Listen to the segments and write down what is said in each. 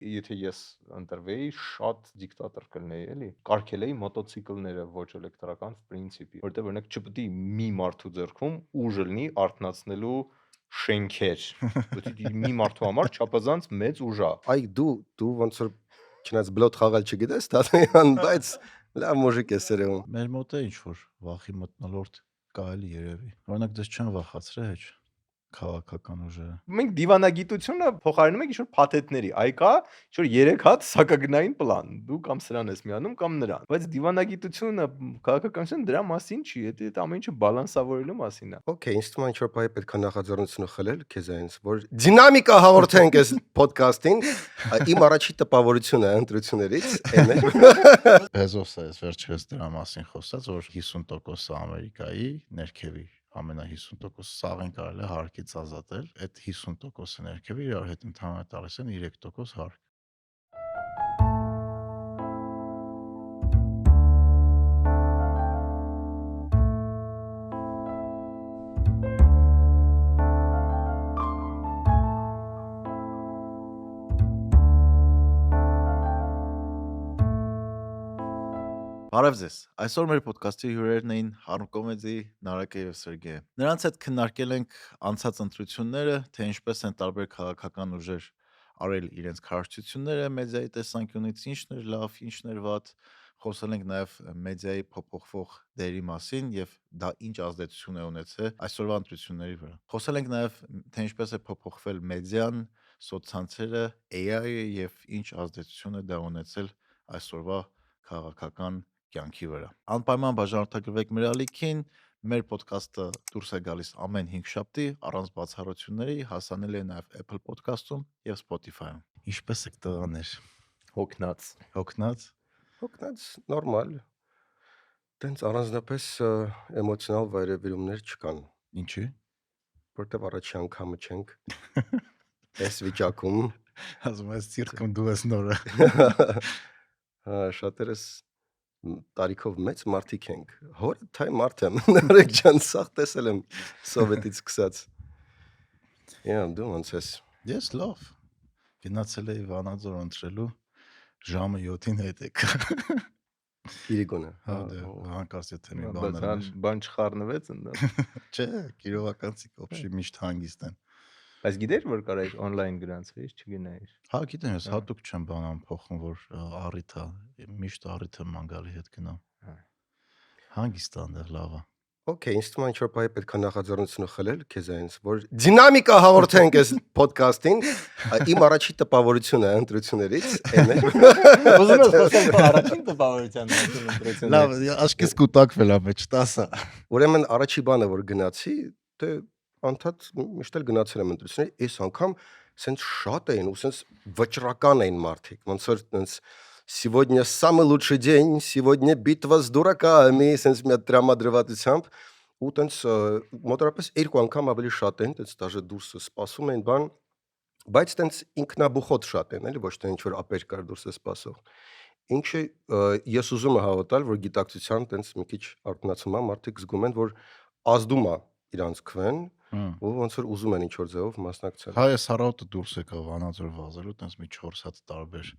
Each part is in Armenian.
եթե ես ընտրվեի, շատ դիկտատոր կլինեի, էլի։ Կարգել էի մոտոցիկլները ոչ էլեկտրական պրինցիպի, որտեղ օրինակ չպետք է մի մարդու ձեռքում ուժ լինի արթնացնելու շենքեր։ Պետք է մի մարդու համար չափազանց մեծ ուժ է։ Այ դու ոնց որ չնայած բլոտ խաղալ չգիտես, դատայան, բայց լավ մուժիկ ես երևում։ Մեր մոտ է ինչ որ վախի մտնոլորտ կարելի երևի։ Օրինակ դες չեն վախացրել հեչ քաղաքական ուժերը։ Մենք դիվանագիտությունը փոխարինում ենք ինչ-որ փաթեթների, այ կա ինչ-որ 3 հատ սակագնային պլան, դու կամ սրան ես միանում կամ նրան, բայց դիվանագիտությունը, քաղաքականությունը դրա մասին չի, դա ամեն ինչը բալանսավորելու մասին է։ Okay, ինձ թվում է ինչ-որ բայ պետք է նախաձեռնությունը խլել քեզ այնց, որ դինամիկա հաղորդենք այս ոդքասթին, իմ առաջի տպավորությունը ընտրություններից այն է։ Բեզոսը էս վերջերս դրա մասին խոսած, որ 50% Ամերիկայի ներքևի ամենա 50% սաղին կարելի է հարկից ազատել, այդ 50% ներքևի իրար հետ ընդհանրապես տալիս են 3% հարկ։ Բարև ձեզ։ Այսօր մեր ոդքասթի հյուրերն էին Harm Comedy Նարեկը եւ Սերգեյը։ Նրանց հետ քննարկել ենք անցած ընտրությունները, թե ինչպես են տարբեր քաղաքական ուժեր արել իրենց քարոզչությունները մեդիայի տեսանկյունից, ինչն էր լավ, ինչն էր վատ։ Խոսել ենք նաեւ մեդիայի փոփոխվող դերի մասին եւ դա ինչ ազդեցություն է ունեցել այսօրվա ընտրությունների վրա։ Խոսել ենք նաեւ թե ինչպես է փոփոխվել մեդիան, սոցցանցերը, AI-ը եւ ինչ ազդեցություն է դա ունեցել այսօրվա քաղաքական կյանքի վրա։ Անպայման բաժանորդագրվեք մեր ալիքին, մեր ոդքասթը դուրս է գալիս ամեն 5 շաբթի, առանց բացառությունների, հասանելի է նաև Apple Podcast-ում եւ Spotify-ում։ Ինչպես եք տղաներ։ Հոգնած։ Հոգնած նորմալ։ Տենց առանձնապես էմոցիոնալ վայրեվերումներ չկան, Ինչի՞։ որտեվ առաջի անգամը չենք այս վիճակում։ Ասում ես ցիրկում դու ես նորը։ Հա, շատերս տարիքով մեծ մարդիկ ենք։ Հորը թայ մարդ եմ, Նարեկ ջան, սաղ տեսել եմ սովետից սկսած։ Դու ոնց ես։ Ես լավ։ Գնացել էի Վանաձոր ընտրելու ժամը 7-ին հետ եկա։ Իրիկոնը։ Հա, դե հանկարծ եթե մի բան Բայց էր։ բան չխառնվեց ընդ։ Չէ, գիրովականցի կոփշի միշտ հանգիստ են։ Բայց գիտեր որ կարայք on-line գրանցվես, չգնայիր։ Հա, գիտեմ, ես հատուկ չեմ բանան փոխում, որ առիթա, միշտ առիթը մանգալի հետ գնամ։ Հանգիստ անդեղ լավ է։ Okay, ինձ թվում է ինչ-որ բայ պետք է նախաձեռնությունը խլել քեզ այնց, որ դինամիկա հաղորդենք այս ոդքասթին, իմ առաջի տպավորությունը ընտրություններից այն է։ Ուզում ես խոսել առաջին տպավորության ընտրությունից։ Լավ, աշկես կուտակվել է մեջ 10-ը։ Ուրեմն առաջի բանը որ գնացի, դե անդադ միշտ էլ գնացել եմ ընտրությունների, այս անգամ սենց շատ էին ու սենց վճռական էին մարդիկ, ոնց որ սենց Сегодня самый лучший день, сегодня битва с дураками, սենց մի դրամադրվածությամբ ու տենց մոտավորապես երկու անգամ ավելի շատ են, տենց դաժե դուրսը սպասում են բան, բայց տենց ինքնաբուխոտ շատ են, էլի ոչ թե ինչ որ ապեր կար դուրսը սպասող։ Ինչը ես ուզում եմ հավատալ, որ գիտակցության տենց մի քիչ արտնացում է, մարդիկ զգում են, որ ազդում է իրանց քվեն, ու ոնց որ ուզում են ինչ որ ձևով մասնակցել։ Հա, ես հարավտը դուրս եկա Վանաձոր վազելու, տենց մի 4 հատ տարբեր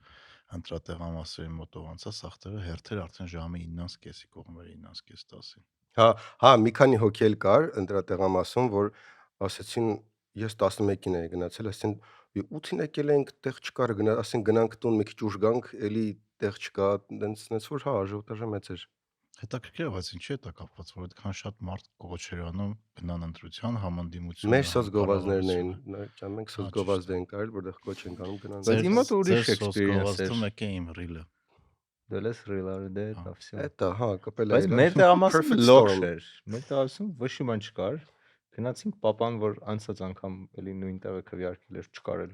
ընտրատեղամասերի մոտով անցա, սախտերը հերթեր արդեն ժամը 9:30-ի կողմերը 9:30-10-ին։ Հա, մի քանի հոգի էլ կար ընտրատեղամասում, որ ասեցին ես 11-ին էի գնացել, ասեցին 8-ին եկել ենք, տեղ չկար, ասեն գնանք տուն, մի քիչ ուշ գանք, էլի տեղ չկա, տենց որ հա, ажиотажը մեծ էր։ Հետաքրքիր է, բայց ինչի է դա կապված, որ այդքան շատ մարդ կոչեր անում գնան ընտրության համանդիմություն։ Մեր սոցգովազներն էին, ճան մենք սոցգովազդ ենք արել, որտեղ կոչ ենք անում գնան։ Բայց իմ մոտ ուրիշ experience էր։ Մեկ է իմ ռիլը։ Դելես ռիլարը դե դա всё։ Էտա, հա, կապել է։ Բայց մեր տեղամասը լոքշ էր։ Մեր տեղամասում ոչ մի բան չկար։ Գնացինք papan, որ անցած անգամ էլի նույն տեղը քվեարկել էր, չկար էլ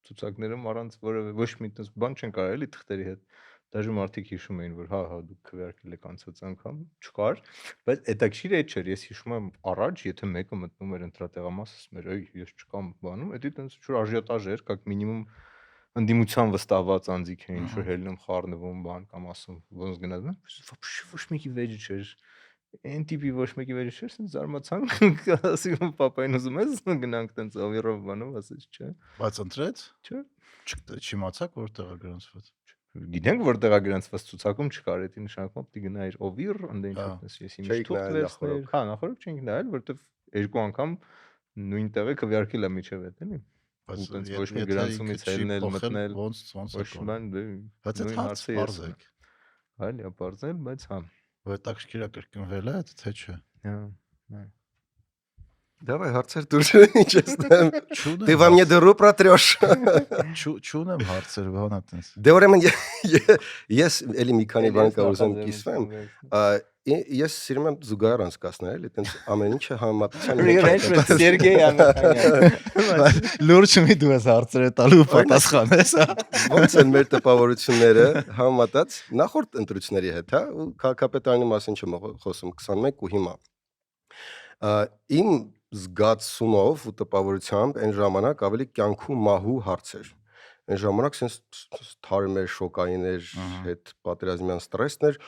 ցուցակներում առանց որևէ ոչ մի տես բան չեն կարել էլի թղթերի հետ։ Դաժե մարդիկ հիշում էին, որ հա, դուք քվեարկել եք անցած անգամ, չկար, բայց հետաքրքիր է չէր, ես հիշում եմ առաջ, եթե մեկը մտնում էր ընտրատեղամաս, ասում էր, «Այ ես չկամ բանում», դա տենց ինչ-որ ажиотаж էր, как минимум ընդդիմության վստահված անձիկ էին, ինչ որ հելնում խառնվում բան կամ ասում, ոնց գնաց, вообще ոչ մեկի վեճ չէր։ Այն տիպի ոչ մեկի վերիշեր, ասես զարմացանք, ասում պապային ուզում ես գնանք տենց ավիրով բանով, ասես չէ։ Բայց ընտրեց։ Չէ։ Չիմացաք որտեղ է գրանցված։ Գիտենք որտեղ է գրանցված ցուցակում չկար, դա նշանակում է գնա իր օվիր, անդեն չոտնես, ես իմի Չէիք թուղթ նայել վերցներ, նախօրոք։ հա, նախորդ չենք նայել, որովհետև երկու անգամ նույն տեղը քվեարկել է միջև այդ, էլի։ Բայց Ու տենց եթե- ոչ մի եթե գրանցումից ինքը չի ելնել, փոխել, մտնել, ոնց է ոչ կողմ։ բան, Բայց այդ նույն հարց հարցը ես բարձեք։ այլ է բարձել, բայց հա։ Հետաքրքիր է կրկնվել է, թե չէ։ Հա։ Давай հարցեր դուրս ինչ ես նայում։ Չունեմ Ты во мне дыру протрёшь։ Չունեմ հարցեր, բան է տենց։ Դե ուրեմն ես էլի մի քանի բան կա ուզում կիսվեմ։ Ես սիրում եմ զուգահեռ անցկացնել, էլի տենց ամեն ինչը համեմատության Ռեյնֆրենդ Սերգեյ Անախանյան։ Լուրջ մի դու ես հարցերը տալու պատասխանես, հա։ ոնց են մեր տպավորությունները համեմատած նախորդ ընտրությունների հետ, հա, ու քաղաքապետարանի մասին չեմ խոսում 21 ու հիմա։ Իմ զգացումով ու տպավորությամբ այն ժամանակ ավելի կյանքու մահու հարց էր։ Այն ժամանակ sense թարմեր շոկային էր, հետ պատերազմյան ստրեսներ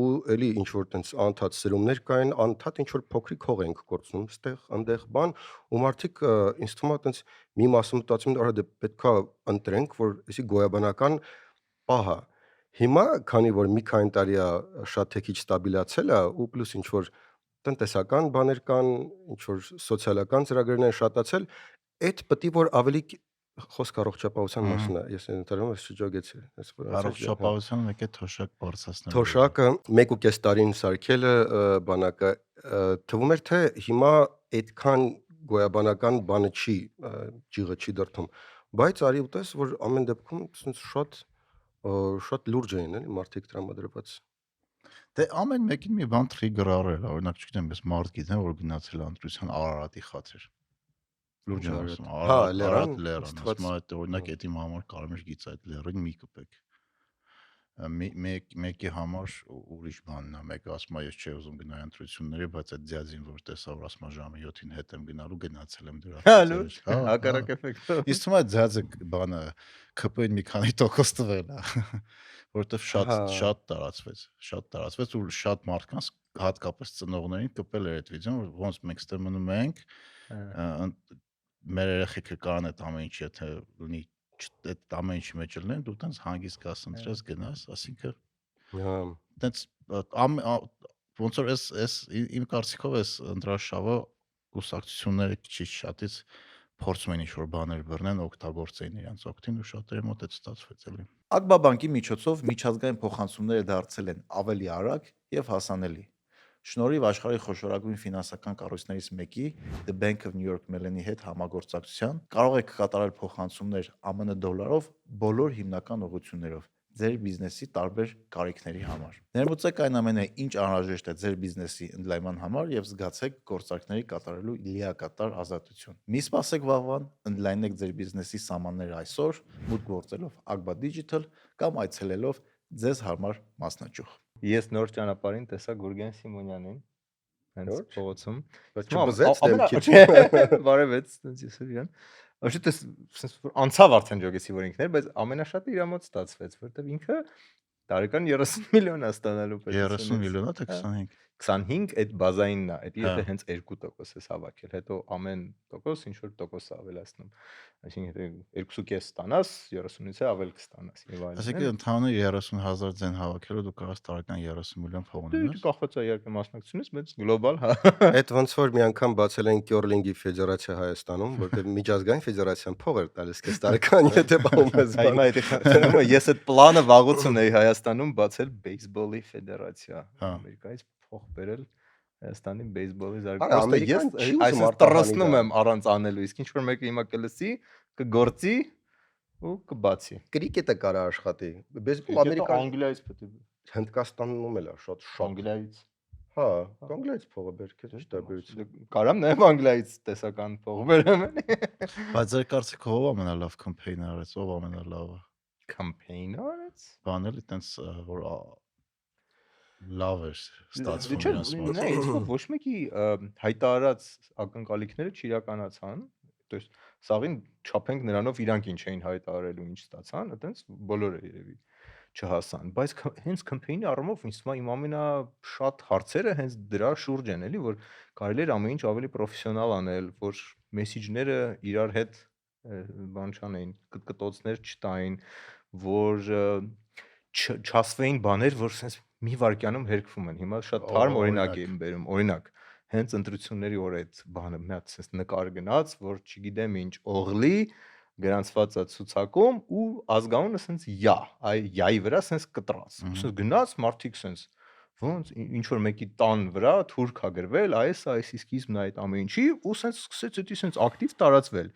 ու էլի ինչ որ տենց անդադ սրումներ կային, անդադ ինչ որ փոքրիկ հող ենք կորցնում, ստեղ այնտեղ բան, ու մարդիկ ինձ թվում է տենց մի մասը մտածում են, արա դե պետքա ընտրենք, որ էսի գոյաբանական պահա։ Հիմա, քանի որ մի քանի տարի է շատ թեքիչ ստաբիլացել է ու պլյուս ինչ որ տնտեսական բաներ կան, ինչ որ սոցիալական ծրագրերն են շատացել, այդ պետք է որ ավելի խոսք առողջապահության մասին է, ես ընտրում եմ շջոգեցի, այս որ Առողջապահության մեկ է թոշակ բարձրացնել։ Թոշակը 1.5 տարին սարքելը բանակը թվում էր թե հիմա այդքան գոյաբանական բանը չի, ջիղը չի դրթում, բայց արի ուտես որ ամեն դեպքում sense շատ լուրջ էին էլի մարդիկ տրամադրված։ Դե ամեն մեկին մի բան trigger արել, օրինակ չգիտեմ, ես մարդ գիտեմ, որ գնացել է ընտրության Արարատի խաթեր։ Լուրջ եմ ասում, Արարատ լեռան, ասում եմ, այդ օրինակ էդ իմ համար կարմիր գիծ այդ լեռին մի կպեք։ Մեկի համար ուրիշ բանն է, մեկը ասում է ես չի ուզում գնալ ընտրությունների, բայց այդ ձյաձին որ տեսա որ ասում է ժամը 7-ին հետ եմ գնալու, գնացել եմ դրա։ Հա, լուրջ, հակառակ էֆեկտով։ Իսկ թվում է ձյաձը բանը ԿՊ-ին մի քանի տոկոս տվել է, որովհետև շատ տարածվեց ու շատ մարդկանց հատկապես ծնողներին կպել էր այդ վիդեոն, որ ոնց մենք ստե մնում ենք, մեր երեխեքը կան այդ ամեն ինչ, եթե լինի այդ ամեն ինչի մեջ լինեն, դու տենց հանգիստ գաս ընտրես գնաս, ասինքն տենց ոնց որ էս իմ կարծիքով էս ընտրաշավը կուսակցությունները քիչ շատից փորձում են ինչ-որ բաներ բռնեն, օգտագործեն իրենց օգտին ու շատերի մոտ այդ ստացվեց էլի։ Ակբաբանկի միջոցով միջազգային փոխանցումները դարձել են ավելի արագ եւ հասանելի։ Շնորհիվ աշխարհի խոշորագույն ֆինանսական կառույցներից մեկի The Bank of New York Mellon-ի հետ համագործակցության կարող եք կատարել փոխանցումներ ԱՄՆ դոլարով բոլոր հիմնական ուղղություններով ձեր բիզնեսի տարբեր կարիքների համար։ Ներմուծեք այն ամենը, ինչ անհրաժեշտ է ձեր բիզնեսի ընդլայնման համար եւ զգացեք գործարքների կատարելու լիակատար ազատություն։ Մի սպասեք վաղվան, ընդլայնեք ձեր բիզնեսի սահմանները այսօր, մուտք գործելով Agba Digital կամ այցելելով ձեզ հարմար մասնաճյուղ։ Ես նոր ճանապարհին տեսա Գուրգեն Սիմոնյանին հենց փողոցում։ Բայց չբզեց դեմքից։ Բարևեց, տենց ես իրան։ Ոչ թե անցավ արդեն ջոգեցի որ ինքն էր, բայց ամենաշատը իր մոտ ստացվեց, որովհետև ինքը տարեկան 30 միլիոն է ստանալու պետությունից։ 30 միլիոն է թե 25։ 25 այդ բազայինն է, այդ եթե հենց 2% ես հավաքել, հետո ամեն տոկոս ինչ որ տոկոս է ավելացնում։ Այսինքն եթե 2.5 ստանաս, 30-ից է ավել կստանաս եւ այլն։ Այսինքն ընդհանուր 30,000 ձեն հավաքելով դու կարաս տարեկան 30 միլիոն փող ունենաս։ Դե կախված է իհարկե մասնակցությունից, բայց գլոբալ հա։ Այդ ոնց որ մի անգամ բացել են Curling-ի ֆեդերացիա Հայաստանում, որտեղ միջազգային ֆեդերացիան փող էր տալիս քեզ տարեկան, եթե բանում ես բան։ Հիմա եթե ես այդ պլանը վաղուց ունեի Հայաստանում բացել բեյսբոլի ֆեդերացիա Ամերիկայից փող բերել Հայաստանի բեյսբոլի զարգացումը։ Ես այսպես տրսնում եմ առանց անելու, իսկ ինչ որ մեկը հիմա կլսի, կգործի ու կբացի։ Կրիկետը կարա աշխատի։ Բեյսբոլ Ամերիկան Անգլիայից պետք է Հնդկաստանում էլ է շատ Անգլիայից։ Հա, Անգլիայից փողը բեր, քեզ ի տարբերություն։ Կարամ նաև Անգլիայից տեսական փող բերեմ։ Բայց ձեր կարծիքով ով ամենալավ կամփեյնը արեց, ով ամենալավը։ Կամփեյնը արեց։ Բանել այտենց որ լավ էր ստացվում իրենց մոտ։ Նայ, ինձ ոչ մեկի հայտարարած ակնկալիքները չիրականացան։ То есть սաղին չափենք նրանով իրանք ինչ էին հայտարարել ու ինչ ստացան, այտենց բոլորը երևի չհասան, բայց հենց campaign-ի առումով ինձ թվում է իմ ամենաշատ հարցերը հենց դրա շուրջ են, էլի, որ կարելի էր ամեն ինչ ավելի պրոֆեսիոնալ անել, որ մեսիջները իրար հետ բան չանեին, կտկտոցներ չտային, որ չասվեին բաներ, որ sense մի վարքյանում հերկվում են։ Հիմա շատ թարմ օրինակ եմ բերում, օրինակ հենց ընտրությունների օր այդ բանը մի հատ sense նկար գնաց, որ չգիտեմ ինչ օղլի գրանցված է ցուցակում ու ազգանունը sense յա, այ յայի վրա sense կտրած։ Sense գնաց մարդիկ sense ոնց ինչ որ մեկի տան վրա թուրք ա գրվել, այս սկիզբն է այդ ամեն ինչի ու sense սկսեց դա sense ակտիվ տարածվել։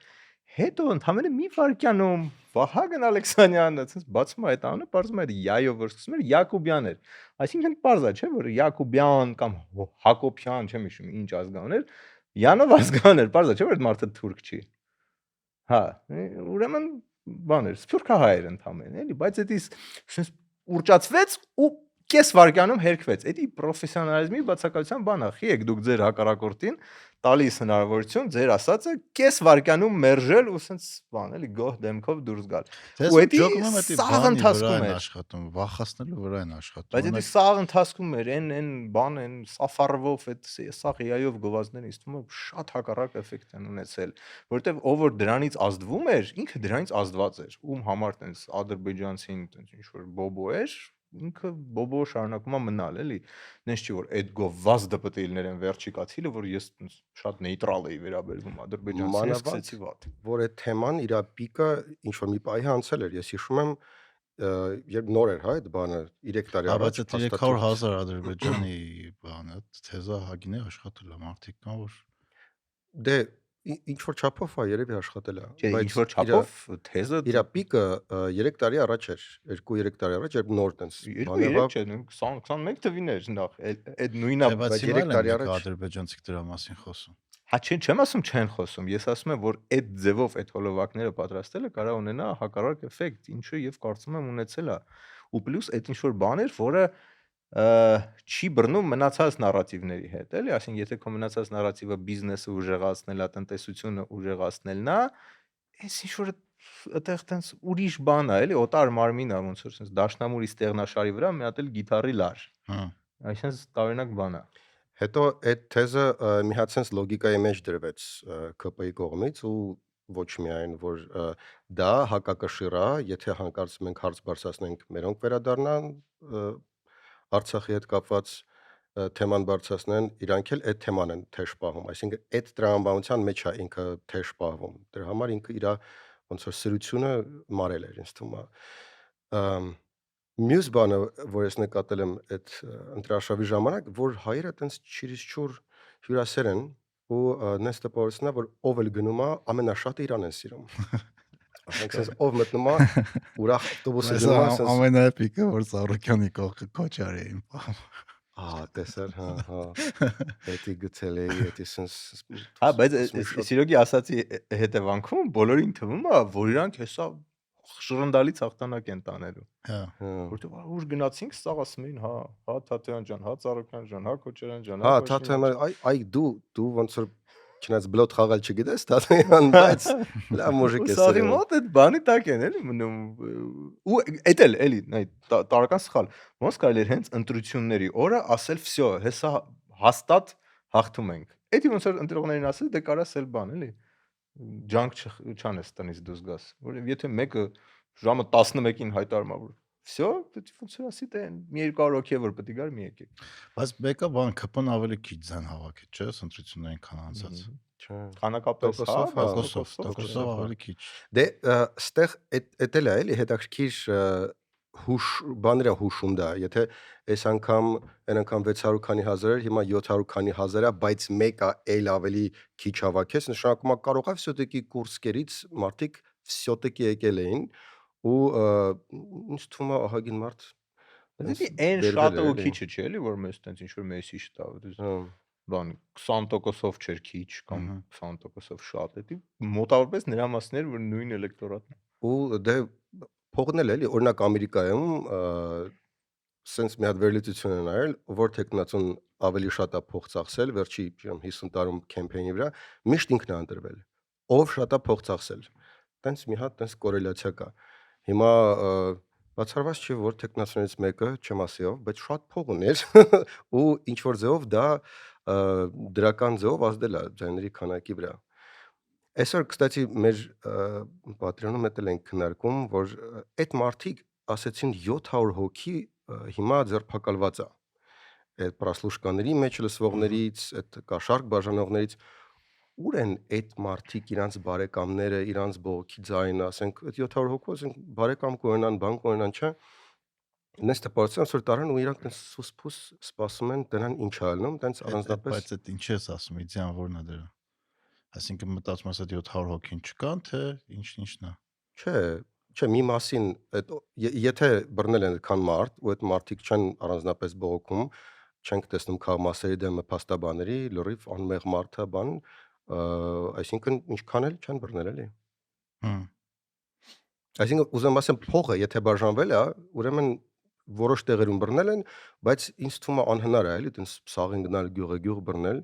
Հետո ընդամենը մի վարքյանում Վահագն Ալեքսանյանը sense բացում է այդ անունը, բարձում է այդ յայով որ սկսում էր Յակոբյան էր։ Այսինքն բարձա չէ որ Յակոբյան կամ Հակոբյան, չեմ հիշում ինչ ազգանուն էր, Յանով ազգանուն էր, բարձա չէ որ այդ մարդը թուրք չի։ Հա, ուրեմն բաներ, սփյուռքահայ էր ընդամենը, էլի, բայց դա sense ուռճացվեց ու կես վարքյանում հերկվեց։ Էդի պրոֆեսիոնալիզմի բացակայության բան է։ Խիեք դուք ձեր հակառակորդին տալիս հնարավորություն ձեր ասածը կես վարքյանում մերժել ու sense բան էլի գոհ դեմքով դուրս գալ։ Ու էդի սաղ ընթացքում էր աշխատում, վախացնելու վրա են աշխատում։ Բայց էդի սաղ ընթացքում էր, այն բան, այն սաֆարվով, այդ սաղ AI-ով գովազդները ինձ թվում է շատ հակառակ էֆեկտ են ունեցել, որտեվ ով որ դրանից ազդվում էր, ինքը դրանից ազդված էր։ Ում համար տենց ադրբեջանցին տենց ինչ որ բոբո էր, ինքը բոբո շարունակում է մնալ, էլի։ Նենց չի որ այդ գովազդը պետք է լիներ այն վերջի կաթիլը, որ ես շատ նեյտրալ էի վերաբերվում ադրբեջանցին, սկսեցի վատ։ Որ այդ թեման իր պիկը ինչ որ մի պահի անցել էր, ես հիշում եմ երբ նոր էր, հա, այդ բանը 3 տարի առաջ, բայց 300,000 ադրբեջանի բանը թեզա հագին է աշխատել է, մարդիկ կան որ դե ինչ որ չափով է երևի աշխատել է, Չէ, ինչ որ չափով թեզը իր պիկը 3 տարի առաջ էր, 2-3 տարի առաջ, երբ նոր տենց բանը չէ, 21 թվին էր նախ, այդ նույնը, բայց 3 տարի առաջ ադրբեջանցիք դրա մասին խոսում։ Հա չեմ ասում չեն խոսում, ես ասում եմ որ այդ ձևով այդ հոլովակները պատրաստելը կարող ունենա հակառակ էֆեկտ, ինչը եւ կարծում եմ ունեցել է։ Ու պլյուս այդ ինչ որ բան էր, որը չի բռնում մնացած նարատիվների հետ, էլի, ասենք եթե քո մնացած նարատիվը բիզնեսը ուժեղացնելն է, տնտեսությունը ուժեղացնելն է, այս ինչ որ այդտեղ տենց ուրիշ բան է, էլի, օտար մարմին է, ոնց որ sense դաշնամուրի ստեղնաշարի վրա մի հատ էլ գիտարի լար։ Հա։ Այսինքն տարօրինակ բան է։ Հետո այդ թեզը մի հատ sense լոգիկայի մեջ դրվեց ԿՊ-ի կողմից ու ոչ միայն որ դա հակակշիռ է, եթե հանկարծ մենք հարց բարձրացնենք մերոնք վերադառնան Արցախի հետ կապված թեման բարձրացնեն, իրանք էլ այդ թեման են թեժ պահում, այսինքն այդ տրամաբանության մեջ է ինքը թեժ պահվում։ Դրա համար ինքը իր ոնց որ սրությունը մարել էր, ինձ թվում է։ Մյուս բանը, որ ես նկատել եմ այդ ընտրաշավի ժամանակ, որ հայերը տենց չիրիչուր հյուրասեր են ու նես տպավորությունն է, որ ով էլ գնում է, ամենաշատը իրան են սիրում։ Այսինքն ով մտնում է ուրախ ավտոբուսը գնում է, ասես ամենաէպիկը որ Ծառուկյանի կողքը կոչար էին պահում։ տեսար, հա, էդի գցել էի, էդի sense Հա, բայց Սիրոգի ասացի հետևանքում բոլորին թվում է, որ իրանք հեսա շռնդալից հաղթանակ են տանելու։ Հա։ Որտեւ ուր գնացինք, սաղ ասում էին, հա Թաթեյան ջան, հա Ծառուկյան ջան, հա Քոչարյան ջան, հա Թաթեյան, այ դու ոնց որ չնայած բլոտ խաղալ չգիտես, Թաթեյան, բայց լավ մուժիկ է։ Սաղի մոտ այդ բանի տակ են էլի մնում։ Ու էդ էլ էլի, տարական սխալ։ Ոնց կարելի էր հենց ընտրությունների օրը ասել, «Վсё, հեսա հաստատ հաղթում ենք»։ Էդի ոնց որ ընտրողներին ասել, դե կարաս էլ բան էլի։ Ջանք չանես տնից դուրս գաս։ Որովհետեւ եթե մեկը ժամը 11-ին հայտարարում է, որ «Վсё, պետք է ոնց որ ասի, դե մի 200 հոգի որ պետք է գար, մի եկեք»։ Բայց մեկը բան ԿՊ-ն ավելի քիչ ձեն հավաքեց, չէ՞, ընտրություններին քան անցած։ Չէ։ Քանակապես Տոկոսով ավելի քիչ։ Դե ստեղ էդ էլ է, էլի հետաքրքիր հուշ բաները հուշում դա, եթե այս անգամ այն անգամ 600 քանի հազար էր, հիմա 700 քանի հազար է, բայց մեկը էլ ավելի քիչ հավաքեց, նշանակում է կարող է всё-таки Կուրսկերից մարդիկ всё-таки եկել էին ու ինձ թվում է ահագին մարդ Բայց դի այն շատը ու քիչը չէ էլի, որ մեզ տենց ինչ որ մեսիջ տա, բան 20%-ով չէր քիչ կամ 20%-ով շատ, դա մոտավորապես նրա մասն էր, որ նույն էլեկտորատն է։ Ու դե փողն էլ էլի, օրինակ Ամերիկայում sense մի հատ վերլուծություն են արել, որ տեխնացուն ավելի շատ է փող ծախսել վերջի 50 տարում կեմպեյնի վրա, միշտ ինքն է ընտրվել։ Ով շատ է փող ծախսել։ Տենց մի հատ տենց կորելացիա կա։ Հիմա Բացառված չի, որ տեխնացիներից մեկը չեմ ասիով, բայց շատ փող ուներ ու ինչ որ ձևով դա դրական ձևով ազդել է ձայների քանակի վրա։ Այսօր, կստացի, մեր Patreon-ում էլ ենք քննարկում, որ այդ մարդիկ ասեցին 700 հոգի հիմա ձերբակալված է։ Այդ պրասլուշկաների մեջ լսվողներից, այդ կաշառք բաժանողներից ուր են այդ մարդիկ իրանց բարեկամները, իրանց բողոքի ձայնը, ասենք այդ 700 հոգու, ասենք բարեկամ կունենան, բան կունենան, չէ՞։ Նես տպավորության որ տարան ու իրանք տես սուսփուս սպասում են դրան ինչ է ալնում, տենց առանձնապես Բայց այդ ինչ ես ասում, իդեան որն է դրա։ Այսինքն մտածում ես այդ 700 հոգին չկան, թե ինչն է։ չէ, մի մասին այդ եթե բռնել են այդքան մարդ ու այդ մարդիկ չեն առանձնապես բողոքում, չենք տեսնում քաղաքմասերի դեմ փաստաբաների, լրիվ անմեղ մարդը բան, այսինքն ինչքան էլ չեն բռնել էլի։ Այսինքն ուզում ասեմ փողը եթե բաժանվել է, ուրեմն որոշ տեղերում բռնել են, բայց ինձ թվում է անհնար է էլի տենց սաղին գնալ գյուղ բռնել,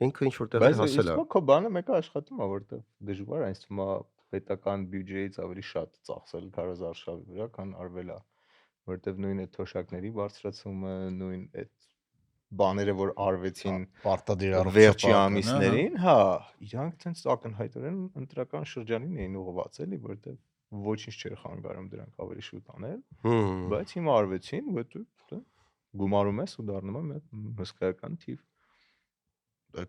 ինքը ինչ որ տեղեր Բայց հասել է։ իսկ քո բանը մեկը աշխատում է, որտեղ դժվար է, ինձ թվում է պետական բյուջեից ավելի շատ ծախսել քարոզարշավի վրա, քան արվել է, որտեղ նույն այդ թոշակների բարձրացումը, նույն այդ բաները, որ արվեցին վերջի ամիսներին, հա, իրանք տենց ակնհայտորեն ընտրական շրջանին էին ուղղված էլի, որտեղ ոչինչ չէր խանգարում դրանք ավելի շուտ անել, բայց հիմա արվեցին, որտեղ գումարում ես ու դառնում է հսկայական թիվ։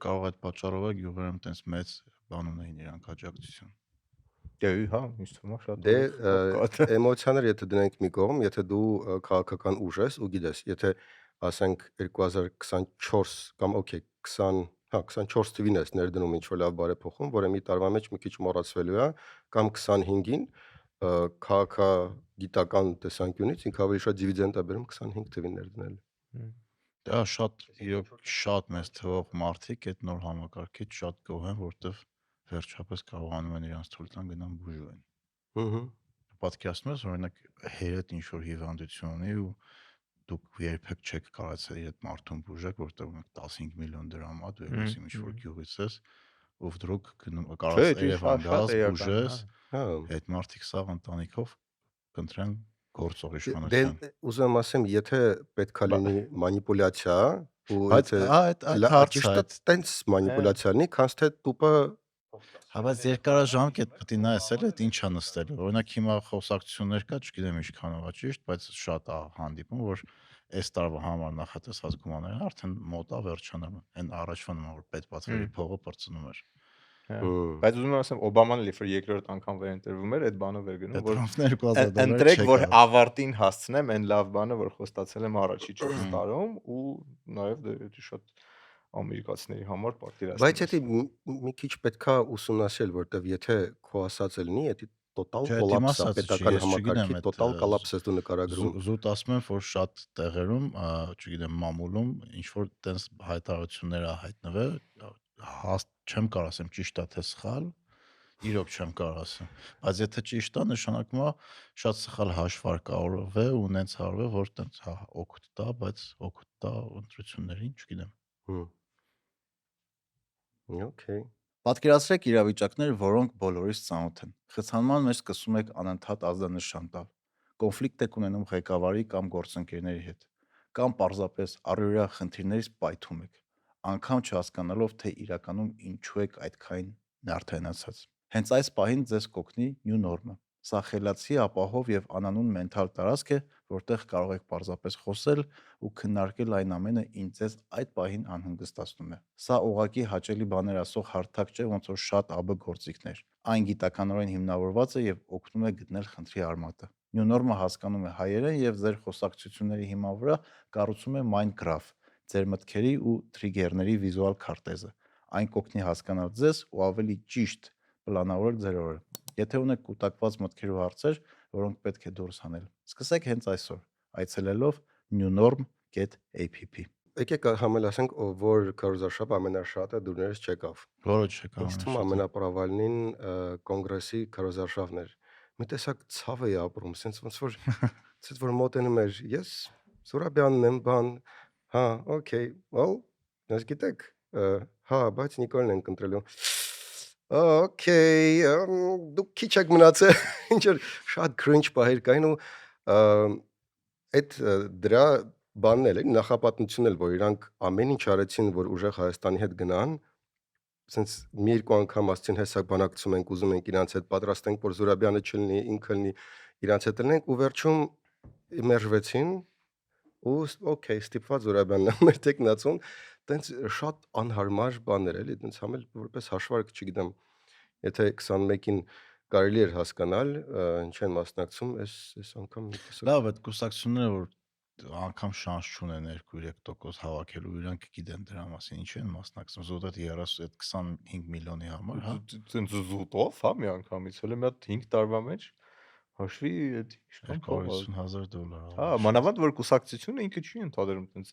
Կարող այդ պատճառով է գյուղերում տենց մեծ բան ունեին իրանք աջակցություն։ Դե հա, ինձ թվում է շատ Դե էմոցիաներ եթե դնենք մի կողմ, եթե դու քաղաքական ուժ ես ու գիտես, եթե ասենք 2024 կամ օքեյ 24 թվին ես ներդնում ինչ որ լավ բարեփոխում, որը մի տարվա մեջ մի քիչ մոռացվելու է, կամ 25-ին քաղաքագիտական տեսանկյունից ինքը ավելի շատ դիվիդենդ է բերում 25 թվին ներդնել։ Դա շատ մեծ թվով մարդիկ այդ նոր համակարգից շատ գոհ են, որտեվ վերջապես կարողանում են իրանց թույլ տան գնան բուժվեն։ Պատկերացնում ես, օրինակ հերետ ինչ որ հիվանդություն ունի ու դուք երբեք չեք կարողացել այդ մարդուն բուժեք, որտեղ ունեք 15 միլիոն դրամ ա, դու եկես ինչ որ գյուղից ես, ու վդրուկ կարողաս Երևան գաս բուժես, այդ մարդիկ սաղ ընտանիքով կընտրեն գործող իշխանության։ Դե ուզում ասեմ, եթե պետքա լինի մանիպուլյացիա ու եթե ճիշտ տենց մանիպուլյացիա լինի, քանց թե տուպը բայց երկարաժամկետ պետք է նայես էլ այդ ինչա նստելու։ Օրինակ հիմա խոսակցություններ կա, չգիտեմ ինչքանով է ճիշտ, բայց շատ է հանդիպում, որ այս տարվա համար նախատեսված գումարները արդեն մոտ է վերջանում։ Այն առաջվա նման որ պետպատվերի փողը պրծնում էր։ Բայց ուզում եմ ասեմ, Օբաման լիֆր երկրորդ անգամ վերընտրվում էր, այդ բանով էր գնում, որ $2000 ընտրեք, որ ավարտին հասցնեմ այն լավ բանը, որ խոստացել եմ առաջի 4 տարում, ու նաև դա շատ ամերիկացիների համար պատկերացնում։ Բայց եթե մի քիչ պետքա ուսումնասիրել, որտեվ եթե քո ասածը լինի, դա տոտալ կոլապս է, պետական համակարգի տոտալ կոլապս է դու նկարագրում։ Զուտ ասում եմ, որ շատ տեղերում, չգիտեմ, մամուլում ինչ որ տենց հայտարարություններ է հայտնվել, չեմ կարող ասեմ ճիշտ է թե սխալ, իրոք չեմ կարող ասեմ, բայց եթե ճիշտ է, նշանակում է շատ սխալ հաշվար կարող է ու նենց հարվել, որ տենց օգուտ տա, բայց օգուտ տա ընտրություններին, չգիտեմ։ Okay. Պատկերացրեք իրավիճակներ, որոնք բոլորիս ծանոթ են։ Խցանման մեջ սկսում եք անընդհատ ազդանշան տալ։ Կոնֆլիկտ եք ունենում ղեկավարի կամ գործընկերների հետ, կամ պարզապես առօրյա խնդիրներից պայթում եք, անգամ չհասկանալով, թե իրականում ինչու եք այդքան նյարդայնացած։ Հենց այս պահին ձեզ կօգնի նյու նորմը։ Սա խելացի, ապահով եւ անանուն մենթալ տարածք է, որտեղ կարող եք պարզապես խոսել ու քննարկել այն ամենը, ինչ ձեզ այդ պահին անհանգստացնում է։ Սա ուղղակի հաճելի բաներ ասող հարթակ չէ, ոնց որ շատ ԱԲ գործիքներ։ Այն գիտականորեն հիմնավորված է եւ օգնում է գտնել խնդրի արմատը։ Նյու նորմը հասկանում է հայերեն եւ ձեր խոսակցությունների հիման վրա կառուցում է mind graph, ձեր մտքերի ու թրիգերների վիզուալ քարտեզը։ Այն կօգնի հասկանալ ձեզ ու ավելի ճիշտ պլանավորել ձեր օրը։ Եթե ունեք կուտակված մտքեր ու հարցեր, որոնք պետք է դուրս հանել, սկսեք հենց այսօր, այցելելով newnorm.app։ Եկեք համելասենք, որ քարոզարշավը ամենաշատը դուրներս չեկավ։ Որը չեկավ։ Ինձ թվում է ամենապրավալին կոնգրեսի քարոզարշավն էր։ Մի տեսակ ցավ էի ապրում, sense ոնց որ մոտենում էր, ես Սուրաբյանն եմ, բան, հա, okay, well, ես գիտեք, հա, բայց Նիկոլն ենք ընտրելու։ Okay, դուք քիչ եք մնացել, ինչ որ շատ cringe պահեր կային ու Այդ դրա բանն էլ է նախապատնությունն էլ, որ իրանք ամեն ինչ արեցին, որ ուժեղ Հայաստանի հետ գնան, sense մի երկու անգամ ասցին հեսա բանակցում ենք, ուզում ենք իրանց հետ պատրաստ ենք, որ Զուրաբյանը չլինի, ինքը լինի, իրանց հետ լինենք ու վերջում մերժվեցին ու օքեյ, ստիպված Զուրաբյանն է մեր տեխնացուն, տենց շատ անհարմար բաներ էլի, տենց համել որպես հաշվարկ, չգիտեմ, եթե 21-ին կարելի էր հասկանալ, ինչ են մասնակցում, այս անգամ մի տեսակ Լավ, այդ կուսակցությունները որ անգամ շանս չունեն 2-3% հավաքելու, իրանք գիտեն դրա մասին, ինչ են մասնակցում, զուտ այդ 30 այդ 25 միլիոնի համար, հա։ Ցենց զուտով, հա, մի անգամից, հələ մի հատ 5 տարվա մեջ հաշվի այդ ինչքան փող է։ $250,000 Հա, մանավանդ որ կուսակցությունը ինքը չի ընդհանրում տենց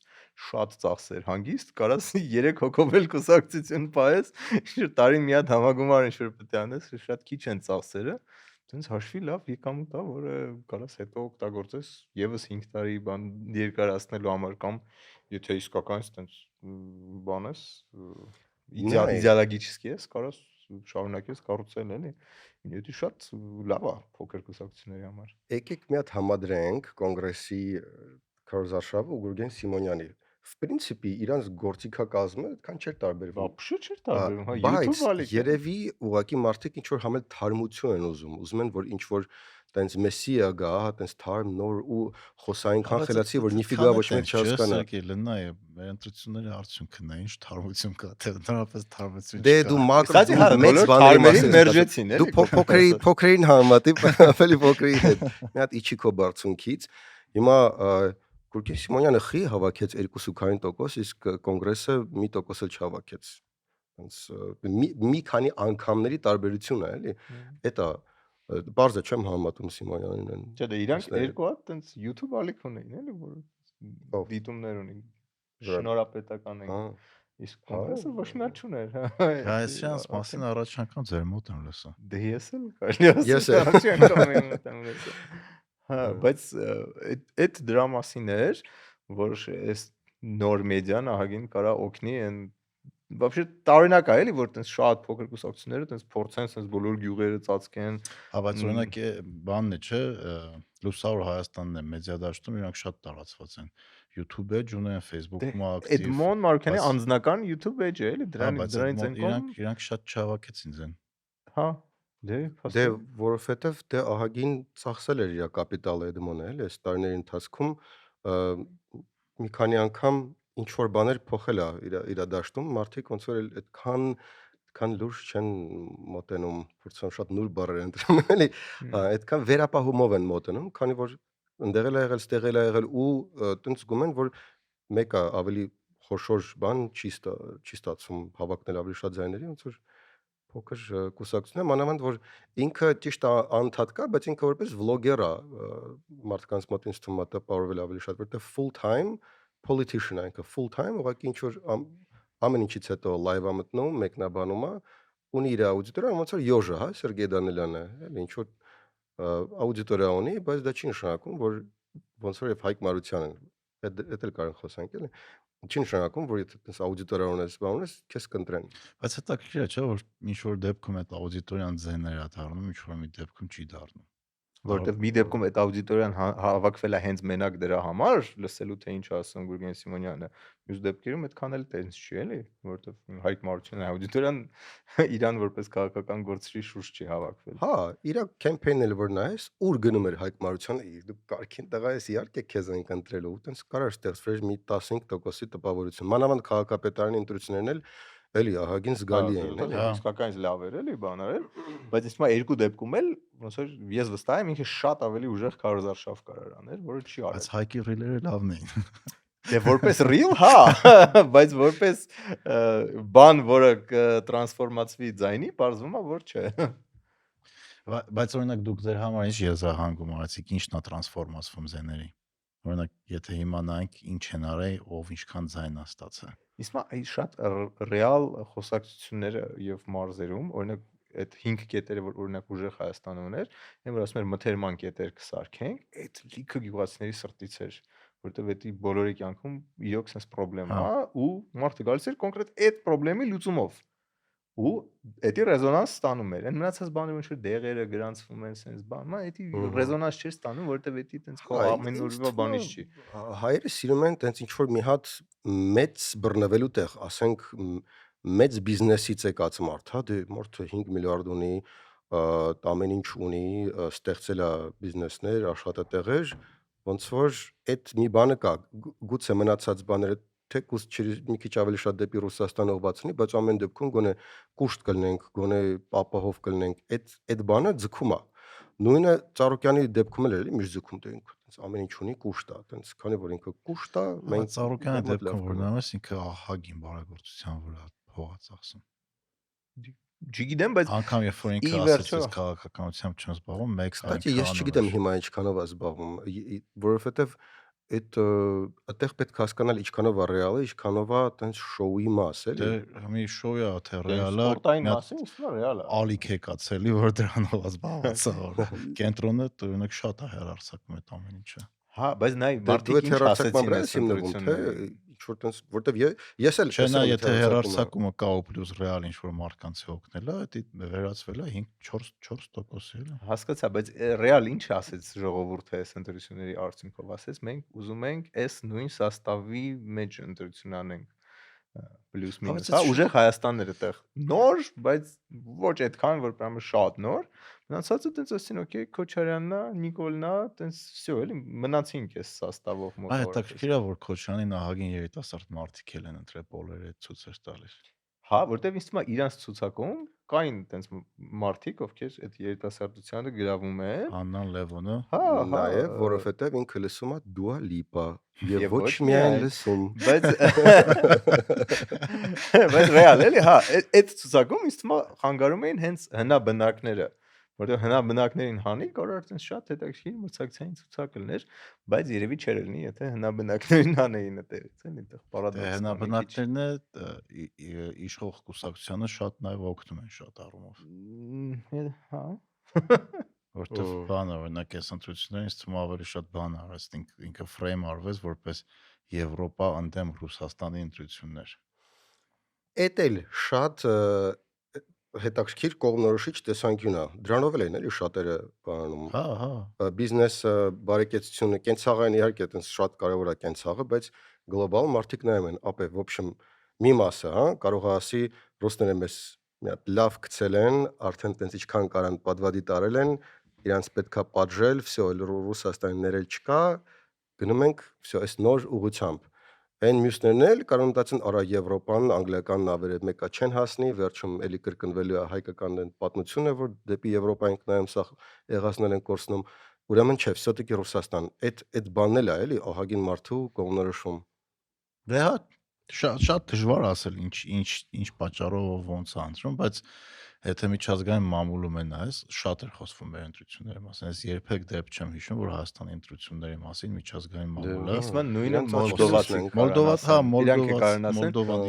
շատ ծախսեր, հանգիստ կարաս 3 հոգով էլ կուսակցություն պահես, ինչ տարին մի հատ համագումար ինչ որ պետք է անես, շատ քիչ են ծախսերը, տենց հաշվի լավ եկամուտ է, որը կարաս հետո օգտագործես եւս 5 տարի բան երկարացնելու համար կամ եթե իսկական տենց բան ես, Նայ, իդեալագիչսկի ես, կարաս շարունակես կառուցել էլի։ Եթե շատ լավ է փոքր կուսակցությունների համար։ եկեք մի հատ համադրենք կոնգրեսի քարոզարշավը ու Գուրգեն Սիմոնյանի։ В принципе, իրանց գործիքակազմը այդքան չէր տարբերվում։ Բաբշե չէր տարբերում, հա, Բայց YouTube ալիք է։ երևի ուղղակի մարդիկ ինչ որ համել թարմություն են ուզում են որ ինչ որ տենց մեսիա գա, տենց թարմ նոր ու խոսային կանխելացի որ նիֆիգա ոչ մեկ չհասկանա։ Լնա է, մեր ընտրությունների արդյունքն է, ինչ թարմություն կա, թե ընդհանրապես թարմություն Դե չկա։ դու մակրո Սա հա մեծ բոլոր բաների թարմերին մասին մերժեցին, դու էլի։ փոքրին համատիպ ավելի փոքրի հետ։ Մի հատ իջիքո բարձունքից հիմա Գուրգեն Սիմոնյանը խի հավաքեց 2.5%, իսկ կոնգրեսը 1% էլ չհավաքեց։ Հենց մի քանի անգամների տարբերություն է, էլի։ Էտա բարձր չեմ համատում Սիմոնյանին։ Չէ, դե իրանք երկու հատ տենց YouTube ալիք ունեին, էլի, որ դիտումներ ունին, շնորհապետական են։ Հա, Իսկ կոնգրեսը ոչ մի հատ չուներ։ Հայաստանց մասին առաջ անգամ ձեր մոտ եմ լսում։ Դե ես էլ կարելի Ես ասել, էլ։ առաջի անգամ եմ մտնում լսել։ Հա, բայց այդ դրա մասին էր, որ այս նոր մեդիան ահագին կարա օգնի են Вообще տարօրինակ է էլի որ տես շատ փոքր կուսակցությունները տես փորձեն տես բոլոր գյուղերը ծածկեն։ Հա, բայց օրինակ է բանն է, չէ, Լուսավոր Հայաստանն է մեդիա դաշտում, իրանք շատ տարածված են։ YouTube edge ունեն, Facebook-ում Այդ ակտիվ։ Մոն Մարուքյանի բայց- անձնական YouTube edge է էլի Հա, դրանից բայց դրանից են կողմ։ իրանք շատ չհավաքեցին ձեն։ Հա, դե Դե փաստորեն։ որովհետև դե ահագին ծախսել էր իր կապիտալը Էդմոնը, էլի, այս տարիների ընթացքում մի քանի անգամ ինչ որ բաներ փոխել է իր դաշտում, մարդիկ ոնց որ այդքան լուրջ չեն մոտենում, փորձում շատ նուրբ բառեր են դրում, էլի, այդքան վերապահումով են մոտենում, քանի որ ընդեղ էլ ա եղել, ստեղ էլ ա եղել ու տենց զգում են, որ մեկը ավելի խոշոր բան չի ստացվում հավակնել ավելի շատ ձայների, ոնց որ փոքր կուսակցություն է, մանավանդ որ ինքը ճիշտ է անդադ կա, բայց ինքը որպես վլոգեր է մարդկանց մոտ ինձ թվում է տպավորվել ավելի շատ, որտեղ full time politician է, ինքը full time ուղղակի ինչ որ ամեն ինչից հետո live է մտնում, մեկնաբանում է, ունի իր աուդիտորիան, ոնց որ Յոժը, հա, Սերգեյ Դանիելյանը, էլի ինչ որ աուդիտորիա ունի, բայց դա չի նշանակում, որ ոնց որ եւ Հայկ Մարությանն այդ էլ կարող խոսանք, էլի։ Չի նշանակում, որ եթե տես աուդիտորիա ունես, բան ունես, քեզ կընտրեն։ Բայց հետաքրքիր է, չէ, որ ինչ որ դեպքում այդ աուդիտորիան ձեներ է դառնում, ինչ որ մի դեպքում չի դառնում։ Որտեվ մի դեպքում այդ աուդիտորիան հավաքվել է հենց մենակ դրա համար, լսելու թե ինչ ասում Գուրգեն Սիմոնյանը։ Մյուս դեպքերում այդքան էլ տենց չի, էլի, որտեվ Հայկ Մարությանը աուդիտորիան իրան որպես քաղաքական գործիչի շուրջ չի հավաքվել։ Հա, իր կեմփեյնն էլ որ նայես, ուր գնում էր Հայկ Մարությանը, դու կարքին տղա ես, իհարկե քեզ են կընտրելու, ու տենց կարար ստեղծվեր մի 15%-ի տպավորություն։ Մանավանդ քաղաքապետարանի ընտրություններն էլ էլի ահագին զգալի էին, էլի։ Հա, իսկականից լավ էր էլի բանարել, բայց իսկ մա երկու դեպքում էլ ոնց որ ես վստահ եմ ինքը շատ ավելի ուժեղ քարոզարշավ կարար անել, որը չի արել։ Բայց Հայկի ռիլերը լավն էին։ Դե որպես real, հա, բայց որպես բան, որը տրանսֆորմացվի ձայնի, բարձվում է, որ չէ։ Բայց օրինակ դուք ձեր համար ինչ եզրահանգում արեցիք, ինչն է տրանսֆորմացվում ձեների։ Օրինակ, եթե հիմա նայենք ինչ են արել, ով ինչքան ձայն է ստացել։ Իսկ մա այս շատ ռեալ խոսակցությունները եւ մարզերում, օրինակ այդ 5 կետերը, որ օրինակ ուժեղ Հայաստանը ուներ, այն որ ասում էր մթերման կետեր կսարքենք, այդ լիքը գյուղացիների սրտից էր, որտեվ դա բոլորի կյանքում իրոք sense պրոբլեմ է ու մարդը գալիս էր կոնկրետ այդ պրոբլեմի լուծումով։ ու էդի ռեզոնանս ստանում էր։ Այն մնացած բաները ինչ որ դեղերը գրանցվում են, sense բան, մա էդի ռեզոնանս չէր ստանում, որովհետև էդի տենց քո ամեն օրվա բանից չի։ Հայերը սիրում են տենց ինչ որ մի հատ մեծ բռնվելու տեղ, ասենք մեծ բիզնեսից եկած մարդ, հա, դե մարդը 5 միլիարդ ունի, ամեն ինչ ունի, ստեղծել է բիզնեսներ, աշխատատեղեր, ոնց որ այդ մի բանը կա, գուցե մնացած բաները թեկուզ մի քիչ ավելի շատ դեպի Ռուսաստան ուղղվածնի, բայց ամեն դեպքում գոնե կուշտ կլինենք, գոնե ապահով կլինենք, այդ բանը ձգում է։ Նույնը Ծառուկյանի դեպքում էլ էլի միշտ ձգում դե ինքը տենց ամեն ինչ ունի կուշտ է, տենց քանի որ ինքը կուշտ է, մենք Ծառուկյանի դեպքում որ նայես ինքը ահագին բարեգործության վրա փող է ծախսում։ Չգիտեմ, բայց անգամ երբ որ ինքը ասաց ես քաղաքականությամբ չեմ զբաղվում, մեկ Կստати ես չգիտեմ հիմա ինչքանով է զբաղվում, որովհետև այդ այդտեղ պետք է հասկանալ ինչքանով է ռեալը, ինչքանով է տենց շոուի մաս, էլի։ Դե մի շոու է, թե ռեալը, սպորտային մասին իսկ նա ռեալ է։ ալիք է կացելի, որ դրանով է զբաղված է։ Կենտրոնը օրինակ շատ է հեռարձակում այդ ամեն ինչը։ Հա, բայց նայ Դու մարդիկ ինչ ասեցին այս հիմնվում, թե ինչ որ տենց, որտեվ ես էլ Չէ, նա եթե հեռարձակումը կա ու պլյուս ռեալ ինչ որ մարկանց օգնել է, դա վերածվել է 5-4% էլի։ Հասկացա, բայց ռեալ ինչ ասեց ժողովուրդը այս ընտրությունների արդյունքով ասեց, մենք ուզում ենք այս նույն սաստավի մեջ ընտրություն անենք պլյուս մինուս, հա, ուժեղ Հայաստանն էր այդտեղ նոր, բայց ոչ այդքան, որ պրամը շատ նոր, մնացածը տենց ասին, օքեյ, Քոչարյանն է, Նիկոլն է, տենց всё, էլի մնացինք այս սաստավով մոտ։ Այ հետաքրքիր է, որ Քոչարյանին ահագին երիտասարդ մարդիկ են ընտրել բոլորը ցույցեր տալիս։ Հա, որտեվ ինձ թվում է իրանց ցուցակում կային տենց մարդիկ, ովքեր այդ երիտասարդությանը գրավում են։ Աննան Լևոնը։ Հա, նաև որովհետև ինքը լսում է Dua Lipa եւ ոչ միայն լսում։ Բայց ռեալ էլի, հա, այդ ցուցակում ինձ թվում է խանգարում էին հենց հնա բնակները, որտեղ հնա բնակներին հանի կարող էր շատ հետաքրքիր մրցակցային ցուցակ լիներ, բայց երևի չէր լինի, եթե հնա բնակներին հանեին այդտեղից, էլի, այդտեղ պարադոքս։ Հնա բնակներն իշխող կուսակցությանը շատ նաև օգնում են շատ առումով։ Հա։ Որտեվ բանը օրինակ այս ընտրությունները ինձ թվում է ավելի շատ բան արեց, ինքը ֆրեյմ արվեց որպես Եվրոպա ընդդեմ Ռուսաստանի ընտրություններ։ Էդ էլ շատ հետաքրքիր կողմնորոշիչ տեսանկյուն է։ Դրանով էլ են էլի շատերը բանում։ Հա, հա։ Բիզնեսը, բարեկեցությունը, կենցաղային իհարկե այտենց շատ կարևոր է կենցաղը, բայց գլոբալ մարդիկ նայում են, ապե, в общем, մի մասը, հա, կարող է ասի ռուսները մեզ մի հատ լավ գցել են, արդեն այտենց ինչքան կարան պատվադի տարել են, իրանց պետքա պատժել, всё, Ռուսաստանին ներել չկա, գնում ենք, всё, այս նոր ուղղությամբ։ Այն մյուսներն էլ կարող մտածեն, արա Եվրոպան, անգլիականն ավերը մեկա չեն հասնի, վերջում էլի կրկնվելու է հայկական պատմությունը, որ դեպի Եվրոպա ենք նայում, սա եղածնել են կորցնում։ Ուրեմն չէ, все-таки Ռուսաստան։ Այդ բանն էլ է, էլի, ահագին մարդու կողմնորոշում։ Դե հա, շատ դժվար ասել ինչ պատճառով ոնց է ընտրում, բայց եթե միջազգային մամուլում է նայես, շատ էր խոսվում մեր ընտրությունների մասին։ Ես երբեք դեպ չեմ հիշում, որ Հայաստանի ընտրությունների մասին միջազգային մամուլը Իսկ ման նույնը Մոլդովացի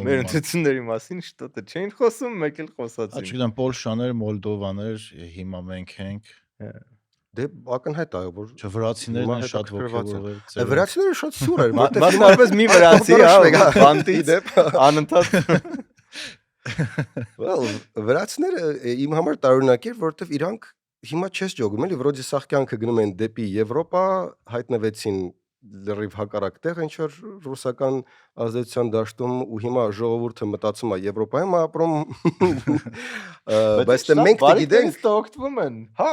մեր ընտրությունների մասին շտոտը չէին խոսում, մեկ էլ խոսացին։ Չգիտեմ, Պոլշաներ, Մոլդովաներ, հիմա մենք ենք։ Դե ակնհայտ է, որ վրացիներն են շատ ոգևորվել։ Վրացիները շատ սուր են, Մասնավորապես մի վրացի, հա, բանտից անընդհատ։ Well, վրացիները իմ համար տարօրինակ էր, որովհետև իրանք հիմա չես ճոգում, էլի, վրոդի սաղ կյանքը գնում են դեպի Եվրոպա, հայտնվեցին լրիվ հակառակ տեղ, ինչ որ ռուսական ազդեցության դաշտում, ու հիմա ժողովուրդը մտածում է Եվրոպայում ապրում, բայց դե մենք գիտենք օգտվում են։ Հա,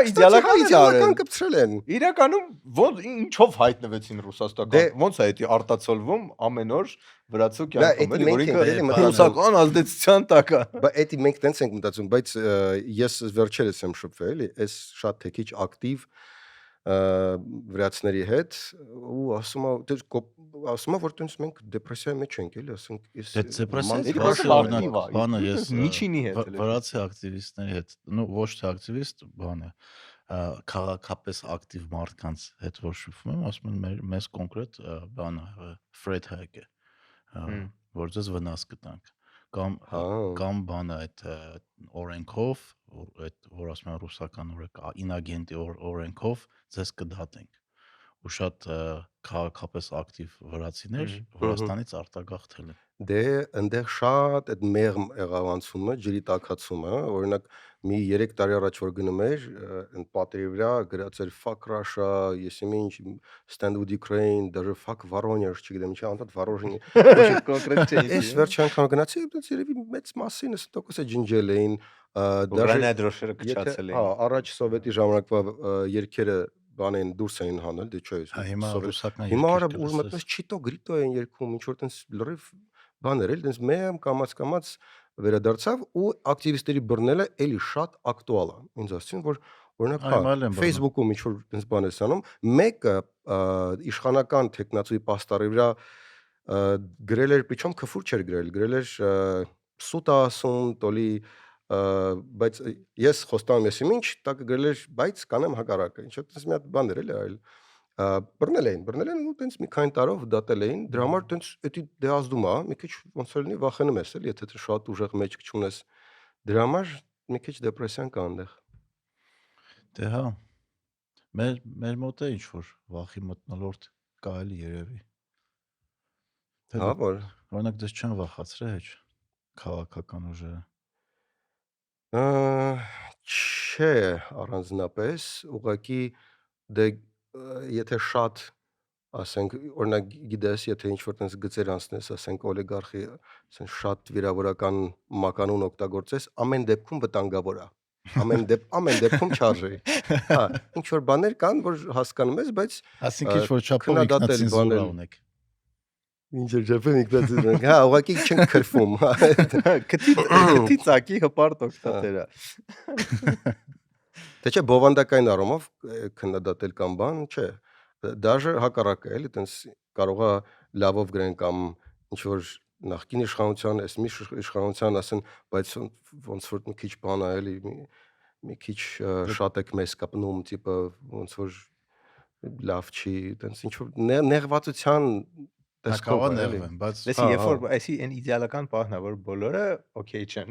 իդեալական կպցրել են։ Իրականում ոնց ինչով հայտնվեցին ռուսաստական։ Ոնց է դա արտացոլվում ամեն օր վրացու կյանքում, էլի, որ ինքը ռուսական ազդեցության տակ է։ Բայց էդի մենք տենց ենք մտածում, բայց ես վերջերս եմ շփվել, էլի, այս շատ թեքիչ ակտիվ վրացիների հետ ու ասում է որ տենց մենք դեպրեսիայի մեջ ենք, էլի, ասենք ես միջինի հետ վրացի ակտիվիստների հետ, նո ոչ թե ակտիվիստ, բանը քաղաքապես ակտիվ մարդկանց հետ որ շփվում եմ, ասում են մեզ կոնկրետ բանը Ֆրեդ Հայկ է, որ ձեզ վնաս կտանք կամ բանը այդ օրենքով, այդ որ ասում են ռուսական օրենք ինագենտի օրենքով ձեզ կդատենք։ ու շատ քաղաքապես ակտիվ վրացիներ Մհմ։ Վրաստանից արտագաղթել են։ Դե այնտեղ շատ այդ մեղմ եղավ անցումը, ջրի տաքացումը, օրինակ մի 3 տարի առաջ որ գնում էր, այն պատերի վրա գրած էր fuck Russia, եսիմի ինչ stand with Ukraine, даже fuck Voronezh, չգիտեմ ինչի, անդադ Voronezh Ոչ կոնկրետ չէ։ Այս վերջի անգամ գնացի, այդպես երևի մեծ մասին 90% ջնջել էին, Ուկրաինայի դրոշերը եթե կչացել հա, էին։ առաջ սովետի ժամանակվա երգերը բան են դուրս էին հանել, դե չէ, Հա հիմա ռուսական հիմա արա երկեր ուր մտնես չիտո գրիտո են երգում, ինչ որ տես լրիվ բաներ էլ, տես մեմ կամած վերադարձավ ու ակտիվիստերի բռնելը էլի շատ ակտուալ է։ Ինձ ասեցին, որ օրինակ հա Այմալ են բռնում։ Facebook-ում ինչ որ տես բան ես անում, մեկը իշխանական տեխնացուի պաստարի վրա գրել էր, причем քֆուր չէր գրել էր սուտա ասում, տոլի բայց ես խոստանում եմ ինչ, տակ գրել էր, բայց կանեմ հակառակը։ Ինչ որ մի հատ բաներ էլ այլ բռնել են ու տենց մի քանի տարով դատել էին։ Դրա համար տենց էդի դե ազդում է, մի քիչ ոնց որ լինի վախենում ես էլ, եթե դու շատ ուժեղ մեջք չունես։ Դրա համար մի քիչ դեպրեսիան կա այնտեղ։ Դե հա։ Մեր մոտ է ինչ որ վախի մտնոլորտ կա էլի երևի։ Հա, որ Օրինակ դες չեն վախացրել հեչ քաղաքական ուժերը։ Չէ, առանձնապես, ուղղակի դե եթե շատ ասենք օրինակ գիտես, եթե ինչ որ տես գծեր անցնես, ասենք օլիգարխի, ասենք շատ վիրավորական մականուն օգտագործես, ամեն դեպքում վտանգավոր է։ Ամեն դեպքում չարժի։ Հա, ինչ որ բաներ կան, որ հասկանում ես, բայց Այսինքն ինչ որ չափով քննադատել ինքնացենզուրա բանել։ ունեք։ ինչ որ ջապեն ինքնացիություն։ Հա, ուղղակի չեն քրֆում։ Քթի ցակի հպարտ օգտատերը։ Դե չէ, բովանդակային առումով քննադատել կամ բան, չէ։ Դաժե հակառակը էլի, տենց կարողա լավով գրեն կամ ինչ որ նախկին իշխանության, այս մի իշխանության ասեն, բայց ոնց որ մի քիչ բան է էլի, մի քիչ շատ եք մեզ կապնում, տիպը ոնց որ լավ չի, տենց ինչ որ նեղվածության տեսքով Հակավա է էլի։ ներվեն, բայց Լսի, երբ որ այսի այն իդեալական պահն է, որ բոլորը օքեյ չեն,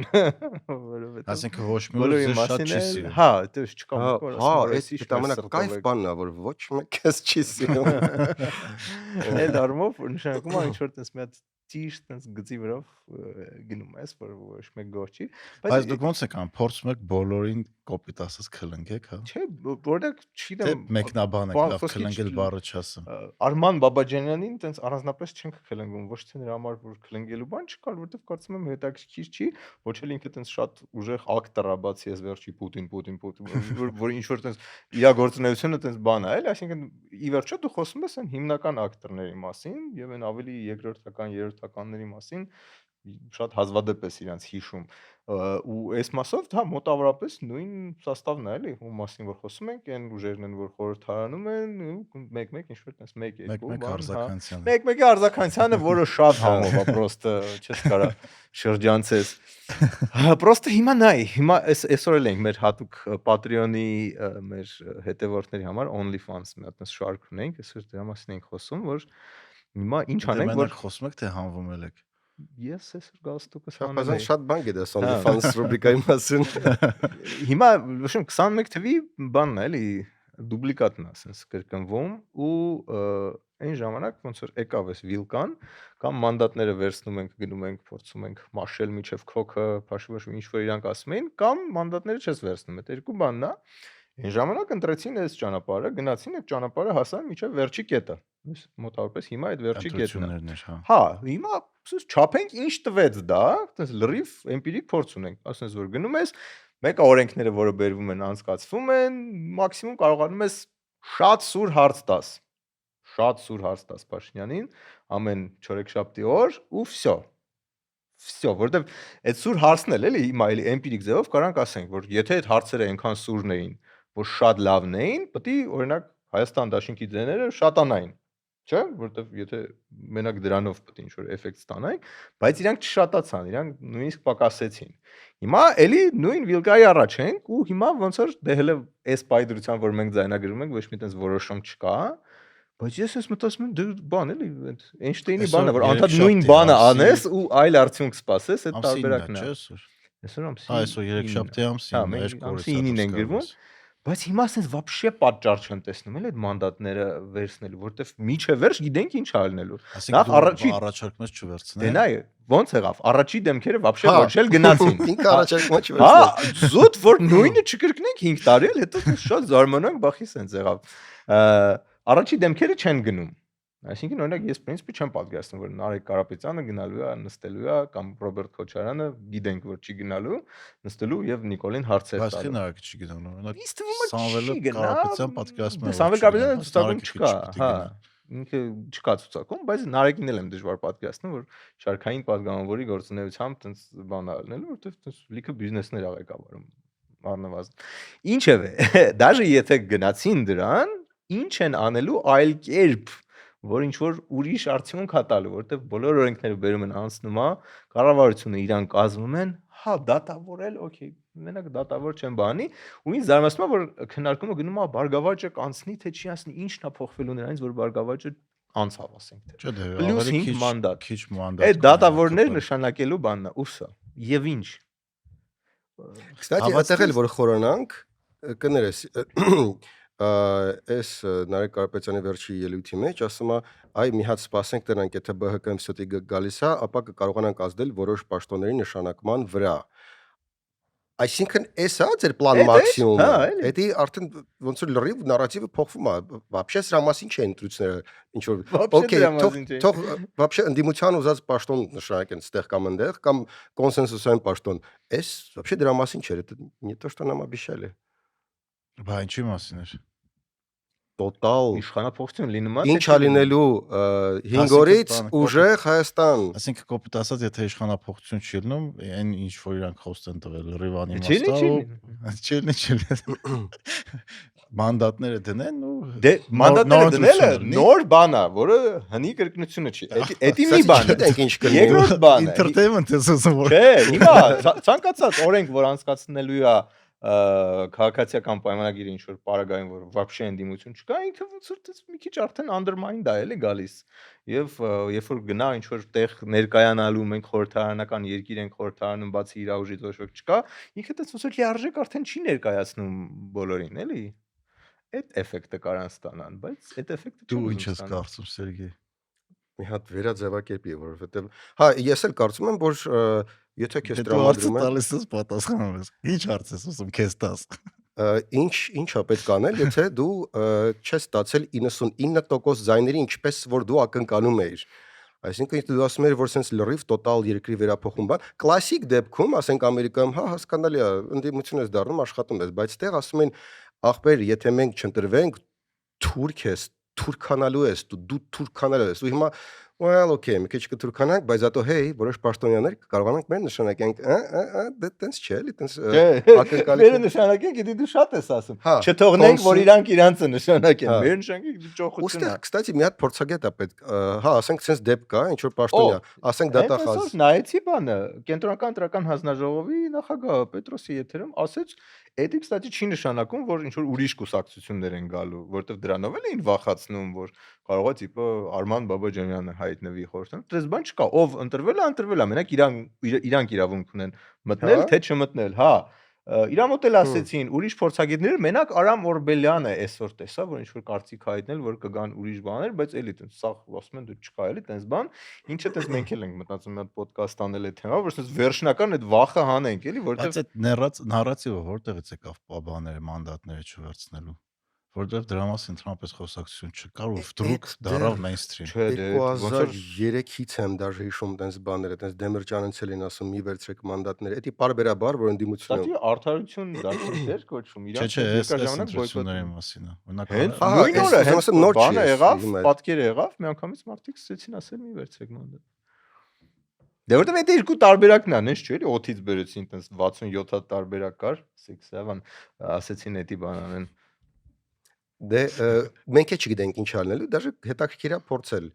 որովհետեւ այսինքն ոչ մի բոլորի ուր շատ մասին չի էլ, սիրում։ հա, դες չկա Հա, մտքով, հա, ասում այս դա ամենակայֆ բանն է, որ ոչ մեկ էս չի սիրում։ Այդ առումով նշանակում է ինչ որ տես մի հատ ճիշտ տես գծի վրով գնում ես, որ ոչ մեկ գոր չի, Բայց դուք ոնց եք ան փորձում եք բոլորին կոպիտ ասած քլնգեք, հա։ չէ, որտեղ Թե չգիտեմ, մեկնաբան եք բան լավ խոսքի քլնգել չի- բառը չասեմ։ Արման Բաբաջանյանին տենց առանձնապես չենք քլնգում, ոչ թե նրա համար որ քլնգելու բան չկար, որովհետև կարծում եմ հետաքրքիր չի, ոչ էլ ինքը տենց շատ ուժեղ ակտոր է, բացի ես վերջի Պուտին, որ ինչ որ տենց իր գործունեությունը տենց բան է, էլի, այսինքն ի վերջո դու խոսում ես այն հիմնական ակտորների մասին եւ այն ավելի երկրորդական, երրորդականների մասին շատ հազվադեպ ես իրանց հիշում ու այս մասով դա մոտավորապես նույն սաստավն է էլի ում մասին որ խոսում ենք այն ուժերն են որ խորհրդարանում են ու մեկ-մեկ ինչ որ տես 1-2 Մեկ-մեկ բան Արզականցյանը։ մեկ-մեկի արձականցյանը որը շատ համով է պրոստը չես կարա շրջանցես պրոստը հիմա նայ հիմա այսօր էլ ենք մեր հատուկ Patreon-ի մեր հետևորդների համար OnlyFans մի հատ շարք ունենք այսօր դրա մասին ենք խոսում որ հիմա ինչ անենք որ խոսում եք թե հանվում եք։ ես այսօր գալստուկս Շապազան շատ բան գիտես Հա։ OnlyFans ռուբրիկայի մասին։ Հիմա ոչմ 21 թվի բանն է էլի դուպլիկատն է ասես կրկնվում ու այն ժամանակ ոնց որ եկավ էս վիլկան կամ մանդատները վերցնում ենք գնում ենք փորձում ենք մաշել միջև քոքը փաշվաշ ինչ որ իրանք ասում էին կամ մանդատները չես վերցնում այդ երկու բանն է այն ժամանակ ընտրեցին այս ճանապարհը գնացին այդ ճանապարհը հասան միջև վերջի կետը մոտավորապես հիմա այդ վերջի կետն է հա։ հա հիմա չափենք ինչ տվեց դա այտենց լրիվ էմպիրիկ փորձ ունենք ասես որ գնում ես մեկը օրենքները որը բերվում են անցկացվում են մաքսիմում կարողանում ես շատ սուր հարց տաս Փաշինյանին ամեն չորեքշաբթի օր ու վсё որտեվ այդ սուր հարցն էլ էլի հիմա էլի էմպիրիկ ձևով կարանք ասենք որ եթե այդ հարցերը այնքան սուրն էին որ շատ լավն էին պետք է օրինակ Հայաստան Դաշինքի ձեները շատանային չէ որտեվ եթե մենակ դրանով պետք է ինչ-որ էֆեկտ ստանանք բայց իրանք չշատացան իրանք նույնիսկ պակասեցին հիմա էլի նույն վիլկայի առաջ ենք ու հիմա ոնց որ դե հələ այս պայդրության որ մենք ձայնագրում ենք ոչ մի տես որոշում չկա բայց ես ես մտածում եմ դե բան էլի Էյնշտեյնի բանը որ անդադ նույն բանը անես ու այլ արդյունք սպասես այդ տարբերակն է Այսօր այսօր ամսի այսօր երեքշաբթի ամսին ամսի 9-ին են գրվում Բայց հիմա ասես вообще պատճառ չեմ տեսնում էլ այդ մանդատները վերցնելու, որտեվ միջը վերջ գիտենք ինչ ալնելու։ Նախ առաջի առաջարկում ես դե չվերցնել։ նայ ոնց եղավ, առաջի դեմքերը вообще Հա։ ոչ էլ գնացին։ Ինքը առաջարկում չի Հա, վերցնել։ զուտ որ նույնը չկրկնենք 5 տարի էլ հետո շատ զարմանանք, բախի սենց եղավ։ Առաջի դեմքերը չեն գնում։ Այսինքն օրինակ ես պրինցիպի չեմ պատկերացնում, որ Նարեկ Կարապետյանը գնալու է, նստելու է կամ Ռոբերտ Քոչարյանը գիտենք որ չի գնալու, նստելու եւ Նիկոլին հարցեր Բայց տալու։ քին արագ չի գնալ, օրինակ Իսկ թվում է Սամվելը չի գնա, Կարապետյան պատկերացնում է, Սամվել Կարապետյանը ցուցակում չկա, հա։ հա։ Ինքը չկա ցուցակում, բայց Նարեկին էլ եմ դժվար պատկերացնում, որ շարքային падգամավորի գործունեությամբ տենց բան ալնելու, որովհետեւ տենց լիքը բիզնեսներ ա ղեկավարում առնվազն։ Ինչևէ, դաժե եթե գնացին դրան, ինչ են անելու այլ կերպ, որ ինչ որ ուրիշ արդյունք հա տալու, որովհետեւ բոլոր օրենքները բերում են անցնում է, կառավարությունը իրան կազմում են, հա դատավորել, օքեյ, մենակ դատավոր չեն բանի, ու ինձ զարմացնում է որ քննարկումը գնում է բարգավաճը կանցնի թե չի անցնի, ինչն է փոխվելու նրանից որ բարգավաճը անցավ ասենք թե։ Չէ, դե Պլյուս ավելի 5 մանդատ։ քիչ մանդատ։ Այդ դատավորներ նշանակելու բանն է, ուսա։ Եվ ինչ։ Կստати, այդտեղ էլ որ խորանանք կներես այս Նարեկ Կարապետյանի վերջի ելույթի մեջ ասում է այ մի հատ սպասենք դրանք եթե ԲՀԿ-ն ստի գալիս է ապա կկարողանանք ազդել որոշ պաշտոնների նշանակման վրա այսինքն էսա ձեր պլան մաքսիմումը էդի արդեն ոնց որ լրիվ նարատիվը փոխվում է вообще սրա մասին չէ ընտրությունները ինչ որ օքեյ թող вообще ընդդիմության ուզած պաշտոն նշանակեն ստեղ կամ այնտեղ կամ կոնսենսուսային պաշտոն էս вообще դրա մասին չէ это не то что нам обещали Բա ինչի մասին էր տոտալ իշխանապողություն լինում է ինչ ալինելու 5 օրից ուժեղ Հայաստան ասենք կոպիտ ասած եթե իշխանապողություն չի լինում այն ինչ որ իրանք խոստ են տվել Ռիվանի մասով չի մանդատները դնեն ու դե մանդատները դնելը նոր բան է որը հնի կրկնությունը չի էդի մի բան է ինչ կլինի երկրորդ բանը entertainment է ասում որ չէ հիմա ցանկացած օրենք որ անցկացնելու է քաղաքացիական պայմանագիրը ինչ որ պարագային որ вообще ընդդիմություն չկա ինքը ոնց որ մի քիչ արդեն undermine դա էլի գալիս եւ երբ որ գնա ինչ որ տեղ ներկայանալու մենք խորհրդարանական երկիր ենք խորհրդարանում բացի իր ուժից ոչ ոք չկա ինքը տես ոնց որ լիարժեք արդեն չի ներկայացնում բոլորին էլի այդ էֆեկտը կարան ստանան բայց այդ էֆեկտը դու ինչ ես կարծում Սերգեյ մի հատ վերաձևակերպի որովհետեւ հա ես էլ կարծում եմ որ եթե քեզ տրամադրում են տալիս ես պատասխանում ես ինչ հարց ես ուզում քեզ տաս ինչա պետք անել եթե դու չես ստացել 99% ձայների ինչպես որ դու ակնկալում էիր այսինքն դու ասում ես որ sense լրիվ տոտալ երկրի վերափոխում բան կլասիկ դեպքում ասենք ամերիկայում հա հասկանալի է ընդդիմություն ես դառնում աշխատում ես բայց այդտեղ ասում են ախպեր եթե մենք չընտրվենք թուրք ես թուրքանալու ես դու թուրքանալու ես ու հիմա well okay մի քիչ կթուրքանանք բայց հետո hey որոշ պաշտոնյաներ կարողանանք մեր նշանակենք դե տենց չէ էլի տենց ակնկալի մեր նշանակենք դի դու շատ ես ասում չթողնենք որ իրանք իրանցը նշանակեն մեր նշանակենք դու ճոխություն է կստати մի հատ փորձագետ է պետք հա ասենք sense դեպք կա ինչ որ պաշտոնյա ասենք դատախազ նայեցի բանը կենտրոնական ընտրական հանձնաժողովի նախագահ Պետրոսի եթերում ասեց Էդի կստати չի նշանակում, որ ինչ որ ուրիշ կուսակցություններ են գալու, որտեվ դրանով էլ էին վախացնում, որ կարող է տիպը Արման Բաբաջանյանը հայտնվի խորհրդարանում։ Դες բան չկա, ով ընտրվել է, մենակ իրանք իրավունք ունեն մտնել, թե չմտնել, հա։ Իրա մոտ էլ ասեցին, ուրիշ փորձագետները մենակ Արամ Օրբելյանը այսօր տեսա, որ ինչ որ կարծիք հայտնել, որ կգան ուրիշ բաներ, բայց էլի տենց սա ասում են դու չկա էլի տենց բան, ինչը տես մենք էլ ենք մտածում մի հատ ոդկաստ անել այդ թեմա, որ ասես վերջնական այդ վախը հանենք, էլի, որտեղ այդ նարատիվը որտեղից եկավ բաները, մանդատները չվերցնելու որտեղ դրա մասին ընդհանրապես խոսակցություն չկար ու վդրուկ դարավ mainstream 2003-ից եմ դաժե հիշում տենց բաները տենց Դեմիրճյանից են ասում մի վերցրեք մանդատները էդի բարբերաբար որ ընդդիմությունը Ստատի արդարություն դաշինքներ կոչվում իրանք երկար ժամանակ բոյկոտների մասին է օրինակ նույն օրը հենց նոր բանը եղավ պատկերը եղավ միանգամից մարդիկ սկսեցին ասել մի վերցրեք մանդատ Դե որտեվ այդ երկու տարբերակն է, նես չէ՞, էլի օթից բերեցին տես 67 հատ տարբերակ կար, 6-7 ասեցին էդի բան անեն Դե մենք չգիտենք ինչ անելու, դաժե հետաքրքիր է փորձել։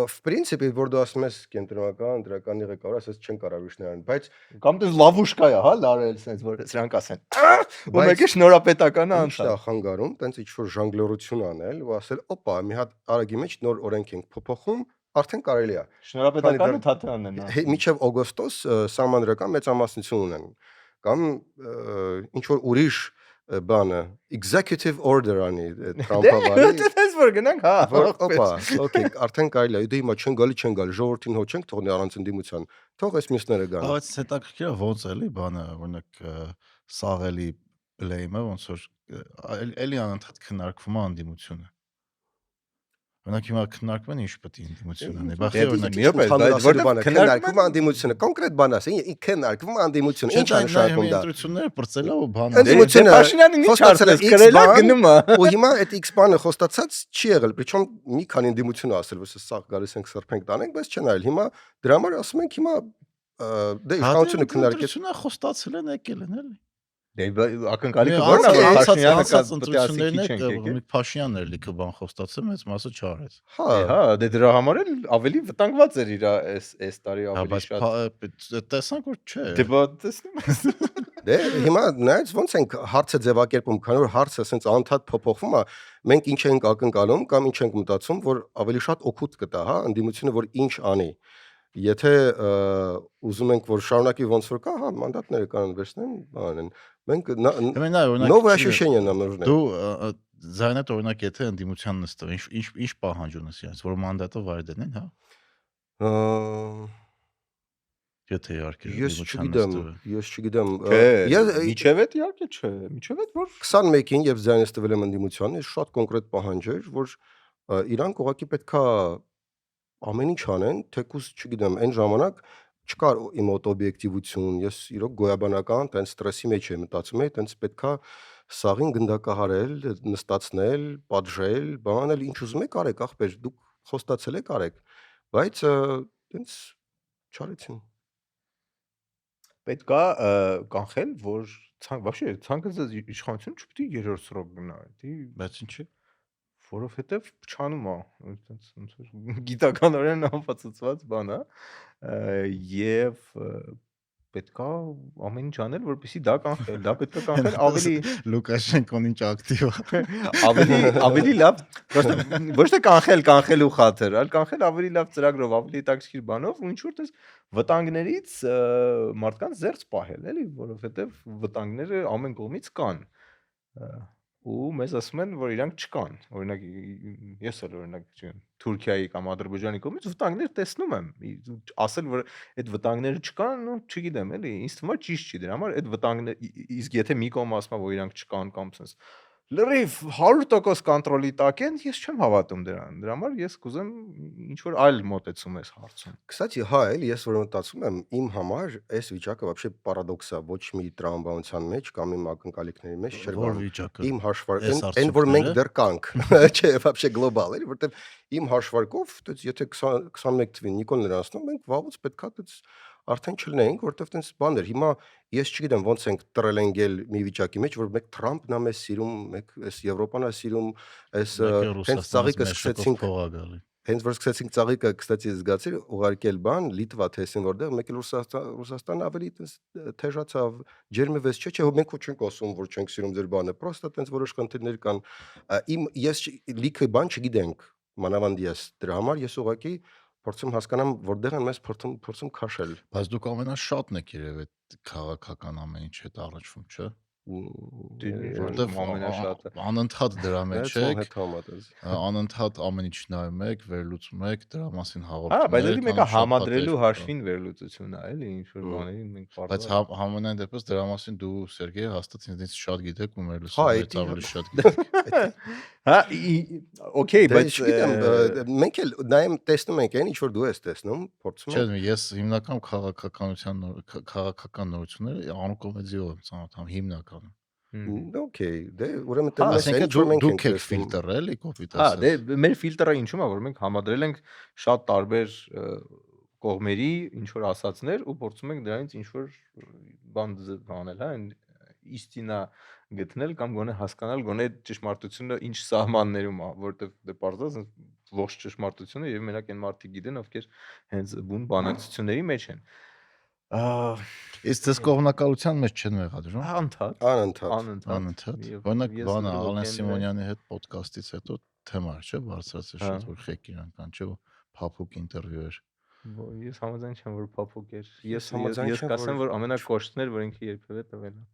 В принципе, որ դու ասում ես կենտրոնական դրականի ղեկավար, ասես չեն կարող իշներան, բայց կամ դες լավուշկա է, հա, լարել sense որ սրանք ասեն։ Ու մեկը շնորհապետականը անցա։ Ինչ խանգարում, տենց ինչ որ ժանգլորություն անել ու ասել, օպա, մի հատ արագի մեջ նոր օրենք ենք փոփոխում, արդեն կարելի է։ Շնորհապետականը թաթանն է։ Մինչև օգոստոս սահմանադրական մեծամասնություն ունեն։ Կամ ինչ որ ուրիշ բանը executive order անի Թրամփը վարի Դες որ գնանք, հա։ Օպա, օքեյ, արդեն կարելի է, դե հիմա չեն գալի, ժողովրդին հո չենք թողնի առանց ընդդիմության։ Թող այս մյուսները գան։ Բայց հետաքրքիր է ոնց էլի բանը, օրինակ սաղելի blame-ը ոնց որ էլի անընդհատ քննարկվում է անդիմությունը։ Օրինակ հիմա քննարկում են ինչ պետք է անդիմություն անի։ Բախի օրինակ քննարկվում է անդիմությունը, կոնկրետ բան ասի, քննարկվում է անդիմությունը, ինչ է նշանակում դա։ Ընտրությունները բրծելա ու բան։ Անդիմությունը Փաշինյանին ինչ արծես գրելա գնում է։ Ու հիմա այդ X բանը խոստացած չի եղել, причем մի քանի անդիմություն ասել, որ սա գալիս ենք սրբենք տանենք, բայց չեն այլ։ Հիմա դրա համար ասում ենք հիմա դե իշխանությունը քննարկեց։ Ընտրությունները խոստացել են եկել են էլի։ Դե ակնկալիքը ո՞րն է, Փաշինյանը ընտրություններն է Փաշինյանն էր լիքը բան խոստացել, մեծ մասը չարեց։ Հա, դե դրա համար էլ ավելի վտանգված էր իր այս տարի ավելի շատ։ Տեսանք որ չէ։ Դե բա տեսնում ես։ Դե հիմա նայած ոնց ենք հարցը ձևակերպում, քանի որ հարցը ասենց անդադ փոփոխվում է, մենք ինչ ենք ակնկալում կամ ինչ ենք մտածում, որ ավելի շատ օգուտ կտա, հա, անդիմությունը որ ինչ անի։ Եթե ուզում ենք որ շարունակի ոնց որ կա, հա, մանդատները կան վերցնեն, բան են։ Մենք նովое ощущение нам нужно։ Դու զայնդ օրինակ եթե ընդդիմության նստව, ինչ պահանջում ես իրենց, որ մանդատը վայր դնեն, հա։ Եթե իհարկե Ես չգիտեմ։ Միչև այդ իհարկե չէ, միչև այդ որ 21-ին երբ ձայնս տվել եմ ընդդիմության, ես շատ կոնկրետ պահանջ էր, որ իրանք ուղղակի պետքա ամեն ինչ անեն, թեկուզ չգիտեմ, այն ժամանակ չկար իմ մոտ օբյեկտիվություն, ես իրոք գոյաբանական տենց ստրեսի մեջ եմ մտածում, տենց պետքա սաղին գնդակահարել, նստացնել, պատժել, բանել, ինչ ուզում եք արեք, ախպեր, դուք խոստացել եք արեք, բայց տենց չարեցին։ պետքա կանխել, որ вообще ցանկացած իշխանություն չպետք է երրորդ սրոք գնա, դի բայց ինչի՞։ Որովհետև չանում է, այդպես ոնց որ գիտականորեն ապացուցված բան է, եւ պետքա ամեն ինչ անել, որպեսզի դա կանխել, դա պետքա կանխել ավելի Լուկաշենկոն ինչ ակտիվ է։ ավելի լավ, ոչ թե կանխելու խաթր, այլ կանխել ավելի լավ ծրագրով, ավելի հետաքրքիր բանով, ու ինչ որ տես վտանգներից մարդկանց զերծ պահել, էլի, որովհետև վտանգները ամեն կողմից կան։ Ու մեզ ասում են, որ իրանք չկան։ Օրինակ ես էլ օրինակ Թուրքիայի կամ Ադրբեջանի կողմից վտանգներ տեսնում եմ։ Ասել, որ այդ վտանգները չկան, ну, չգիտեմ, էլի, ինձ թվում է ճիշտ չի դրա համար այդ վտանգները, իսկ եթե մի կողմ ասում է, որ իրանք չկան կամ sense լրիվ 100% կոնտրոլի տակ են, ես չեմ հավատում դրան։ Դրա համար ես կուզեմ ինչ որ այլ մոտեցում ես հարցում։ Կստати, հա, էլի ես որ մտածում եմ, իմ համար այս վիճակը вообще պարադոքս է, ոչ մի տրամաբանության մեջ կամ իմ ակնկալիքների մեջ չէր Որ բան։ վիճակը։ Իմ հաշվարկով, այն որ մենք դեռ կանք, չէ, вообще գլոբալ էլի, որտեվ իմ հաշվարկով, դից եթե 21 թվին Նիկոլ նրանցնում, մենք վաղուց պետքա դից արդեն չլինենք, որտեվ տենց բաներ։ Հիմա ես չգիտեմ ոնց ենք տրել ընկել մի վիճակի մեջ, որ մեկ Թրամփն է մեզ սիրում, մեկ այս Եվրոպան է սիրում, այս հենց ծաղիկը սկսեցինք հենց որ սկսեցինք ծաղիկը, կստացի զգացի ուղարկել բան, Լիտվա թեսին որտեղ, մեկ էլ Ռուսաստանը ավելի տես թեժացավ, ջերմվեց, չէ, մենք ոչ չենք ասում, որ չենք սիրում ձեր բանը, պրոստը տենց որոշ խնդիրներ կան։ Ես լիքը բան չգիտենք, մանավանդ ես, դրա համար ես ուղղակի փորձում հասկանամ, որտեղ են մեզ փորձում քաշել։ Բայց դուք ամենաշատն եք երևի քաղաքական ամեն ինչ հետ առնչվում, չէ՞։ Որտեղ ամենաշատը անընդհատ դրա մեջ եք, համատես։ անընդհատ ամեն ինչ նայում եք, վերլուծում եք, դրա մասին հաղորդում եք։ Հա, բայց դա եք, մեկը համադրելու հաշվին վերլուծությունն է, էլի, ինչ որ բաներին մենք Բայց համենայն դեպս դրա մասին դու Սերգեյ հաստատ ինձնից շատ գիտեք ու մեր Հա, լսողներից ավելի շատ գիտեք։ Հա, օքեյ, բայց չգիտեմ, մենք էլ նայեմ տեսնում ենք այն ինչ որ դու ես տեսնում, փորձում Չէ, ես հիմնական քաղաքական նորությունները անկոմեդիով եմ ծանոթանում հիմնականում։ Okay, դե ուրեմն տենց Այսինքն դուք եք ֆիլտր էլի կոպիտ ասած։ Հա, ասած։ դե մեր ֆիլտրը ինչու՞մ է, որ մենք համադրել ենք շատ տարբեր կողմերի ինչ որ ասածներ ու փորձում ենք դրանից ինչ որ բան անել, հա, իստինա գտնել կամ գոնե հասկանալ գոնե ճշմարտությունը ինչ սահմաններում է, որտեղ դե պարզած ողջ ճշմարտությունը եւ մենակ այն մարդիկ գիտեն, ովքեր հենց բուն բանակցությունների մեջ են։ Իսկ դες կողմնակալության մեջ չեն մեղադրում։ Անընդհատ։ Օրինակ բանը Ալեն Սիմոնյանի հետ ոդկասթից հետո թեմա չէ, բարձրացել շատ որ խեք իրանքան, չէ, փափուկ ինտերվյու էր։ Ես համաձայն չեմ, որ փափուկ էր։ Ես կասեմ, որ ամենակոշտն էր, որ ինքը երբևէ տվել է։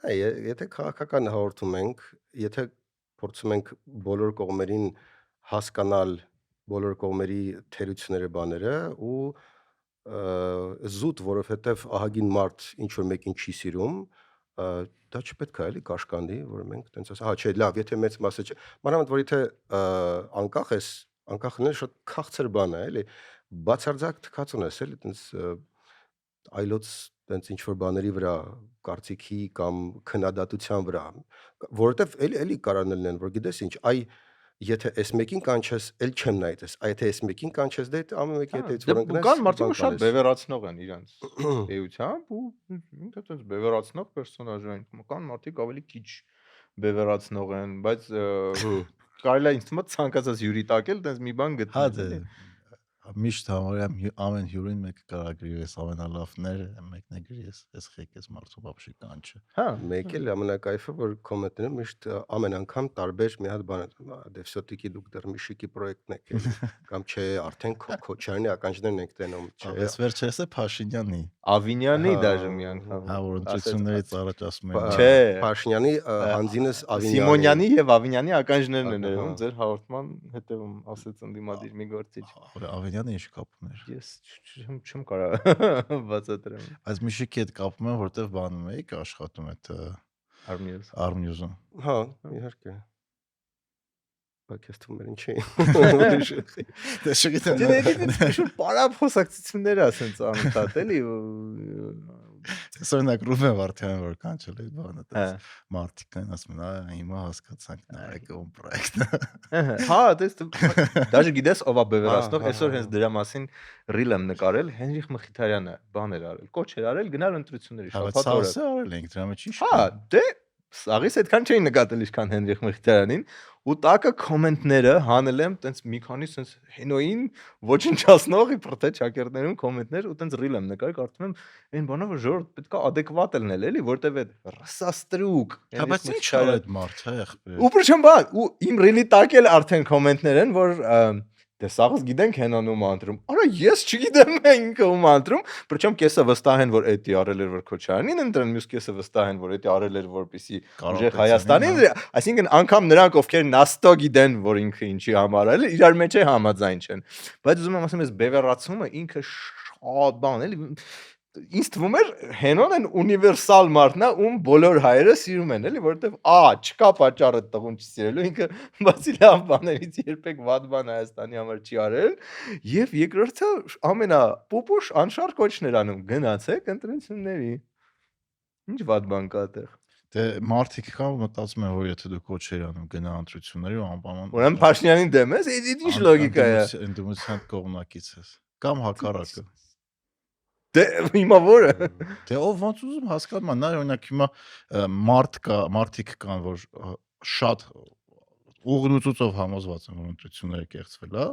Եթե քաղաքական հաղորդում ենք, եթե փորձում ենք բոլոր կողմերին հասկանալ բոլոր կողմերի թերությունները բաները ու զուտ, որովհետև ահագին մարդ ինչ որ մեկին չի սիրում, դա չպետք է էլի կաշկանդի, որ մենք տենց ասա, չէ, լավ, եթե մեծ մասը չէ, մանավանդ որ եթե անկախ ես, անկախն շատ քաղցր բան է, էլի, բացարձակ թքածուն ես, էլի, տենց այլոց տենց ինչ որ բաների վրա կարծիքի կամ քննադատության վրա, որովհետև էլի կարան լինեն, որ գիտես ինչ, եթե այս մեկին կանչես, էլ չեմ նայ դες, եթե այս մեկին կանչես, դե ամեն մեկի հետ այդ որ ընկնես, կան մարդիկ որ շատ բևեռացնող են իրենց էությամբ ու ինքը տենց բևեռացնող պերսոնաժ են, կան մարդիկ ավելի քիչ բևեռացնող են, բայց կարելի է ինձ թվում է ցանկացած հյուրի տակել տենց մի բան գտնել։ Միշտ համարյա ամեն հյուրին մեկը կարա գրի ես ամենալավները, մեկն է գրի ես խեկես մարդու բաբշի կանչը։ Հա, մեկ էլ ամենակայֆը որ կոմենտները միշտ ամեն անգամ տարբեր մի հատ բան է, դե վсё-таки դուք դեռ Միշիկի պրոյեկտն եք էլի, կամ չէ, արդեն Քոչարյանի ականջներն եք տենում, չէ։ Այս վերջերս է Փաշինյանի, Ավինյանի դաժե մի անգամ։ հա, որ ընտրություններից առաջ ասում են։ Չէ, Փաշինյանի հանձինս Ավինյանի Սիմոնյանի եւ Ավինյանի ականջներն են ներում ձեր հաղորդման հետևում, ասեց ընդդիմադիր մի գործիչ։ Ավինյանը ինչ կապ ուներ։ Ես չեմ կարա բացատրեմ։ Այս Միշիկի հետ կապում եմ, որտեվ բանում էի աշխատում այդ Armnews-ում։ Հա, իհարկե։ Բայց թվում էր ինչի։ Դե չգիտեմ։ Դե շուտ պարապ խոսակցություններ ասենց անընդհատ էլի։ Սօնակ Ռուբեն Վարդյանը որ կանչել է բանը, դες մարտիկան ասում են, հիմա հասկացանք նարեկը ում պրոյեկտը։ Հա, դες դաժե գիտես ով է բևեռացնող, այսօր հենց դրա մասին ռիլ եմ նկարել, Հենրիխ Մխիթարյանը բան էր արել, կոչ էր արել, գնալ ընտրությունների շաբաթ օրը։ Հա, արել ենք, դրա մեջ ինչ։ Հա, դե սաղից այդքան չէին նկատել ինչքան Հենրիխ Մխիթարյանին, ու տակը կոմենտները հանել եմ, տենց մի քանի սենց հենոին ոչնչացնող իբր թե ճակերտներում կոմենտներ ու տենց ռիլ եմ նկարել, կարծում եմ այն բանը որ ժողովուրդ պետք է adekvat լինել, էլի, որտեվ այդ ռասաստրուկ Բայց ինչ արել այդ մարդ, հա, եղբայր։ Ու причем բա, ու իմ ռիլի տակ էլ արդեն կոմենտներ են, որ դե սաղս գիտենք հենանում անդրում։ Արա ես չգիտեմ ինքը ում անդրում, причем կեսը վստահ են որ էդի արել էր որ Քոչարյանին ընտրեն, մյուս կեսը վստահ են որ էդի արել էր որպեսի ուժեղ Հայաստանին, այսինքն անգամ նրանք ովքեր նաստո գիտեն որ ինքը ինչի համար արել, իրար մեջ է համաձայն չեն։ Բայց ուզում եմ ասեմ ես բևեռացումը ինքը շատ բան էլի ինձ թվում էր հենոն են ունիվերսալ մարդն է ում բոլոր հայերը սիրում են էլի որովհետև չկա պատճառ այդ տղուն չսիրելու ինքը բացի լավ բաներից երբեք վատ բան Հայաստանի համար չի արել եւ երկրորդը ամենապուպուշ անշարժ կոչներ անում գնացեք ընտրությունների ինչ վատ բան կա այդտեղ Դե մարդիկ կան մտածում են որ եթե դու կոչեր անում գնա ընտրությունների ու անպայման ուրեմն Փաշինյանին դեմ ես ինչ լոգիկա է ընդդիմության կողմնակից ես կամ հակառակը Դե հիմա որը Դե ով ոնց ուզում հասկանում եմ, նա օրինակ հիմա մարդիկ կան, որ շատ ուղղությունով համոզված են, որ ընտրությունները կեղծվել, հա։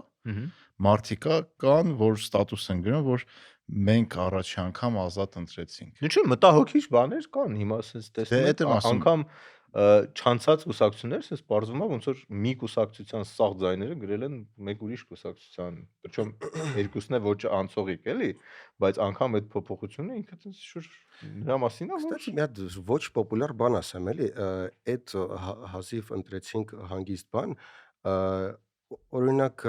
Մարդիկ կան, որ ստատուս են գրում, որ մենք առաջի անգամ ազատ ընտրեցինք։ Ինչու՞ մտահոգիչ բաներ կան հիմա ասես տեսնում անգամ չանցած կուսակցություններ ասես բարձվում է ոնց որ մի կուսակցության սաղ ձայները գրել են մեկ ուրիշ կուսակցության причем երկուսն է ոչ անցողիկ էլի բայց անգամ այդ փոփոխությունը ինքը տես շուտ նրա մասին է Կստացի մի հատ ոչ պոպուլյար բան ասեմ էլի այդ հազիվ ընտրեցինք հանգիստ բան օրինակ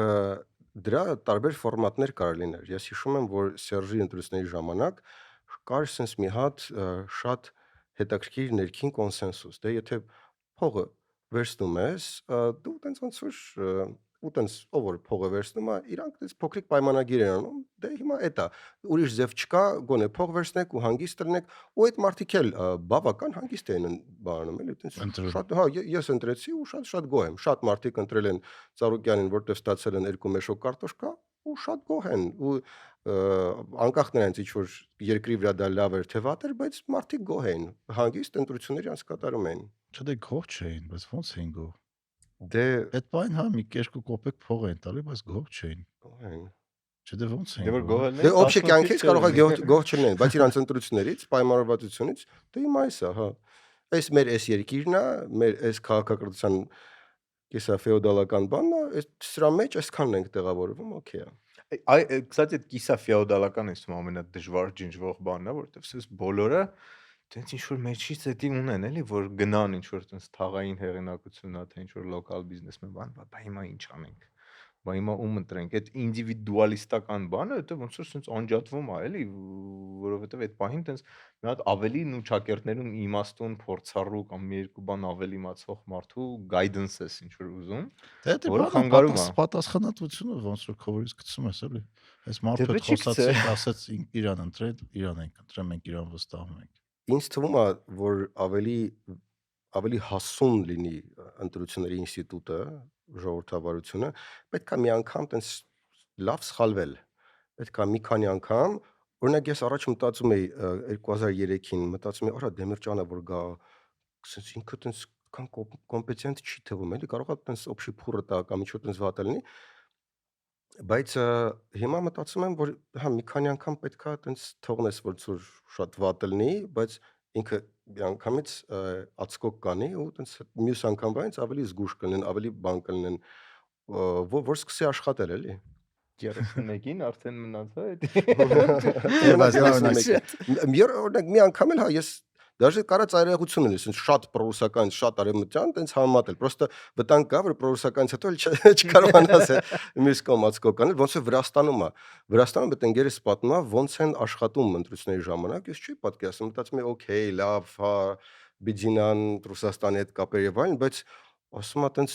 դրա տարբեր ֆորմատներ կարող լիներ ես հիշում եմ որ Սերժի ընտրությունների ժամանակ կար sense մի հատ շատ հետաքրքիր ներքին կոնսենսուս դե եթե փողը վերցնում ես դու տենց ոնց որ ու տենց ով որ փողը վերցնում է իրանք տենց փոքրիկ պայմանագիր են անում դե հիմա էտա ուրիշ ձև չկա գոնե փող վերցնեք ու հանգիստ տրնեք ու այդ մարդիկ էլ բավական հանգիստ են բանում էլի տենց շատ հա ես ընտրեցի ու շատ գոհ եմ շատ մարդիկ ընտրել են Ծառուկյանին որտեղ ստացել են 2 մեշոկ կարտոշկա ու շատ գոհ են ու անկախ նրանց ինչ որ երկրի վրա դա լավ էր թե վատ էր բայց մարդիկ գոհ են հանգիստ ընտրությունների անցկատարում են Չէ դե գոհ չէին բայց ոնց էին գոհ դե այդ բան հա մի 2 կոպեկ փող են տալի բայց գոհ չէին գոհ են Չէ դե ոնց էին դե որ գոհ են դե օբշե կյանքից կարող է գոհ չլինեն բայց իրանց ընտրություններից պայմանավորվածությունից դե հիմա էսա հա այս մեր այս երկիրն է մեր այս քաղաքակրթության կեսա ֆեոդալական բանն է այս սրա մեջ այսքանն ենք տեղավորվում օքեյ Կստати այդ կիսա ֆեոդալական է ամենադժվար ջնջվող բանն է որովհետև սես բոլորը Տենց ինչ որ մեջից էդի ունեն էլի, որ գնան ինչ որ տենց թաղային հեղինակությունն ա, թե ինչ որ լոկալ բիզնեսմեն բան, բա հիմա ինչ անենք։ Բա հիմա ում ընտրենք, այդ ինդիվիդուալիստական բանը, դա ոնց որ sense անջատվում է, էլի, որովհետև այդ պահին տենց մի հատ ավելի նուչակերտներուն իմաստուն, փորձառու կամ մի երկու բան ավելի իմացող մարդու guidance ես ինչ որ ուզում, Դե դե որը բանը խանգարում է։ պատասխանատվությունը ոնց որ քովից գցում ես էլի։ Այս մարդը Դե հետ չի գցե։ խոսացի, ասաց իրան ընտրել, իրան ենք ընտրել, մենք իրան վստահում ենք։ Ինձ թվում է, որ ավելի հասուն լինի ընտրությունների ինստիտուտը, ժողովրդավարությունը, պետք է մի անգամ տենց լավ սխալվել։ Պետք է մի քանի անգամ, օրինակ ես առաջ մտածում էի 2003-ին, մտածում էի, արա Դեմիրճյանը որ գա, sense ինքը տենց կան կոմպետենտ չի թվում, էլի կարող է տենց օբշի փուրը տա կամ ինչ-որ տենց վատ լինի, բայց հիմա մտածում եմ, որ հա մի քանի անգամ պետք է տենց թողնես, որ ցույց շատ վատ լինի, բայց ինքը միանգամից ածկոկ կանի ու տենց մյուս անգամվանից ավելի զգուշ կլինեն, ավելի բան կլինեն, որ սկսի աշխատել էլի։ 31-ին արդեն մնացա այդ։ Բայց Օրինակ մի անգամ էլ հա ես даже կարա ծայրահեղություն լինի, ասես շատ պրոռուսական, շատ արևմտյան, տենց համատել։ Պրոստը վտանգ կա, որ պրոռուսականից հետո չկարողանաս մյուս կողմած կոկանել, ոնց է Վրաստանում է։ Վրաստանում այդ ընկերս պատմում է, ոնց են աշխատում ընտրությունների ժամանակ, ես չի պատկերացնում, մտածում եմ, օքեյ, լավ, հա, Բիջինան, Ռուսաստանի հետ կապեր եւ այլն, բայց ասում է տենց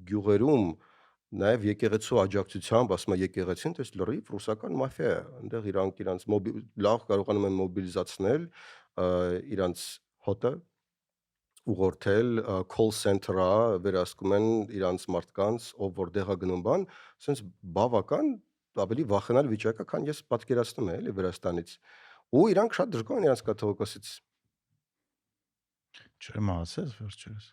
գյուղերում նաև եկեղեցու աջակցությամբ, ասում է եկեղեցին, դες լրիվ ռուսական մաֆիա է, այնտեղ իրանք լավ կարողանում են մոբիլիզացնել իրանց հոտը ուղղորդել call center-ը վերահսկում են իրանց մարդկանց, ով որտեղ է գնում բան, ասենց բավական ավելի վախենալ վիճակը, քան ես պատկերացնում եմ, էլի Վրաստանից։ Ու իրանք շատ դժգոհ են իրանց կաթողիկոսից։ չեմ ասես վերջերս։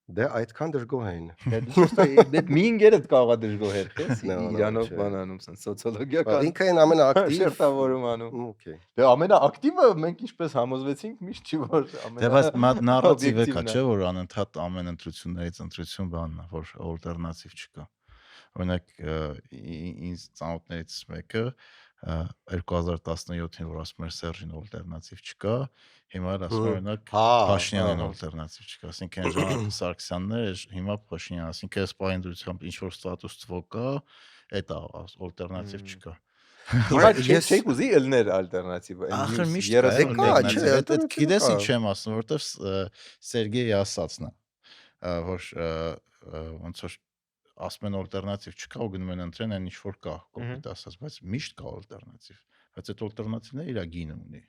Դե այդքան դժգոհ են։ Այդ մի ինգերդ կարող է դժգոհ երգես, No, Իրանով չէ։ բան անում, սենց սոցիոլոգիական Ինքը են ամենաակտիվ շերտավորում անում։ Okay։ Դե ամենաակտիվը մենք ինչպես համոզվեցինք, միշտ չի որ Դե բայց նարատիվը կա, օբյեկտիվն է։ չէ, որ անընդհատ ամեն ընտրություններից ընտրություն բանն է, որ ալտերնատիվ չկա։ Օրինակ ինձ ծանոթներից մեկը 2017-ին որ ասում էր Սերժին ալտերնատիվ չկա, հիմա էլ ասում է օրինակ Փաշինյանին ալտերնատիվ չկա, ասինքն այն ժամանակ Սարգսյանն էր, հիմա Փաշինյան, ասինքն այս պայնդրությամբ ինչ որ ստատուս quo կա, այդ ալտերնատիվ չկա։ Հիմա չեք ուզի ելներ ալտերնատիվը, Ախր այն միշտ կա, չէ, այդ գիտես կա։ ինչ եմ ասում, որովհետև Սերգեյի ասածն է, որ ոնց որ ասում են ալտերնատիվ չկա ու գնում են ընտրեն այն ինչ որ կա, կոպիտ ասած, բայց միշտ կա ալտերնատիվ, բայց այդ ալտերնատիվն իր գինը ունի։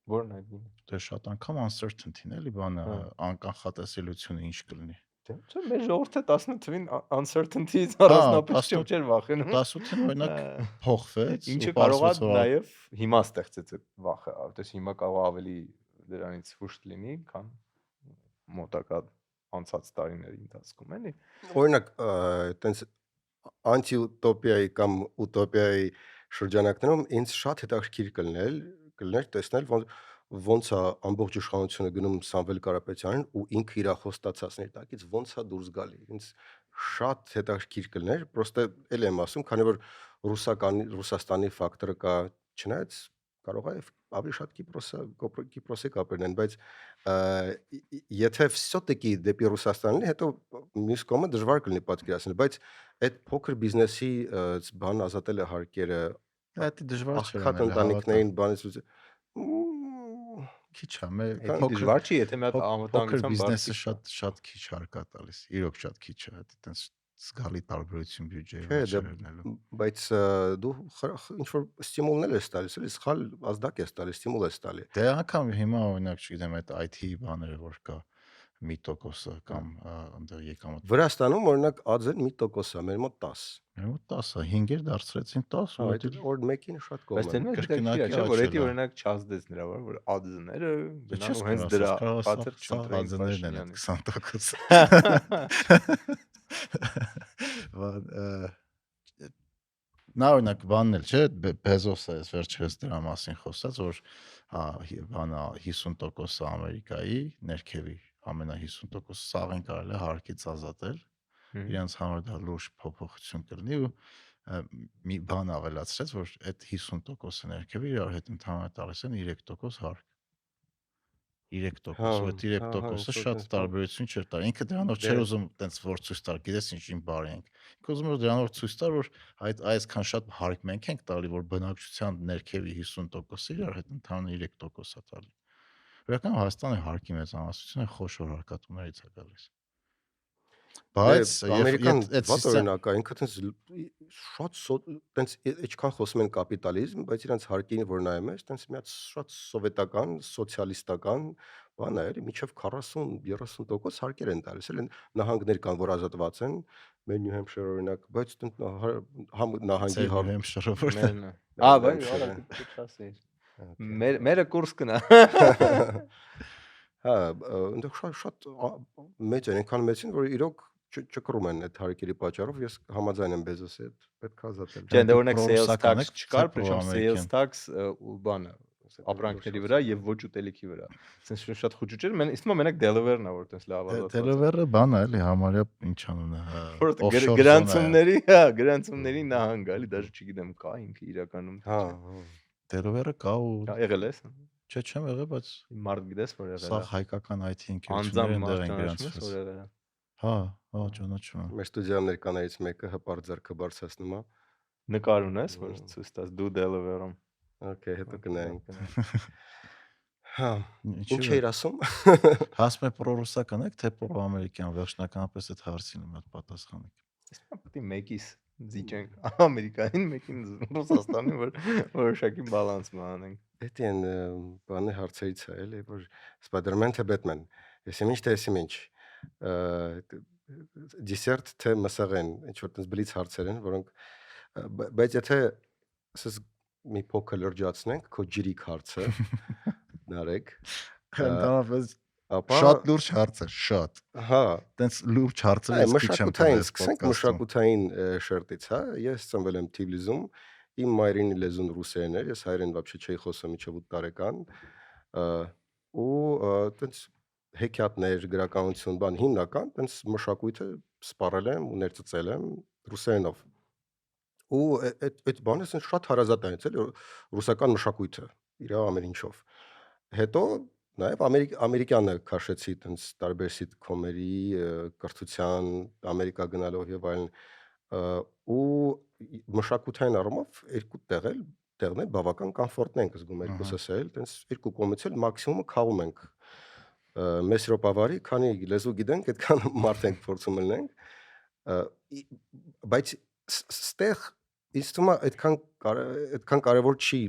Որն է գինը։ Դե շատ անգամ uncertainty-ն էլի բանը, անկանխատեսելիությունը ինչ կլինի։ Դե մեր ժողովուրդը 18 թվին uncertainty-ից առանձնապես չէր վախենում։ 18-ին օրինակ փոխվեց, Ինչը ու կարող է պարզվեց, որ նաև հիմա ստեղծեց այդ վախը, որտես հիմա կարող է ավելի դրանից հուշտ լինի, քան մոտակա անցած տարիների ընթացքում, էլի։ Օրինակ, այտենց անտիուտոպիայի կամ ուտոպիայի շրջանակներում ինձ շատ հետաքրքիր կլիներ տեսնել ոնց է ամբողջ իշխանությունը գնում Սամվել Կարապետյանին ու ինքը իր խոստացածների տակից ոնց է դուրս գալի։ Ինձ շատ հետաքրքիր կլիներ, պրոստը էլ եմ ասում, քանի որ Ռուսաստանի ֆակտորը կա, չնայած կարող է ավելի շատ Կիպրոսի կապերն են, բայց եթե все-таки դեպի Ռուսաստանին, հետո մյուս կողմը դժվար կլինի պատկերացնել, բայց այդ փոքր բիզնեսի բան ազատել է հարկերը, դա դժվար չէ։ աղքատ ընտանիքներին բանից քիչ է, մեր դժվար չի, եթե մի հատ փոքր անվտանգության բիզնեսը շատ քիչ հարկա տալիս, իրոք շատ քիչ է, այդտենց զգալի տարբերություն բյուջեի մեջ լինելու։ Բայց դու ինչ որ ստիմուլներ ես տալիս, էլի սխալ ազդակ ես տալիս, ստիմուլ ես տալի։ Դե անգամ հիմա օրինակ չգիտեմ այդ IT բաները որ կա 1% կամ այնտեղ եկամուտ։ Վրաստանում օրինակ ԱԶ-ն 1% է, մեր մոտ 10։ Մեր մոտ 10-ը, 5-եր դարձրեցին 10, ու Այդ օր մեկին շատ կողմ Բայց է։ դեռ կրկնակի չէ, որ աճել դա է։ օրինակ չազդեց նրա վրա, որ ԱԴԶ-ները գնան Չես ու հենց կարող դրա ասես, պատր կարող չընտրեն ԱԶ-ներն են Փաշինյանին։ 20%։ Նա օրինակ բանն էլ չէ, Բեզոսը այս վերջերս դրա մասին խոսած, որ բանա 50% Ամերիկայի ներքևի ամենա 50% սաղեն կարելի է հարկից ազատել, իրենց համար դա լուրջ փոփոխություն կլինի ու մի բան ավելացրեց, որ այդ 50% ներքևի իրար հետ ընդհանրապես տալիս են 3% հարկ։ 3%, Հա, ու այդ 3%-ը ինչ-որ շատ տենց բան։ տարբերություն չէր տա։ Ինքը դրանով Դե չէր ուզում տենց որ ցույց տալ, գիտես ինչին բարի ենք։ Ինքը ուզում էր դրանով ցույց տալ, որ այսքան շատ հարկ մենք ենք տալի, որ բնակչության ներքևի 50%-ը իրար հետ ընդհանուր 3% է տալի։ Վերջում Հայաստանի հարկի մեծամասնությունը խոշոր հարկատուներից է գալիս։ Դե Բայց ամերիկան այդ վատ սիստեմ օրինակ է, ինքը տենց շատ տենց այդքան խոսում են կապիտալիզմ, բայց իրանց հարկին որ նայում ես, տենց մի հատ շատ սովետական, սոցիալիստական բան է, էլի միջև 40-30% հարկեր են տալիս, էլ են նահանգներ կան, որ ազատված են, մեր Նյու Հեմփշիր օրինակ, բայց տենց համ նահանգի ծեր Նյու Հեմփշիրը որ Մերն է։ Նյու Բայ, Հեմփշիրը։ արա դու չասես։ Okay. Մերը կուրս կնա։ Հա, այնտեղ շատ մեծ են, այնքան մեծ են, որ իրոք չկրում են այդ հարկերի պատճառով, ես համաձայն եմ Բեզոսի հետ, պետք է ազատել։ Չէ, դե դուք օրինակ sales պրոռուսական tax եք, չկար, թե причем sales պրոամերիկյան։ tax ու բանը ապրանքների վրա եւ ոչ ուտելիքի վրա։ Սենց շատ խոճուճ էր, իսկ մենակ Delaware-ն է, որ տես լավ ազատված է։ Delaware-ը բան է, էլի համարյա ինչ անունը, Որտե offshore գրանցումների, հա, գրանցումների նահանգ է, էլի, դաժե չգիտեմ, կա ինքը իրականում թե Հա, չէ։ Delaware-ը կա ու Հա, եղել ես։ չէ, չեմ եղել, բայց Մարդ գիտես, որ եղել սա է։ հայկական IT Անձամբ ընկերությունները մարդ ընդեղ են ճանաչում ես, գրանցված։ որ եղել է։ Հա, հա, ճանաչում եմ։ մեր ստուդիայում ներկաներից մեկը հպարտ ձեռքը բարձրացնում է։ Նկար ունես, որ ցույց տաս դու Delaware-ում։ Okay, հետո կնայենք։ կնայենք։ Հա, Ինչի՞ ինչ է։ էիր ասում։ Հասնում է պրոռուսական եք, թե պրոամերիկյան, վերջնականապես այդ հարցին մի հատ պատասխանեք։ Իսկ պետք է մեկից զիջենք Ամերիկային, մեկին Ռուսաստանին, որ որոշակի բալանս մանենք։ Դա են բանի հարցերից է, էլի, որ Spider-Man թե Batman։ Եսիմ ինչ թե եսիմ ինչ։ Դեսերտ թե մսաղեն, ինչ որ տես բլից հարցեր են, որոնք բայց եթե ասես մի փոքր լրջացնենք քո ջրիկ հարցը, նարեկ, Ընդհանրապես ապա շատ լուրջ հարց է, շատ։ հա, Տենց լուրջ հարցը այ ես քիչ եմ մշակութային, տվել սկսենք podcast-ում։ մշակութային շերտից, հա, ես ծնվել եմ Թիֆլիսում, իմ մայրենի լեզուն ռուսերեն էր, ես հայերեն вообще չէի խոսում մինչև 8 տարեկան, ու տենց հեքիաթներ, գրականություն, բան հիմնական, տենց մշակույթը սպառել եմ ու ներծծել եմ ռուսերենով։ Ու այդ բանը ասեն շատ հարազատ է այցել ռուսական մշակույթը իր ամեն ինչով։ Հետո նաև ամերիկյանը քաշեցի տենց տարբեր սիթքոմերի, կրթության, Ամերիկա գնալով եւ այլն, ու մշակութային առումով երկու տեղն էլ բավական կոմֆորտն ենք զգում երկուսս էլ, տենց երկու կողմից էլ մաքսիմումը խաղում ենք։ Մեծ ռոպավարի, քանի լեզու գիտենք, այդքան մարդ ենք փորձում լինենք, բայց ստեղ ինձ թվում է այդքան կարևոր չի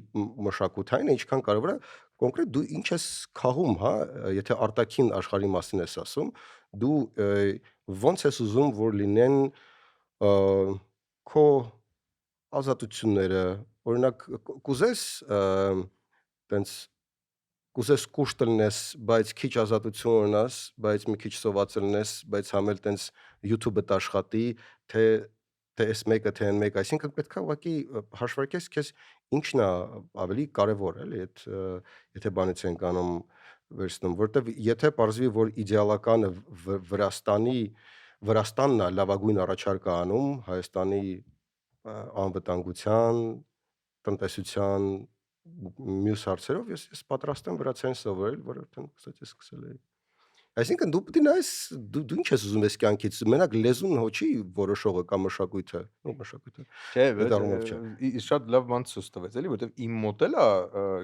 մշակութային, ինչքան կարևոր է կոնկրետ դու ինչ ես խաղում, հա, եթե արտաքին աշխարհի մասին ես ասում, դու ոնց ես ուզում որ լինեն քո ազատությունները, օրինակ կուզես տենց կուզես կուշտ լինես, բայց քիչ ազատություն ունենաս, բայց մի քիչ սոված լինես, բայց համ էլ տենց YouTube-ը տաշխատի, թե այս մեկը, թե այն մեկը, այսինքն պետք է ուղղակի հաշվարկես քեզ ինչն է ավելի կարևոր, էլի, այդ եթե բանից ենք անում վերցնում, որտեվ եթե պարզվի, որ իդեալականը Վրաստանն է լավագույն առաջարկը անում Հայաստանի անվտանգության, տնտեսության մյուս հարցերով ես պատրաստ եմ վրացերեն սովորել, որ արդեն կստացի սկսել էի։ Այսինքն դու պետք է նայես դու ինչ ես ուզում ես կյանքից, մենակ լեզուն հո չի որոշողը կամ մշակույթը, մշակույթը։ Չէ, Այդ առումով չէ։ շատ լավ բան ցույց տվեց, էլի, որովհետև իմ մոտ էլ է,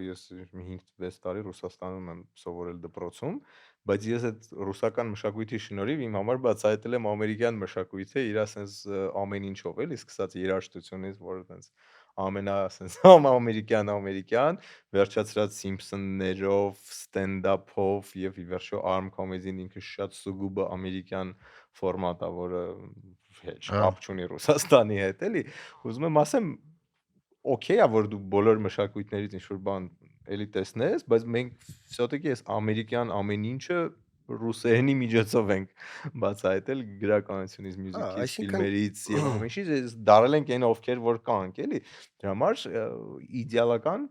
ես 5-6 տարի Ռուսաստանում եմ սովորել դպրոցում, բայց ես այդ ռուսական մշակույթի շնորհիվ իմ համար բացահայտել եմ ամերիկյան մշակույթը իր ասես ամեն ինչով, էլի, սկսած երաժշտությունից, որը տենց ամենասենց ամերիկյան, վերջացրած Սիմփսոններով, ստենդափով եւ ի վերջո Arm Comedy-ն ինքը շատ սուգուբը ամերիկյան ֆորմատ է, որը կապ չունի Ռուսաստանի հետ, էլի։ Ուզում եմ ասեմ, օքեյ է, որ դու բոլոր մշակույթներից ինչ-որ բան էլի տեսնես, բայց մենք всё-таки այս ամերիկյան ամեն ինչը ռուսերենի միջոցով ենք բացահայտել գրականությունից, մյուզիկից, ֆիլմերից եւ ամեն ինչից, դարել ենք այն ովքեր որ կանք, էլի։ Դրա համար իդեալական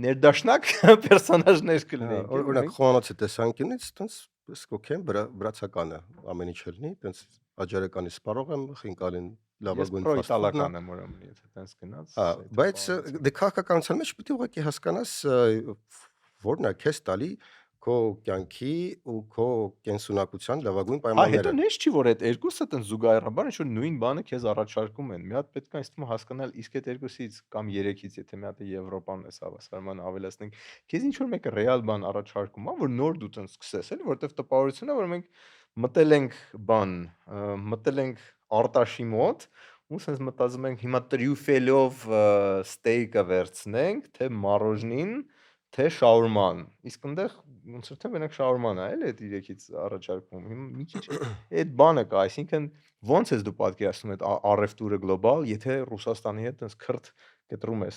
ներդաշնակ պերսոնաժներ կլինենք։ Օրինակ խոհանոցի տեսանկյունից տենց սկոքեն վրացականը ամեն ինչ լինի, տենց աջարականի սպառող եմ, խինկալին լավագույն ֆաստֆուդն եմ ուրեմն, եթե տենց գնաց։ Բայց դե քաղաքականության մեջ պետք է ուղղակի հասկանաս որն է քեզ տալի քո կյանքի ու քո կենսունակության լավագույն Հետո պայմանները։ նես չի որ այդ երկուսը տեն զուգահեռաբար ինչ որ նույն բանը քեզ առաջարկում են։ Մի հատ պետք է ինձ հասկանալ իսկ այդ երկուսից կամ երեքից, եթե մի հատ Եվրոպան ես հավասարման ավելացնենք, քեզ ինչ որ մեկը ռեալ բան առաջարկում է, որ նոր դու տեն սկսես, էլի, որովհետև տպավորությունն է, որ մենք մտել ենք մտել ենք Արտաշի մոտ ու sense մտածում ենք հիմա տրյուֆելով ստեյկը վերցնենք, թե մարոժնին, թե շաուրման։ Իսկ այնտեղ ոնց որ թե մենակ շաուրման է, էլի այդ երեքից առաջարկում։ Հիմա մի քիչ այդ բանը կա, այսինքն ոնց ես դու պատկերացնում այդ առևտուրը գլոբալ, եթե Ռուսաստանի հետ այնպես քրտ կտրում ես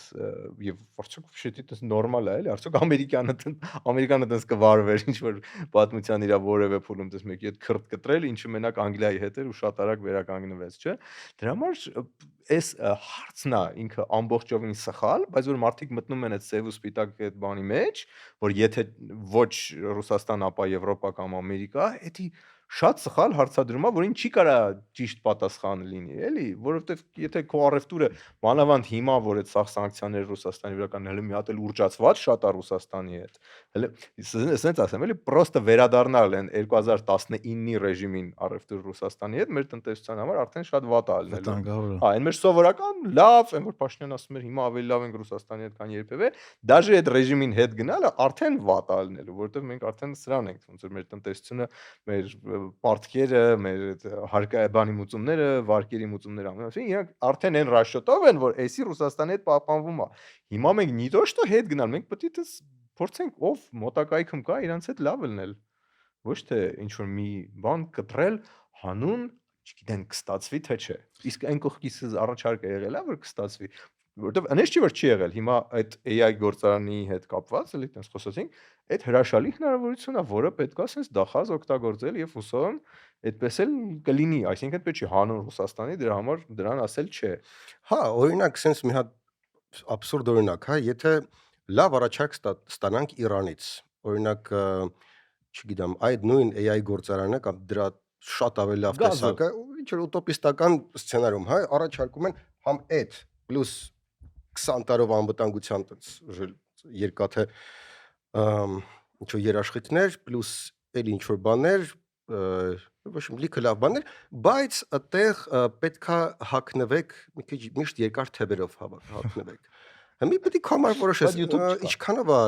եւ արդյոք շուտի այնպես նորմալ է, էլի, արդյոք ամերիկանը այնպես կվարվեր ինչ որ պատմության իր որևէ փուլում այնպես մեկի հետ քրտ կտրել, ինչը մենակ Անգլիայի հետ էր ու շատ արագ վերականգնվեց, չէ՞։ Դրա համար այս հարցն է ինքը ամբողջովին սխալ, բայց որ մարդիկ մտնում են այդ սև ու սպիտակ այդ բանի մեջ, որ եթե ոչ Ռուսաստան, ապա Եվրոպա կամ Ամերիկա, դա շատ սխալ հարցադրում է, որին չի կարա ճիշտ պատասխան լինի, էլի, որովհետև եթե քո առևտուրը մանավանդ հիմա, որ այդ սաղ սանկցիաները Ռուսաստանի վրա կան, հələ մի հատ էլ ուռճացված շատ է Ռուսաստանի հետ, հələ ասենց ասեմ, էլի, պրոստը վերադառնալ են 2019-ի ռեժիմին առևտուր Ռուսաստանի հետ, մեր տնտեսության համար արդեն շատ վատ է ալնելու։ վտանգավոր է։ Հա, այն մեր սովորական լավ, այն որ Փաշինյանն ասում էր հիմա ավելի լավ ենք Ռուսաստանի հետ, քան երբևէ, դաժե այդ ռեժիմին հետ գնալը արդեն վատ է ալնելու, որովհետև մենք արդեն սրան ենք, ոնց որ մեր տնտեսությունը, մեր պարտքերը, մեր հարկայաբանի մուծումները, վարկերի մուծումները ամենասին, իրանք արդեն այն ռաշոտով են, որ էսի Ռուսաստանի հետ պահպանվում է։ Հիմա մենք նի то что հետ գնալ, մենք պետք է փորձենք ով մոտակայքում կա, իրանց հետ լավ լնել։ Ոչ թե ինչ որ մի բան կտրել հանուն, չգիտեն, կստացվի թե չէ։ Իսկ այն կողքից առաջարկը եղել է, որ կստացվի, որովհետև այնպես չի որ չի եղել։ Հիմա այդ AI գործարանի հետ կապված, էլի տես խոսեցինք, այդ հրաշալի հնարավորություն է, որը պետքա sense դախած օգտագործել եւ հուսով եմ այդպես էլ կլինի, այսինքն պետք չի հանուն Ռուսաստանի դրա համար դրան ասել չէ։ Հա, օրինակ, sense մի հատ абսուրդ օրինակ, հա, եթե լավ առաջարկ ստանանք Իրանից, օրինակ, չգիտեմ, այդ նույն AI գործարանը կամ դրա շատ ավելի լավ Գազը։ տեսակը, ինչ որ ուտոպիստական սցենարում, հա, առաջարկում են համ այդ պլյուս 20 տարով անվտանգության երկաթե ինչ որ երաշխիքներ, պլյուս էլ ինչ որ բաներ, ոչ լիքը լավ բաներ, բայց այդտեղ պետքա հակնվեք մի քիչ միշտ երկար թեբերով հակնվեք։ Հիմա պետք է կամար որոշես, Բայց YouTube չկա։ ինչքանով է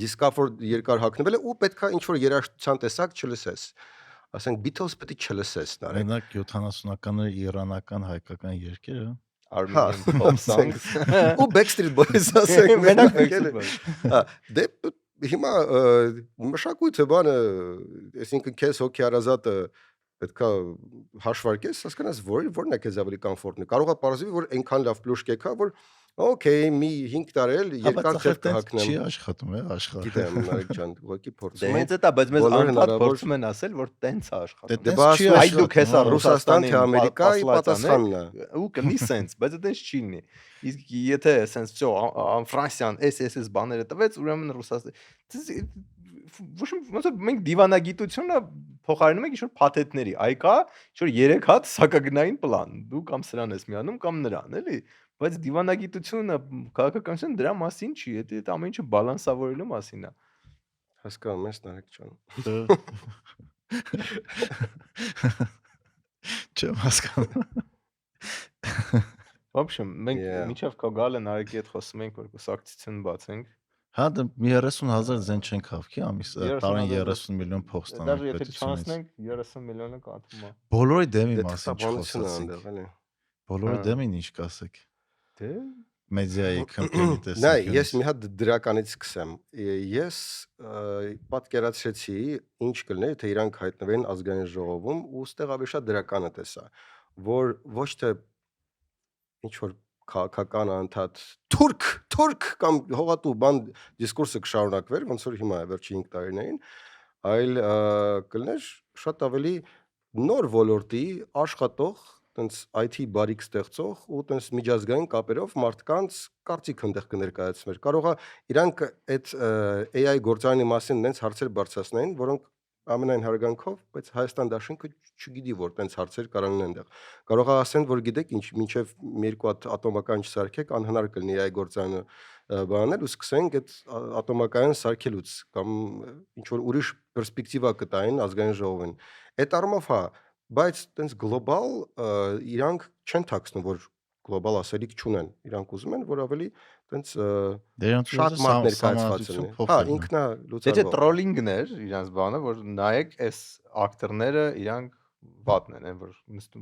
դիսկոմֆորտ երկար հակնվելը ու պետքա ինչ որ երաժշտության տեսակ չլսես։ Ասենք Beatles պետք է չլսես նարեկ։ Մենակ 70-ականների իրանական հայկական երկերը։ Armenian pop songs։ Ու Backstreet Boys ասենք Մենակ եկել է։ Backstreet Boys։ Հա, դե հիմա մշակույթը բանը, այսինքն քեզ հոգի հարազատը պետքա հաշվարկես, հասկանաս, որն է քեզ ավելի կոմֆորտն է։ Կարող է պարզվի, որ այնքան լավ պլուշկ եկա, որ օքեյ, մի 5 տարի էլ երկար թեփ կհակնեմ։ Չի աշխատում է աշխարհը։ Գիտեմ, Նարեկ ջան, ուղղակի Դե փորձում եմ։ հենց էտա, բայց մեզ բոլոր անընդհատ հնարավոր- փորձում են ասել, որ տենց է աշխատում։ Դե Տենց բաս չի Այ դուք հեսա Ռուսաստան թե Ռուսաստանին Ամերիկայի պատասխանն պատասխանն է։ ու կլինի sense, բայց դա չի լինի։ Իսկ եթե sense всё, Ֆրանսիան SS բաները տվեց, ուրեմն Ռուսաստան ոչ ոնց որ մենք դիվանագիտությունը փոխարինում ենք ինչ-որ փաթեթների, այ կա ինչ-որ 3 հատ սակագնային պլան, դու կամ սրան ես միանում կամ նրան, էլի, բայց դիվանագիտությունը, քաղաքականությունը դրա մասին չի, դա ամեն ինչը բալանսավորելու մասին է։ Հասկանում ես, Նարեկ ջան։ Չեմ հասկանում։ В общем, մենք Yeah. միջավ քո գալը Նարեկի հետ խոսում ենք, որ կուսակցություն բացենք։ Հա, դա մի 30,000 զեն չենք հավքի ամիս, 30,000 տարին 30 միլիոն փող Դաժե ստանանք եթե պետությունից։ չանցնենք 30 միլիոնը կաթվում է։ Բոլորի դեմի Դե մասին թղթաբանությունը չխոսացինք։ անդեղ, էլի։ Բոլորի Հա։ դեմին ինչ կասեք։ Դե Մեդիայի կամպենի Նայ, տեսակ։ ես մի հատ դրականից սկսեմ։ Ես պատկերացրեցի ինչ կլիներ, թե իրանք հայտնվեն ազգային ժողովում ու ստեղ ավելի շատ դրականը տեսա, որ ոչ թե ինչ որ քաղաքական անդադ թուրք կամ հողատու բան դիսկուրսը կշարունակվեր, ոնց որ հիմա է վերջին 5 տարիներին, այլ կլիներ շատ ավելի նոր ոլորտի աշխատող, տենց IT բարիք ստեղծող ու տենց միջազգային կապերով մարդկանց կարծիք ընդեղ կներկայացներ։ Կարող է իրանք այդ AI գործարանի մասին նենց հարցեր բարձրացնեն, որոնք ամենայն հարգանքով, բայց Հայաստան դաշինքը չգիտի, որ տենց հարցեր կարան լինեն այնտեղ։ Կարող է ասեն, որ գիտեք, ինչ մինչև մի երկու հատ ատոմական չսարքեք, անհնար կլինի այ գործանը բանել ու սկսենք այդ ատոմական սարքելուց կամ ինչ որ ուրիշ պերսպեկտիվա կտային ազգային ժողովին։ Այդ առումով հա, բայց տենց գլոբալ իրանք չեն ཐակսնում, որ գլոբալ ասելիք չունեն։ Իրանք ուզում են, որ ավելի տենց Դրանց շատ մարդ ներկայացված լինի։ Հա, ինքնա Եթե լուծարվող։ տրոլինգն էր իրանց բանը, որ նայեք այս ակտորները իրանք վատն են, որ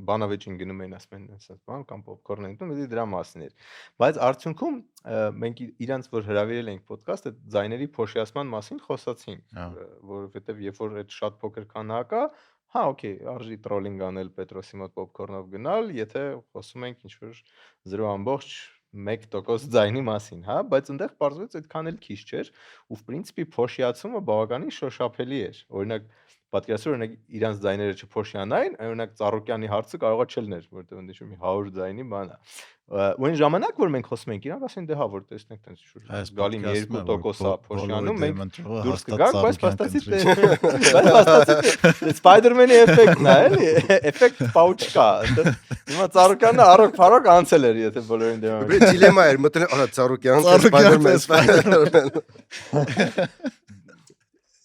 բանավեճին գնում են ասում են այսպես բան կամ պոպկորն են ուտում, դրա մասին էր։ Բայց արդյունքում մենք իրանց որ հրավիրել ենք ոդկաստ, այդ ձայների փոշիացման մասին խոսացինք, որովհետև երբ որ այդ շատ փոքր քանակ է, հա, օքեյ, արժի տրոլինգ անել Պետրոսի մոտ պոպկորնով գնալ, եթե խոսում ենք ինչ որ 0.1% ձայնի մասին, հա, բայց այնտեղ պարզվեց այդքան էլ քիչ չէր, ու в принципе փոշիացումը բավականին շոշափելի էր։ Օրինակ, պատկերացրու, օրինակ իրանց ձայները չփոշիանային, օրինակ Ծառուկյանի հարցը կարողա չլներ, որտեղ ընդ ինչ-որ մի 100 ձայնի բան է։ Ու այն ժամանակ, որ մենք խոսում ենք, իրանք ասեն դե հա, որ տեսնենք տենց ինչ-որ գալի մի 2% է փոշիանում, մենք դուրս կգանք, բայց փաստացի Spider-Man-ի էֆեկտն է, էլի, էֆեկտ պաուչկա։ Հիմա Ծառուկյանը առոք անցել էր, եթե բոլորին դեմ։ Բրե դիլեմա էր, մտնել, ահա Ծառուկյան, Spider-Man։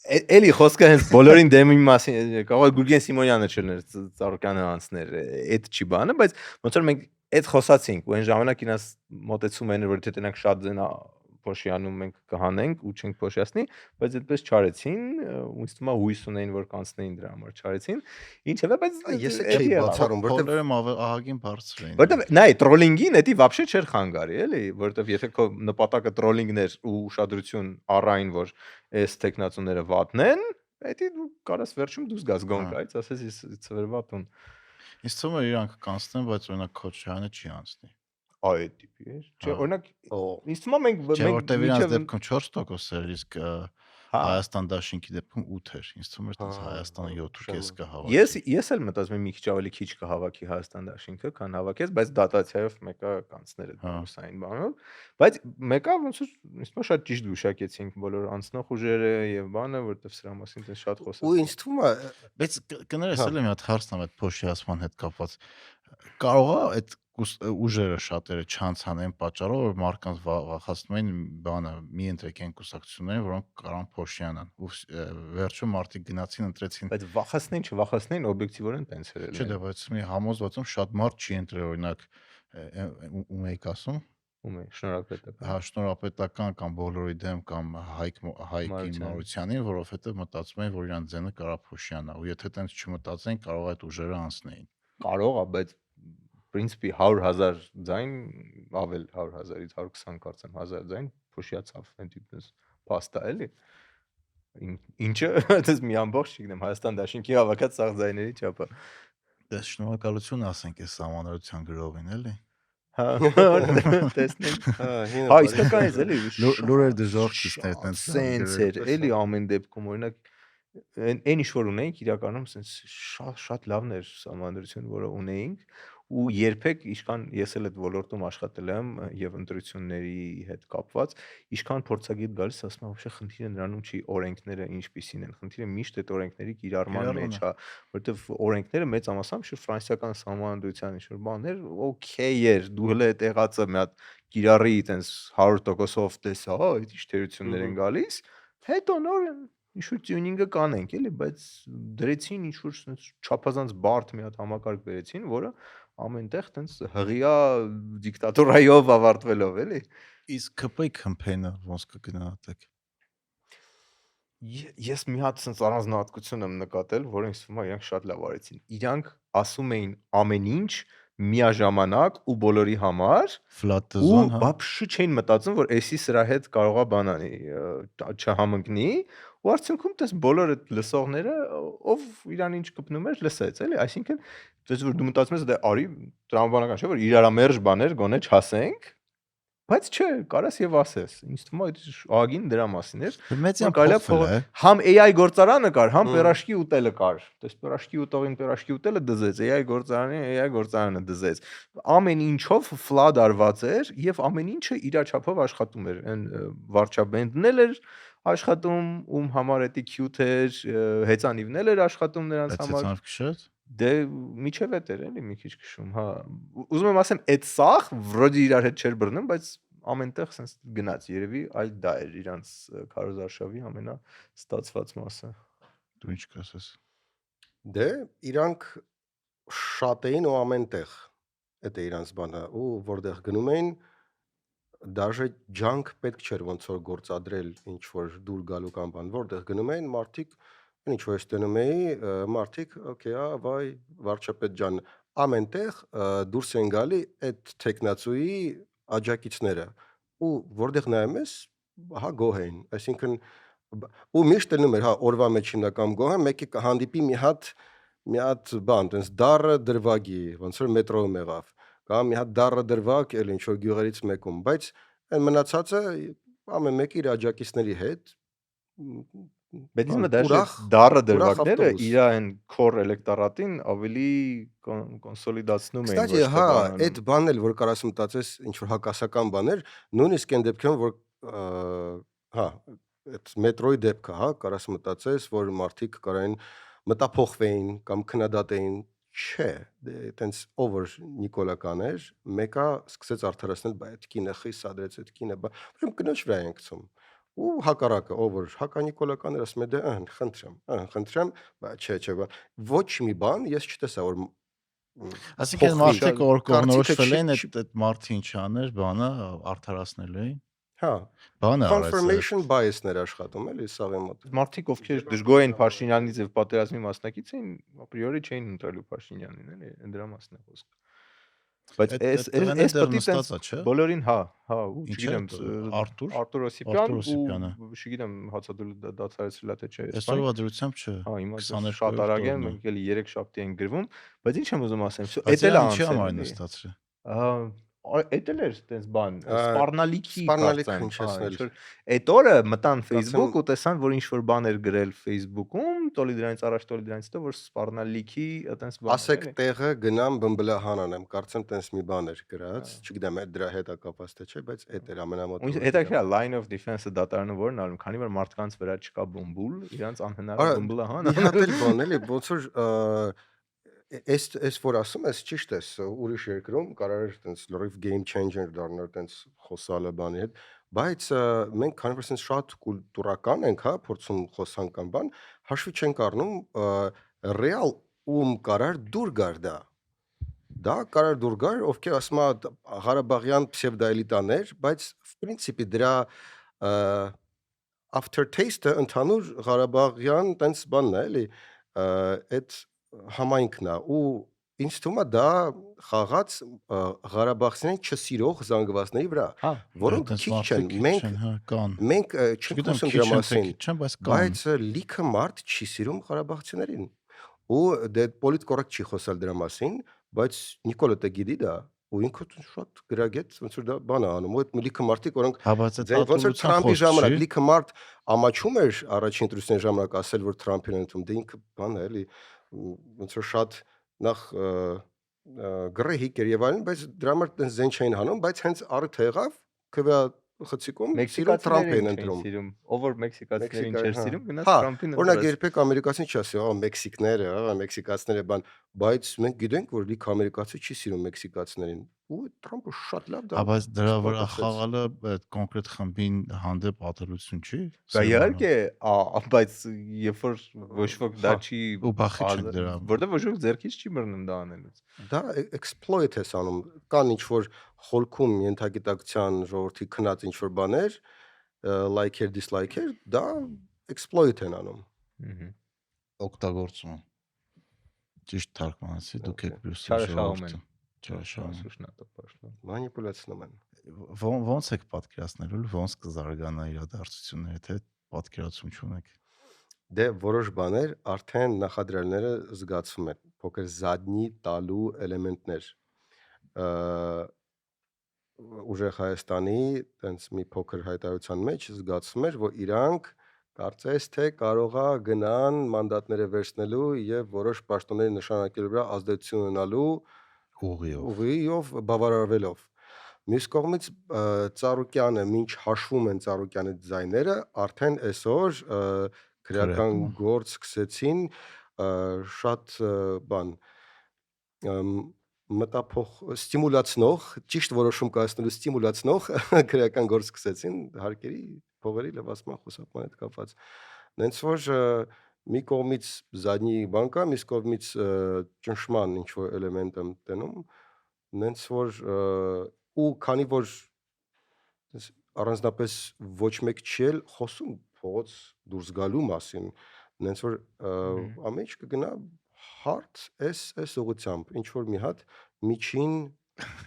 Էլի խոսքը հենց բոլորին դեմի մասին, կարող է Գուրգեն Սիմոնյանը չլներ, Ծառուկյանը անցներ, այդ չի բանը, բայց ոնց որ մենք այդ խոսացինք, ու այն ժամանակ ինձ մոտեցում են, որ եթե տենանք շատ ձենա փոշիանում մենք կհանենք ու չենք փոշիացնի, բայց այդպես չարեցին, ու ինձ թվում է հույս ունեին, որ կանցնեին դրա համար չարեցին։ Ինչևէ, բայց ես չէի բացառում, որտեղ որտեղ ահագին բարձր էին։ որտեվ նայ տրոլինգին էդի вообще չէր խանգարի, էլի, որտեվ եթե քո նպատակը տրոլինգն էր ու ուշադրություն առային, որ այս տեխնացուները վատն են, էդի դու կարաս վերջում դուրս գաս գոնկայից, ասես ես ծվերվատուն։ Ինձ թվում է իրանք կանցնեն, բայց օրինակ Քոչարյանը չի անցնի։ Այ տիպի է։ Չէ, օրինակ ինձ թվում է մենք Չէ, որտեվ իրանց դեպքում 4% էր, իսկ Հայաստան դաշինքի դեպքում 8 էր։ Ինձ թվում էր, dass Հայաստանը 7.5 կհավաքի։ Ես էլ մտածում եմ մի քիչ ավելի քիչ կհավաքի Հայաստան դաշինքը, քան հավաքեց, բայց դատացիայով մեկը կանցներ այդ բոնուսային բանով, բայց մեկը ոնց որ ինձ թվում է շատ ճիշտ գուշակեցինք բոլոր անցնող ուժերը եւ բանը, որտեվ սրա մասին դες շատ խոսացինք։ ու ինձ թվում է Բայց կներես էլ մի հատ հարցն այդ փոշիացման հետ կապված։ Կարող է այդ ուժերը շատերը չանցան այն պատճառով, որ մարդկանց վախացնում են բանը, մի ընտրեկեն կուսակցություններին, որոնք կարան փոշիանան։ Ու վերջում մարդիկ գնացին ընտրեցին։ Բայց վախացնեն օբյեկտիվորեն տենց էր։ Չէ, դե բայց մի համոզվածում շատ մարդ չի ընտրել, օրինակ ում եք ասում։ Ում է շնորհապետական։ Հա, շնորհապետական կամ բոլորի դեմ կամ Հայկ Մարությանի, որովհետև մտածում են, որ իրանց ձենը կարա փոշիանա, ու եթե տենց չմտածեն, կարող է այդ ուժերը անցնեին։ Կարող է, բայց принципе 100,000 ձայն ավել 100,000-ից 120 կարծեմ 1000 ձայն փոշիացավ այն տիպից փաստա էլի ինչը դες մի ամբողջ չգիտեմ Հայաստան դաշինքի հավաքած սաղ ձայների չափը դες շնորհակալություն ասենք այս համանրության գրողին էլի հա տեսնենք հա իսկական է էլի լուրեր դժոխք իստեր տենց սենց էր էլի ամեն դեպքում օրինակ այն ինչ որ ունեինք իրականում սենց շատ լավն էր համանրություն որը ունեինք ու երբեք իշքան ես էլ այդ ոլորտում աշխատել եմ եւ ընտրությունների հետ կապված իշքան փորձագետ գալիս ասում եմ вообще խնդիրը նրանում չի օրենքները ինչպիսին են խնդիրը միշտ այդ օրենքների կիրառման մեջ է որովհետեւ օրենքները մեծամասամբ շուտ ֆրանսիական համանդրության ինչ-որ բաներ օքեյ էր դու հələ այդ եղածը մի հատ կիրառի տենց 100%-ով տեսա հա այդ ինչ թերություններ են գալիս հետո նոր ինչ-որ տյունինգը կանենք էլի բայց դրեցին ինչ-որ չափազանց բարդ մի հատ համակարգ բերեցին որը ամենտեղ տենց հղիա դիկտատորայով ավարտվելով էլի իսկ ԿՊ-ի կամփեյնը ոնց կգնահատեք ես մի հատ sense առանձնահատկություն եմ նկատել որը ինձ թվում է իրանք շատ լավ արեցին իրանք ասում էին ամեն ինչ միաժամանակ ու բոլորի համար ու բաբշի չէին մտածում որ էսի սրա հետ կարողա բանանի չհամընկնի ու արդյունքում տես բոլոր այդ լսողները ով իրան ինչ կպնում էր լսեց էլի այսինքն դες որ դու մտածում ես դե արի տրամաբանական չէ որ իրարամերժ բաներ գոնե չասենք Բայց չէ, կարաս եւ ասես։ Ինձ թվում է ագին դրա մասին էր։ Մեծյան Կարելի է փոխվել է։ համ AI գործարանը կար, համ պերաշկի ուտելը կար։ Դες պերաշկի ուտողին պերաշկի ուտելը դզեց, AI գործարանը դզեց։ Ամեն ինչով ֆլադ արված էր եւ ամեն ինչը իր չափով աշխատում էր։ Այն վարչաբենդն էլ էր աշխատում, ում համար էտի cute էր, հեծանիվն էլ էր աշխատում նրանց համար։ Ցանավ քշած։ Դե միջև էդ էր էլի մի քիչ քշում, հա։ Ուզում եմ ասեմ, այդ սախ վրոդի իրար հետ չէր բռնում, բայց ամենտեղ sense գնաց, երևի այլ դա էր իրանց քարոզարշավի ամենա ստացված մասը։ Դու ինչ կասես։ Դե իրանք շատ էին ու ամենտեղ։ Դա է իրանց բանը, ու որտեղ գնում էին դաժե ջանք պետք չէր ոնց որ գործադրել ինչ որ դուր գալու կամ բան, որտեղ գնում էին մարդիկ ինչ որ ստենում էի, մարդիկ, օքեյ, վայ, վարչապետ ջան, ամենտեղ դուրս են գալի այդ տեխնացուի աջակիցները, ու որտեղ նայում ես, հա գոհ էին, այսինքն ու միշտ լինում էր, հա, օրվա մեջ հիմնական գոհը, մեկի կհանդիպի մի հատ բան, այնպես դառը դրվագի, ոնց որ մետրոյում եղավ, կամ մի հատ դառը դրվագ էլ ինչ որ գյուղերից մեկում, բայց այն մնացածը ամեն մեկը իր աջակիցների հետ Բայց ինձ մը ուրախ- դաշը դառը ուրախ դրվագները ավտոբուս։ իր այն core էլեկտորատին ավելի կոնսոլիդացնում էին Կստати, հա, այդ բանն էլ որ կարաս մտածես ինչ որ հակասական բաներ, նույնիսկ այն դեպքում որ հա, այդ մետրոյի դեպքը, հա, կարաս մտածես, որ մարդիկ կարային մտափոխվեին կամ քննադատեին, չէ, դե այտենց over նիկոլական էր, մեկը սկսեց արդարացնել, բայ այդ կինը խիսադրեց, այդ կինը, ուրեմն կնոջ վրա են գցում։ Ու հակառակը over հականիկոլականներ ասում է դե խնդրեմ, բայց չէ, ոչ մի բան ես չտեսա որ Այսինքն փոխվի։ մարդիկ որ Կարծիքը կողնորոշվել են չի- այդ մարդը ինչ աներ, բանը արդարացնելու էին։ հա, Բանը արեց։ confirmation bias-ներ աշխատում էլի սաղի մոտ։ Մարդիկ ովքեր դժգոհ էին Փաշինյանից եւ պատերազմի մասնակից էին, ապրիորի չէին ընտրելու Փաշինյանին, էլի, դրա մասն է խոսքը։ Բայց Այդ այս տղեն այս դեռ պետք նստած է է, չէ՞։ բոլորին, հա, ու Ինչ է, չգիտեմ, Արտուր Արտուր Արտուր Օսիպյան Օսիպյանը։ ու չգիտեմ հացադուլը դացարեցրել է թե չէ։ Այսօրվա դրությամբ չէ։ Հա, հիմա 22 շատ արագ են, օրն է։ մենք էլի 3 շաբթի են գրվում, բայց ինչ եմ ուզում ասեմ, Բայց էդ էլ է ինչի անցել, համար էլի։ նստածրի։ Էդ էլ էր այտենց բան, սպառնալիքի սպառնալիք կարծեմ, հնչեցնել։ ինչ որ այդ օրը մտան Կարծեմ- Facebook ու տեսան, որ ինչ որ բան էր գրել Facebook-ում, տոլի դրանից առաջ, տոլի դրանից հետո, որ սպառնալիքի այտենց բան Ասեք էր, էլի։ տեղը գնամ բմբլահան անեմ, կարծեմ տենց մի բան էր գրած, չգիտեմ այդ դրա հետ է կապված թե չէ, բայց այդ էր ամենամոտ։ Ու հետաքրքիր է line of defense-ը դատարանը որն անում, քանի որ մարդկանց վրա չկա բոմբուլ, իրանց անհնար է բմբլահան Մի հատ էլ բան էլի, ոնց որ այս որ ասում ես ճիշտ է, ուրիշ երկրում կարող է տենց լրիվ game changer դառնալ տենց խոսալը բանի հետ, բայց մենք քանի որ sense շատ կուլտուրական ենք, հա, փորձում խոսանք կամ բան, հաշվի չենք առնում ռեալ ում կարար դուր գար դա։ Դա կարար դուր գար, ովքեր ասում է Ղարաբաղյան պսևդոէլիտաներ, բայց в принципе դրա aftertaste-ը ընդհանուր Ղարաբաղյան տենց բանն է, էլի, այդ համայնքն է ու ինձ թվում է դա խաղաց Ղարաբաղցիներին չսիրող զանգվածների վրա, Հա, որոնք քիչ չեն, մենք չենք խոսում դրա մասին, չեն, բայց կան։ բայց լիքը մարդ չի սիրում Ղարաբաղցիներին ու դե պոլիտ կոռեկտ չի խոսալ դրա մասին, բայց Նիկոլը դե գիտի դա ու ինքը շատ գրագետ ոնց որ դա բան է անում ու այդ լիքը մարդիկ որոնք Հա, բայց այդ ոնց որ ատուլության Թրամփի խոսք ժամանակ չի։ լիքը մարդ ամաչում էր առաջին ընտրության ժամանակ ասել որ Թրամփին են ընդունում, դե ինքը բան է էլի ոնց որ շատ նախ գրեհիկ էր եւ այլն, բայց դրա համար տենց զեն չէին հանում, բայց հենց առիթ եղավ քվա խցիկում սիրում Թրամփին ընտրում։ սիրում, ով որ մեքսիկացիներին չէր հա։ սիրում, գնաց Հա, Թրամփին օրինակ ընտրեց։ երբեք ամերիկացին չի ասի, մեքսիկները, մեքսիկացիները բան, բայց մենք գիտենք որ լիքը ամերիկացի չի սիրում մեքսիկացիներին ու Թրամփը շատ լավ Հա, բայց դրա վրա պատասխանեց։ խաղալը այդ կոնկրետ խմբին հանդեպ ատելություն չի։ Դա իհարկե, բայց երբ որ ոչ ոք դա Հա, չի ու բախի չենք դրա։ որտեղ ոչ ոք ձեռքից չի բռնում դա անելուց։ Դա exploit է անում, կան ինչ որ խորքում ենթագիտակցության ժողովրդի քնած ինչ որ բաներ, like-եր, dislike-եր, դա exploit են անում։ Օգտագործում։ Ճիշտ թարգմանացի, դուք եք պլյուս Չարաշահում են։ Չարաշահում։ Слушно-то пошло։ Մանիպուլյացնում են։ Ոնց եք պատկերացնելու, ոնց կզարգանա իրադարձությունները, թե պատկերացում չունեք։ Դե որոշ բաներ արդեն նախադրյալները զգացվում են, փոքր զադնի տալու էլեմենտներ։ ուժեղ Հայաստանի տենց մի փոքր հայտարարության մեջ զգացում էր, որ իրանք կարծես թե կարողա գնան մանդատները վերցնելու եւ որոշ պաշտոնների նշանակելու վրա ազդեցություն ունենալու ուղիով բավարարվելով։ Մյուս կողմից Ծառուկյանը, ինչ հաշվում են Ծառուկյանի ձայները, արդեն այսօր քրեական գործ սկսեցին շատ բան ստիմուլացնող, ճիշտ որոշում կայացնելու ստիմուլացնող քրեական գործ սկսեցին հարկերի փողերի լվացման խուսափման հետ կապված։ Նենց որ մի կողմից զադնի բան կա, մյուս կողմից ճնշման ինչ որ էլեմենտ եմ տենում, նենց որ ու քանի որ առանձնապես ոչ մեկ չի էլ խոսում փողոց դուրս գալու մասին, նենց որ ամեն ինչ կգնա հարթ այս ուղղությամբ, ինչ որ մի հատ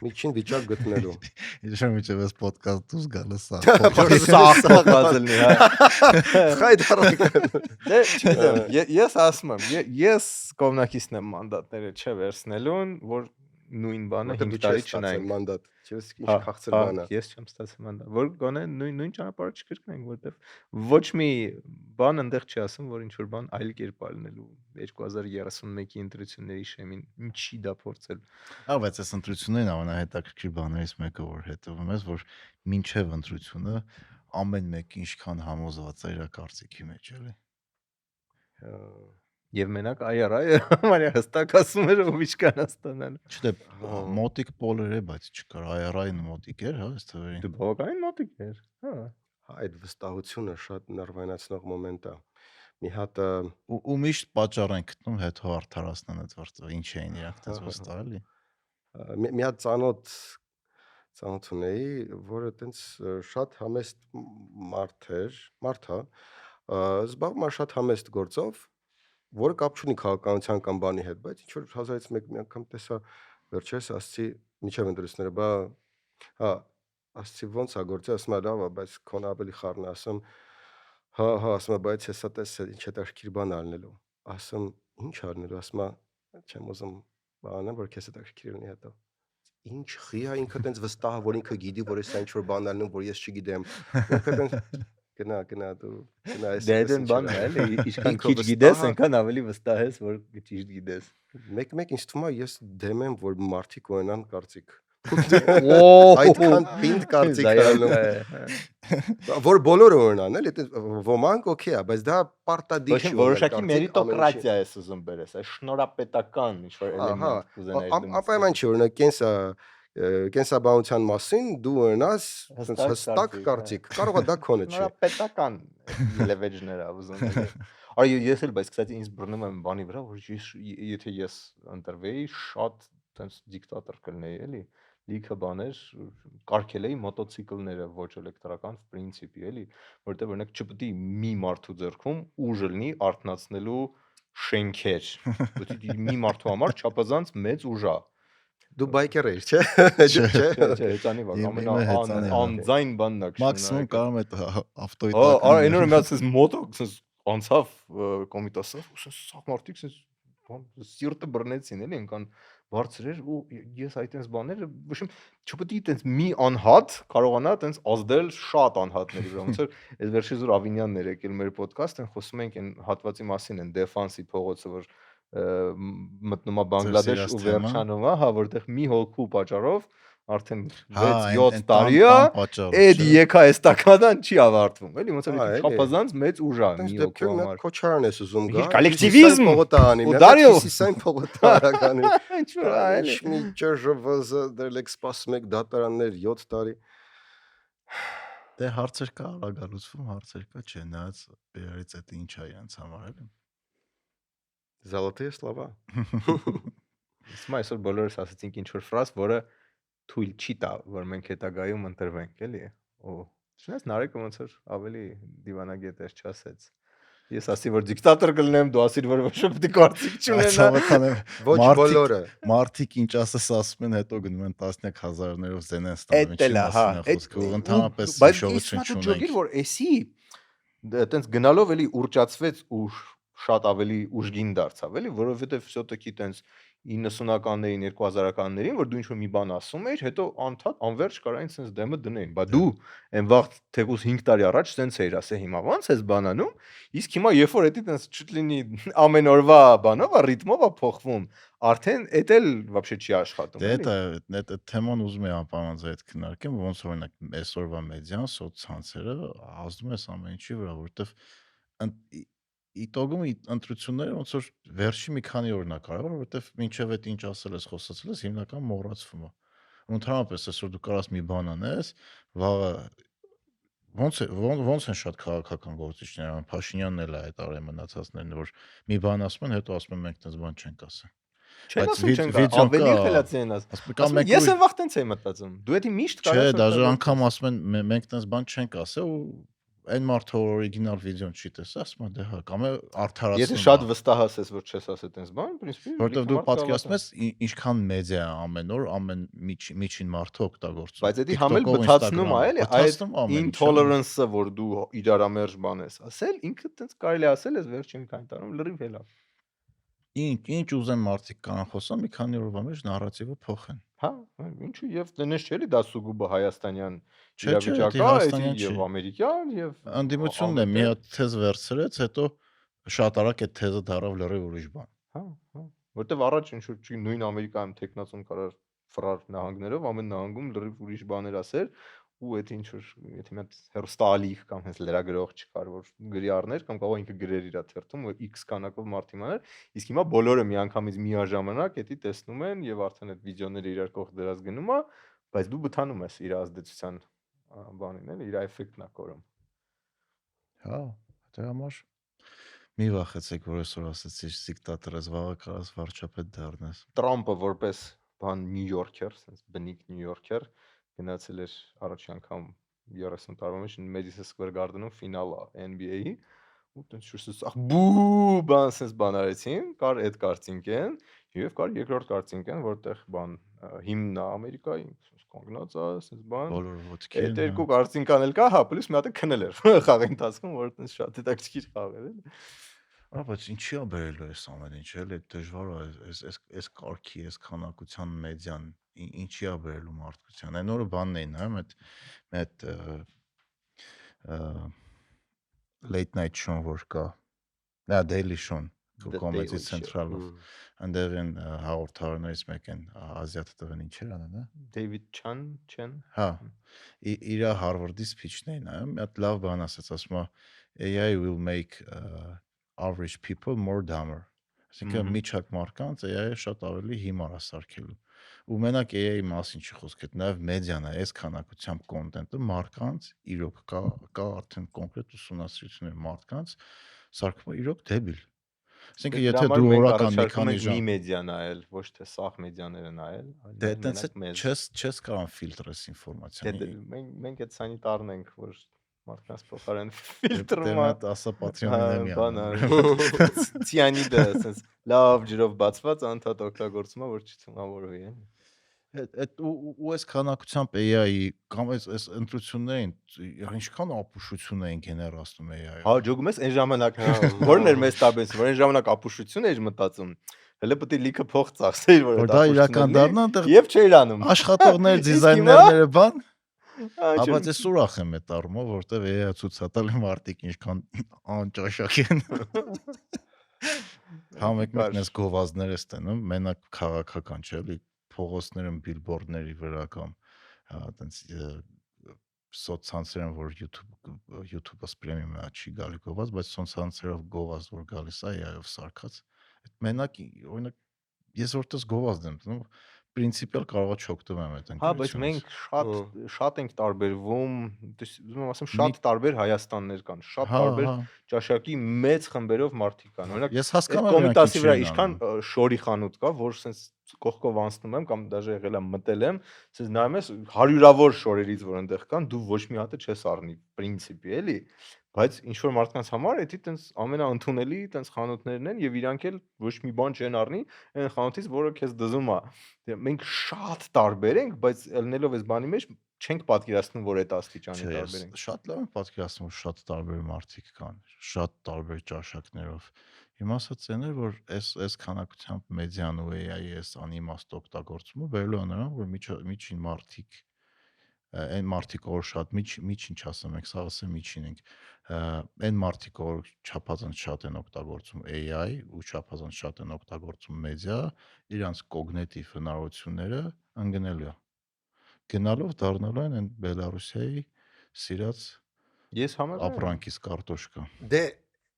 միջին վիճակ գտնելու։ Ինչ միջև այս ոդկաստ դուրս գալը սա։ Սաղկացել լինի, հա։ Խայտարակ։ Դե չգիտեմ, ես ասում եմ, ես կողմնակիցն եմ մանդատները չվերցնելուն, որ նույն բանը 5 տարի չնայենք մանդատ, չես ինչ քաղցր բան է։ Ես չեմ ստացել մանդատ, որ գոնե նույն ճանապարհը չկրկնենք, որտեվ ոչ մի բան այնտեղ չի ասում, որ ինչ որ բան այլ կերպ ալնելու 2031-ի ընտրությունների շեմին ինչի դա փորձել։ Բայց այս ընտրություններն ամենահետաքրքիր բաներից մեկը որ հետևում ես, որ մինչև ընտրությունը ամեն մեկը ինչքան համոզված է իր կարծիքի մեջ, էլի։ Եվ մենակ IRI-ը համարյա հստակ ասում էր ով ինչքան ստանալ։ Չէ, մոտիկ պոլեր է, բայց չկար IRI-ն մոտիկ էր, հա, այս թվերին։ Դու բավականին մոտիկ էր, հա։ Այդ վստահությունը շատ նարվայնացնող մոմենտ է։ Մի հատ ու միշտ պատճառ են գտնում հետո արդարացնեն այդ վարձը, ինչ էին իրանք դες վստահ էլի։ մի հատ ծանոթ ունեի, որը տենց շատ համեստ մարդ է, զբաղվում է շատ համեստ գործով, որը կապ չունի քաղաքականության կամ բանի հետ, բայց ինչ որ 1000-ից մեկ մի անգամ տեսա վերջերս ասացի միջև ընտրությունները, հա, ասացի ոնց է գործը, ասում է լավ է, բայց քոն ավելի խառն է, ասում հա, ասում է, բայց հեսա տես ինչ հետաքրքիր բան ալնելու, ասում ինչ ալնելու, ասում է չեմ ուզում բանեմ, որ քեզ հետաքրքիր լինի հետո ինչ խիա ինքը տենց վստահ է, որ ինքը գիտի, որ ես ինչ որ բան ալնում, որ ես չգիտեմ, ինքը տենց գնա դու Դե դեն բանն է, էլի, ինչքան քիչ գիտես, այնքան ավելի վստահ ես, որ ճիշտ գիտես։ Մեկ ինձ թվում է ես դեմ եմ, որ մարդիկ ունենան կարծիք։ Այդքան պինդ կարծիք ալնում։ Որ բոլորը ունենան, էլի, ոմանք օքեյ է, բայց դա պարտադիր չի։ Որոշակի մերիտոկրատիա ես ուզում բերես, այս շնորհապետական ինչ որ էլեմենտ կուզենայիր դու։ Ապայման չի, օրինակ կենսաբանության մասին դու ունենաս հստակ կարծիք, կարող է դա քոնը չի։ Շնորհապետական լեվեջներ ուզում եմ։ Այո, ես էլ, բայց կստати ինձ բռնում եմ բանի վրա, որ եթե ես ընտրվեի, շատ տենց դիկտատոր կլինեի, էլի։ Լիքը բաներ կարգել էի մոտոցիկլները ոչ էլեկտրական պրինցիպի, էլի, որտեղ օրինակ չպետք է մի մարդու ձեռքում ուժ լինի արթնացնելու շենքեր։ Պետք է մի մարդու համար չափազանց մեծ ուժ է։ Դու բայկեր ես, չէ՞։ Չէ, հեծանի վակ, անձայն բանն է։ Մաքսիմում կարող է ավտոյի տակ։ Այն օրը միած էս մոտո անցավ կոմիտասով, սա մարդիկ սիրտը բռնեցին, էլի, այնքան բարձր էր ու ես այդպես բաները ոչ չպետք է այդպես մի անհատ կարողանա այդպես ազդել շատ անհատների վրա, ոնց որ այս վերջի զուր Ավինյանն էր եկել մեր ոդկասթ, են խոսում ենք այն հատվածի մասին, են Դեֆանսի փողոցը, որ մտնում է Բանգլադեշ ու վերջանում է, հա, որտեղ մի հոգու պատճառով արդեն 6-7 տարի է, այդ եկայստականան չի ավարտվում, էլի, ոնց որ չափազանց մեծ ուժ է մի հոգու համար։ Քոչարն ես ուզում գա։ Կոլեկտիվիզմ փողոտանի, Դարիո փողոտարականի։ Ինչ որ այլ մի ջժվզը դրլեք սպասում եք դատարաններ 7 տարի։ Դե հարցեր կա, արագալուծվում հարցեր կա, չէ, նայած բերից այդ ինչ է իրենց համար էլի։ Զալատые слова։ Իսկ այսօր բոլորս ասացինք ինչ որ ֆրազ, որը թույլ չի տա, որ մենք հետագայում ընտրվենք, էլի։ Չնայած Նարեկը ոնց որ ավելի դիվանագետ էր չասեց։ Ես ասի որ դիկտատոր կլինեմ, դու ասիր որ ոչ պետք է կարծիք չունենա։ Ոչ բոլորը։ Մարդիկ ինչ ասես ասում են, հետո գնում են տասնյակ հազարներով զեն են ստանում, ինչի մասին է խոսքը, ընդհանրապես շողություն չունենք։ Որ էսի այտենց գնալով էլի ուրճացվեց ու շատ ավելի ուժգին դարձավ, էլի, որովհետև всё-таки տենց 90-ականներին, 2000-ականներին, որ դու ինչ-որ մի բան ասում էիր, հետո անդադ անverջ կարային sense դեմը դնեին, բայց դու այն վաղ թեկուզ 5 տարի առաջ sense էիր ասել հիմա ո՞նց էս բանանում, իսկ հիմա երբ որ էդի sense չուտ լինի ամեն օրվա բանով, ռիթմով է փոխվում, արդեն էդ էլ вообще չի աշխատում, Դե էլի։ այդ թեման ուզում եմ անպայման այդ քննարկեմ, ոնց օրինակ այսօրվա մեդիան, սոցցանցերը ազդում է ամեն ինչի վրա, որովհետև իտոգում ընտրությունները ոնց որ վերջի մի քանի օրն է կարևոր, որովհետև մինչև այդ ինչ ասել ես, խոսացել ես, հիմնական մոռացվում է։ Ընդհանրապես այսօր դու կարաս մի բան անես, վաղը ոնց են շատ քաղաքական գործիչները, Փաշինյանն էլ է այդ արել մնացածներն, որ մի բան ասում են, հետո ասում են մենք այդպես բան չենք ասել։ Չեն ասում չեն վիդեոն ավելի կա, խելացի են ասում։ ասում կամ մենք Ես այն վաղ տենց էի մտածում։ Դու էդի միշտ չէ, կարաս դաժե անգամ ասում են մենք այդպես բան չենք ասել ու այն մարդը օրիգինալ վիդեոն չի տեսա, ասում է դե հա, կամ է արդարացնում։ Եթե շատ վստահ ասես, որ չես ասել տենց բան, պրինցիպի որտեվ դու պատկերացնում ես ինչքան մեդիա ամեն օր ամեն միջին մարդը օգտագործում։ Բայց էդի համ էլ բթացնում է, էլի, այդ intolerance-ը, որ դու իրարամերժ բան ես ասել, ինքը տենց կարելի ասել ես վերջին քանի տարում լրիվ հելա։ Ինչ ուզեն մարդիկ կան խոսան, մի քանի օրվա մեջ նարատիվը փոխեն։ Հա, ինչու եւ դենես չէ՞ դա սուգուբը հայաստանյան Չէ, իրավիճակա, հայաստանյան եւ չի։ ամերիկյան եւ Անդիմությունն է մի հատ թեզ վերցրեց, հետո շատ արագ այդ թեզը դարավ լրիվ ուրիշ բան։ Հա, որտեվ առաջ ինչ որ չի նույն Ամերիկայում տեխնացում կարար ֆրար նահանգներով ամեն նահանգում լրիվ ուրիշ բաներ ասեր ու այդ ինչ որ եթե մի հատ հերոստալիք կամ հենց լրագրող չկար որ գրի առներ կամ կարող ինքը գրեր իր թերթում ու X քանակով մարդի մաներ իսկ հիմա բոլորը միանգամից միաժամանակ էդի տեսնում են եւ արդեն այդ վիդեոները իրար կողք դրած գնում է բայց դու բթանում ես իր ազդեցության բանին էլ իր էֆեկտն է կորում։ Հա, դրա համար մի վախեցեք որ այսօր ասեցի դիկտատոր ես վաղը կարաս վարչապետ դառնաս։ Տրամպը որպես բան Նյու Յորքեր, sense բնիկ Նյու Յորքեր գնացել էր առաջի անգամ 30 տարվա մեջ Madison Square Garden-ում ֆինալը NBA-ի ու տենց շուշս բու բան sense բան արեցին, կար այդ կարծինքեն եւ կար երկրորդ կարծինքեն, որտեղ բան հիմնա Ամերիկայի կանգնած է, sense բան։ Բոլորը ոտքի են։ Այդ երկու կարծինքան էլ կա, հա, պլյուս մի հատ քնել էր խաղի ընթացքում, որ տենց շատ հետաքրքիր խաղ էր, էլի։ Բայց ինչի է բերելու այս ամեն ինչ, էլի դժվար է այս կարգի, այս քանակության մեդիան ինչի է բերելու մարդկության։ Այն օրը բանն էին նայում այդ late night show որ կա։ Դա Daily Show, Comedy Central-ով։ Այնտեղ են հաղորդարներից մեկն ազիատ տղեն ինչեր անեն, հա։ David Chen։ Հա։ Իր Harvard-ի speech-ն էին նայում, մի հատ լավ բան ասաց, ասում է AI will make average people more dumber։ Այսինքն միջակ մարդկանց AI-ը շատ ավելի հիմար է սարքելու։ Ու մենակ AI-ի մասին չի խոսք, այդ նաև մեդիան է, այս քանակությամբ կոնտենտը մարդկանց իրոք կա արդեն կոնկրետ ուսումնասիրություններ մարդկանց սարքում իրոք դեբիլ։ Այսինքն եթե դու օրական մի քանի ժամ մի մեդիա նայել, ոչ թե սաղ մեդիաները նայել, դե այդպես չես կարող ֆիլտրես ինֆորմացիան։ Մենք այդ սանիտարն ենք, որ մարդկանց փոխարեն ֆիլտրում է, ասա Patreon-ին բանը։ Ցիանիդը, ասես լավ ջրով բացված անդադ օգտագործում է, որ չթունավորվի, է։ Այդ ու այս քանակությամբ AI-ի կամ այս ընտրություններին ինչքան ապուշություն էին գեներացնում AI-ը։ Հա, ջոգում ես այն ժամանակ, որն էր մեծ տաբես, որ այն ժամանակ ապուշություն էր մտածում։ Հələ պետք է լիքը փող ծախսեիր, որ դա իրական դառնա, եւ չէր անում։ Աշխատողներ, դիզայներները բան։ Բայց ես ուրախ եմ այդ առումով, որտեվ AI-ը ցույց է տալի մարդիկ ինչքան անճաշակ են։ Հա մեկ-մեկ նես գովազդներ է ստանում, մենակ քաղաքական չէ, էլի փողոցներում բիլբորդների վրա կամ այտենց սոցցանցերում որ YouTube-ը պրեմիում է չի գալի գովազդ, բայց սոցցանցերով գովազդ որ գալիս է AI-ով սարքած, այդ մենակ օրինակ ես որտես գովազդ եմ տնում, պրինցիպիալ կարողա չօգտվեմ այդ ընկերությունից։ Հա, բայց մենք շատ ենք տարբերվում, ուզում եմ ասեմ, շատ տարբեր Հայաստաններ կան, շատ տարբեր ճաշակի մեծ խմբերով մարդիկ կան։ Օրինակ, ես հասկանում եմ Կոմիտասի վրա ինչքան շորի խանութ կա, որ sense կողքով անցնում եմ կամ դաժե եղել եմ մտել եմ, sense նայում ես հարյուրավոր շորերից, որ այնտեղ կան, դու ոչ մի հատը չես առնի, պրինցիպի, էլի։ Բայց ինչ որ մարդկանց համար էդի տենց ամենաընդունելի տենց խանութներն են եւ իրանք էլ ոչ մի բան չեն առնի այն խանութից, որը քեզ դզում է։ Մենք շատ տարբեր ենք, բայց ելնելով այս բանի մեջ չենք պատկերացնում, որ այդ աստիճանի տարբեր ենք։ Շատ լավ եմ պատկերացնում, որ շատ տարբեր մարդիկ կան, շատ տարբեր ճաշակներով Հիմա ասած ցեներ, որ այս քանակությամբ մեդիան ու AI-ի այս անիմաստ օգտագործումը վերելու է նրան, որ միջին մարդիկ այն մարդիկ որ շատ միջին չասեմ, եք սա ասեմ միջին ենք, այն մարդիկ որ չափազանց շատ են օգտագործում AI ու չափազանց շատ են օգտագործում մեդիա, իրանց կոգնիտիվ հնարավորությունները ընկնելու է։ Գնալով դառնալու են այն Բելարուսիայի սիրած Ես համաձայն եմ։ ապրանքից կարտոշկա։ Դե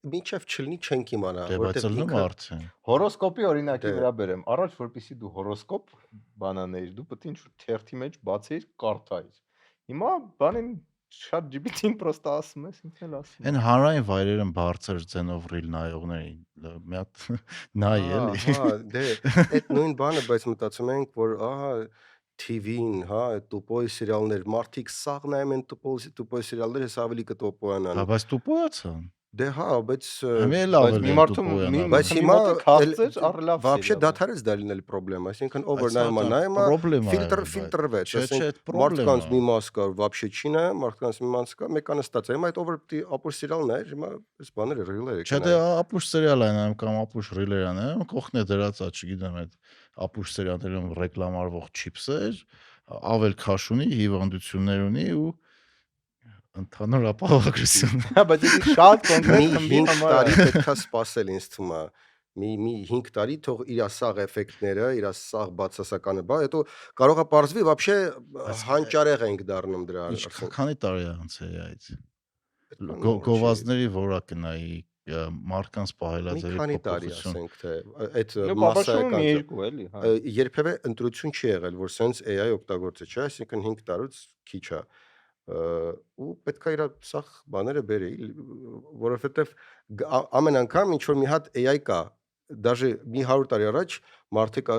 մինչև չլինի չենք իմանա, Դե բայց որովհետև ելնում ինքը արդեն։ Հորոսկոպի օրինակի Դե վրա բերեմ։ Առաջ որպեսի դու հորոսկոպ բանաներ, դու պետք է ինչ-որ թերթի մեջ բացեիր, կարդայիր։ Հիմա բանին շատ GPT-ին պրոստը ասում ես, ինքն էլ ասում է։ Այն հանրային վայրերն բարձր ձենով ռիլ նայողներին մի հատ նայ էլի։ Հա, դե այդ նույն բանը, բայց մտածում ենք, որ ահա TV-ին, հա, տուպոյ սերիալներ, մարդիկ սաղ նայում են տուպոյ սերիալներ, հեսա ավելի կտոպոյանան։ Բայց տուպոյացան։ Դե հա, բայց Ամեն Բայց լավ մի է մարդու տուպոյանալ։ բայց մի հիմա մոտը քաղցր առ լավ вообще սերիալ է։ դադարեց դա լինել պրոբլեմ, այսինքն ով որ Բայց նայում է, պրոբլեմա ֆիլտրվեց, Չէ, ասենք այդ պրոբլեմա։ մարդկանց մի մաս կար, вообще չի նայ, մարդկանց մի մաս կա, մեկանը ստացա։ Հիմա այդ ով որ ապուր սերիալ նայր, հիմա այս բաները ռիլեր Չէ, դե ապուշ սերիալ են անում կամ ապուշ ռիլեր են անում, կողքն է դրած, չգիտեմ, այդ ապուշ սերիալներում ռեկլամարվող չիփսեր, ավել քաշ ունի, հիվանդություններ ունի ու ընդհանուր ապահովագրություն։ Հա, բայց դա շատ մի կոնկրետ խմբի 5 համար տարի է։ պետքա սпасել ինձ թվում է։ Մի 5 տարի թող իր սաղ էֆեկտները, իր սաղ բացասականը բա, հետո կարողա պարզվի вообще հանճարեղ ենք դառնում դրա Ինչ ասենք։ քանի տարի է անց է այդ Այդ բանը չի։ գովազդների որակը նայի մարդկանց Մի պահելաձևի քանի տարի փոփոխություն։ ասենք թե այդ Նո բաբաշում մասսայական երկու էլի, հա։ երբևէ ընտրություն չի եղել, որ sense AI օգտագործի, չէ, այսինքն 5 տարուց քիչ է ու պետքա իր սախ բաները բերի, որովհետև ամեն անգամ ինչ որ մի հատ AI կա, даже մի 100 տարի առաջ մարդիկ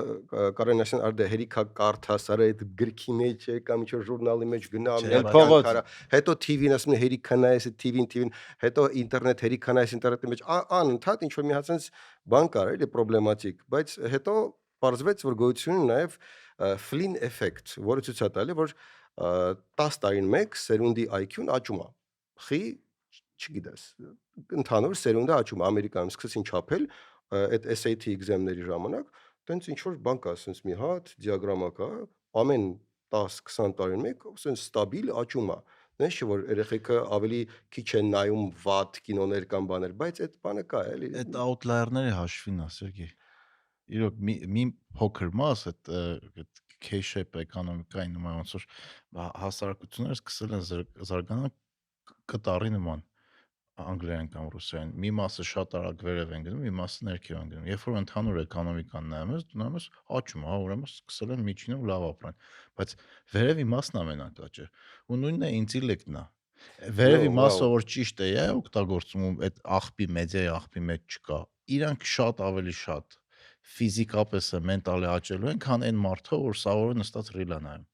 կարեն ասեն արդե հերիքա կարդաս, արա այդ գրքի մեջ է կամ ինչ որ ժուրնալի մեջ գնա Չէ, մի հատ փողոց։ կարա, հետո TV-ին ասում են հերիքա նայես TV-ին, հետո ինտերնետ հերիքա նայես ինտերնետի մեջ, անընդհատ ինչ որ մի հատ sense բան կար, էլի պրոբլեմատիկ, բայց հետո պարզվեց, որ գոյություն ունի նաև Flynn effect, որը ցույց է տալի, որ 10 տարին մեկ սերունդի IQ-ն աճում է։ Խի, չգիտես, ընդհանուր սերունդը աճում է, Ամերիկայում սկսեցին չափել այդ SAT exam-ների ժամանակ, տենց ինչ որ բան կա, sense մի հատ դիագրամա կա, ամեն 10-20 տարին մեկ sense ստաբիլ աճում է։ Նենց չէ որ երեխեքը ավելի քիչ են նայում վատ կինոներ կամ բաներ, բայց այդ բանը կա, էլի։ Այդ outlier-ների հաշվին է, Սերգեյ։ Իրոք մի փոքր մաս այդ K-shape էկոնոմիկայի նման ոնց որ հասարակությունները սկսել են զարգանալ կտարի նման անգլերեն կամ ռուսերեն։ Մի մասը շատ արագ վերև են գնում, մի մասը ներքև են գնում։ Երբ որ ընդհանուր էկոնոմիկան նայում ես, դու նայում ես աճում, հա, ուրեմն սկսել են միջինում լավ ապրեն։ Բայց վերևի մասն ամենակաճը։ Ու նույնն է ինտելեկտն է։ Վերևի մասը որ ճիշտ է, օգտագործում ու այդ աղբի մեդիայի աղբի մեջ չկա։ Իրանք շատ ավելի շատ ֆիզիկապես է մենտալի աճելու են, քան այն մարդը, որ սովորը նստած ռիլ է նայում։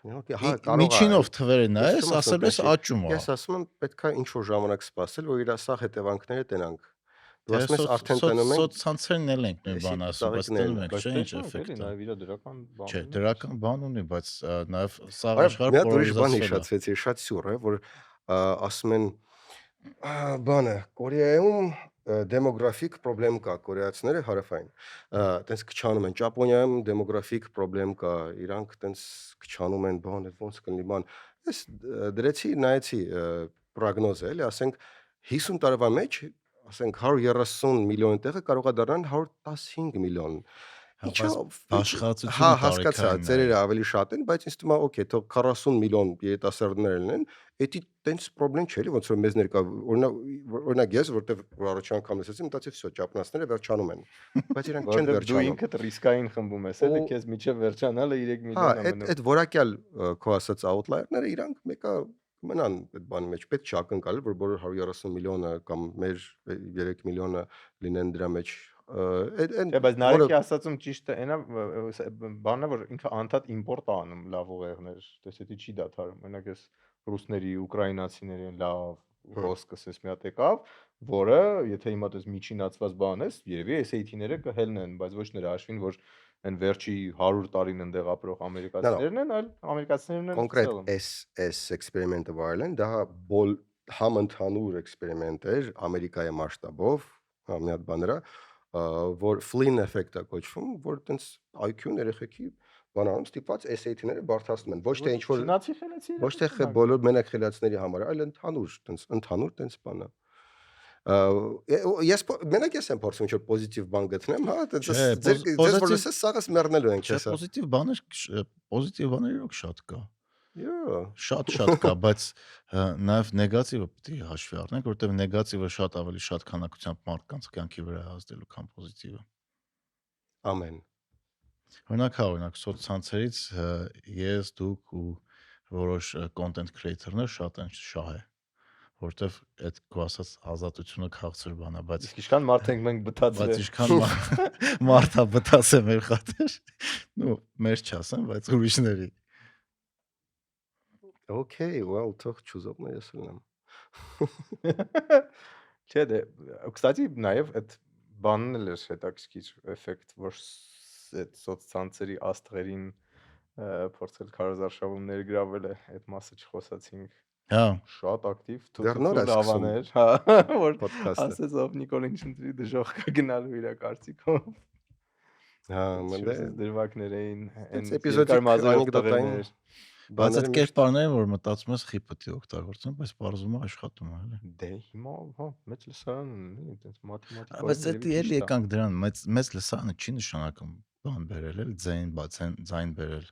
Իհարկե, հա, կարող է։ Միջինով թվերը նայես, Ես ասել ես աճում է։ Ես ասում եմ, պետքա ինչ որ ժամանակ սпасել, որ իր սախ հետևանքները տենանք։ Դու ասում ես արդեն տնում ենք սոցցանցերն էլ ենք նույն բանը ասում, բայց տնում ենք, չէ՞ ինչ էֆեկտ է։ Նաև իր դրական բան։ Չէ, դրական բան ունի, բայց նաև սա Մի աշխարհը հատ ուրիշ բան պոլարիզացվել է։ հիշացվեցի, շատ սյուր է, որ ասում են բանը Կորեայում դեմոգրաֆիկ պրոբլեմ կա, կորեացիները հարավային տենց քչանում են, Ճապոնիայում դեմոգրաֆիկ պրոբլեմ կա, իրանք տենց քչանում են, բան ոնց կլինի բան։ Ես դրեցի, նայեցի պրոգնոզը, էլի, ասենք 50 տարվա մեջ, ասենք 130 միլիոն տեղը կարող է դառնալ 115 միլիոն։ Ինչա Աշխատությունը հա, հասկացա, տարիքային է։ ծերերը ավելի շատ են, բայց ինձ թվում է, օքեյ, թող 40 միլիոն երիտասարդներ լինեն, էդի տենց պրոբլեմ չէ, էլի, ոնց որ մեզ ներկա, օրինակ ես, որտեվ առաջ անգամ լսեցի, մտածի, վсё, ճապոնացիները վերջանում են, բայց իրանք չեն Որտեւ դու վերջանում։ ինքդ ռիսկային խմբում ես, էլի, քեզ միջև վերջանալը 3 Հա, միլիոն է մնում։ այդ որակյալ քո ասած outlier-ները իրանք մեկը մնան այդ բանի մեջ, պետք չի ակնկալել, որ բոլոր 130 միլիոնը կամ մեր 3 միլիոնը լինեն դրա մեջ։ Չէ, բայց Նարեկի ասածում ճիշտ է, այնա բանը որ ինքը անդադ իմպորտ է անում լավ ուղեղներ, դες դա չի դադարում։ Օրինակ ես ռուսների, ուկրաինացիների լավ ռոսկս էս մի հատ եկավ, որը եթե հիմա դες միջինացված բան ես, երևի SAT-ները կհելնեն, բայց ոչ նրա հաշվին, որ այն վերջի 100 տարին ընդեղ ապրող ամերիկացիներն են, այլ ամերիկացիներն են կոնկրետ ցելում։ այս էքսպերիմենտը վարել են, դա համընդհանուր էքսպերիմենտ էր Ամերիկայի մասշտաբով, հա մի հատ բաներ է, որ Flynn էֆեկտը կոչվում, որ տենց IQ-ն երեխեքի բանանում ստիպված SAT-ները բարդացնում են, ոչ թե ինչ որ Չինացի խելացի ոչ թե բոլոր մենակ խելացների համար, այլ ընդհանուր տենց բան է։ Ես մենակ եմ փորձում ինչ-որ պոզիտիվ բան գտնեմ, հա, ձեզ որ լսես սաղս մեռնելու ենք Չէ, հեսա։ պոզիտիվ բաներ իրոք շատ կա։ Yo, Շատ կա, բայց նաև նեգատիվը պետք է հաշվի առնենք, որովհետև նեգատիվը շատ ավելի շատ քանակությամբ մարդկանց կյանքի վրա է ազդելու, քան պոզիտիվը։ amen։ Օրինակ սոցցանցերից ես, դուք ու որոշ content creator-ներ շատ են շահ է, որովհետև այդ քո ասած ազատությունը քաղցր բան է, բայց Իսկ ինչքան մարդ ենք մենք բթած բայց ինչքան մարդա բտած է մեր խաթր, նո մեր չասեմ, բայց ուրիշների։ Okay, well, թող ճուզողներ ես լինեմ։ Չէ, դե, կստати, նաև այդ բանն էլ էր հետաքրքիր էֆեկտ, որ այդ սոցցանցերի աստղերին փորձել քարոզարշավումներ գրավել է, այդ մասը չխոսացինք։ Հա, Շատ ակտիվ Դեռ նոր է դավաներ, հա, որ Podcast-ը։ ասես ով Նիկոլին չընտրի դժոխք կա գնալու իր կարծիքով։ Հա, մենდა Դրվագներ էին, Այս էպիզոդիկ անեկդոտային բայց այդ բաները կերպարները, որ մտածում ես խի պետք է օգտագործեն, բայց բարձում է աշխատում է, էլի։ Դե հիմա հա մեծ լսարան ունի, այդպես մաթեմատիկա։ Բայց դա էլի եկանք դրան, մեծ լսանը չի նշանակում բան բերել, էլի ձայն բերել։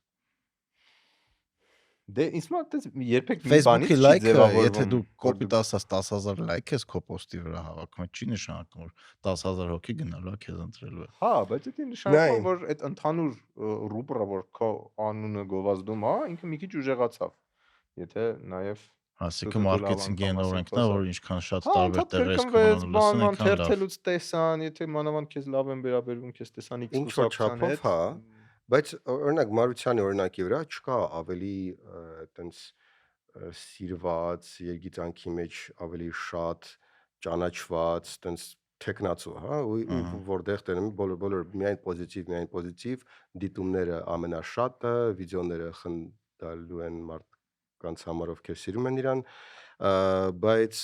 Դե ինձ մոտ այդպես երբեք մի Facebook-ի բանից չի լայքը, ձևավորվում։ եթե դու կոպի 10,000 լայք ես քո post-ի վրա հավաքում, չի նշանակում որ 10,000 հոգի գնալու է քեզ ընտրելու է։ Հա, բայց դա նշանակում որ այդ ընդհանուր ռուբրը, որ քո անունը գովազդում է, ինքը մի քիչ ուժեղացավ։ Եթե նաև Հասիկը մարքեթինգի են օրենքն է, որ ինչքան շատ հա, տարբեր տեղերից կոմանալու լսեն, բան այնքան լավ։ թերթելուց տեսան, եթե մանավանդ քեզ լավ են վերաբերվում, քեզ տեսան X ինչ որ կուսակցության չափով, հետ։ հա, բայց օրինակ Մարությանի օրինակի վրա չկա ավելի այտենց սիրված երգիծանքի մեջ ավելի շատ ճանաչված այտենց տեխնացու, հա, ու որտեղ տենում բոլոր միայն պոզիտիվ դիտումները ամենաշատը, վիդեոները խնդալու են մարդկանց համար, ովքեր սիրում են իրան, բայց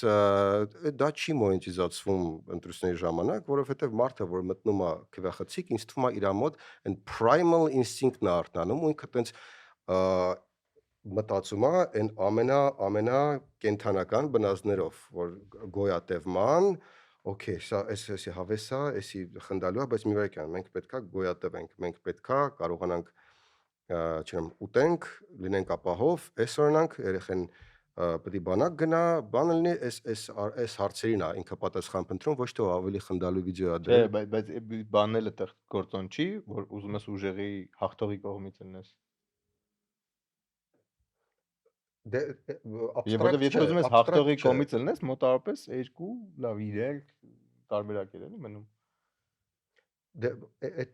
դա չի մոնետիզացվում ընտրությունների ժամանակ, որովհետև մարդը, որ մտնում է քվեախցիկ, ինձ թվում է իր մոտ այն primal instinct-ն է արթնանում, ու ինքը տենց մտածում է այն ամենա կենթանական բնազդներով, որ գոյատևման, okay, սա էսի հավեսա, էսի խնդալու է, բայց մի վարքյան, մենք պետքա գոյատևենք, մենք պետքա կարողանանք չնամ ուտենք, լինենք ապահով, այս օրինակ երեխեն պետք է բանակ գնա, բանը լինի, այս հարցերին է ինքը պատասխան փնտրում, ոչ թե ավելի խնդալու վիդեո է Դե, դրել։ բայց բանն էլ այդտեղ գործոն չի, որ ուզում ես ուժեղի հաղթողի կողմից լինես։ Դե Եվ որտեվ եթե ուզում ես հաղթողի կողմից լինես, մոտավորապես 2, լավ 3 տարբերակեր էլի մնում։ Դե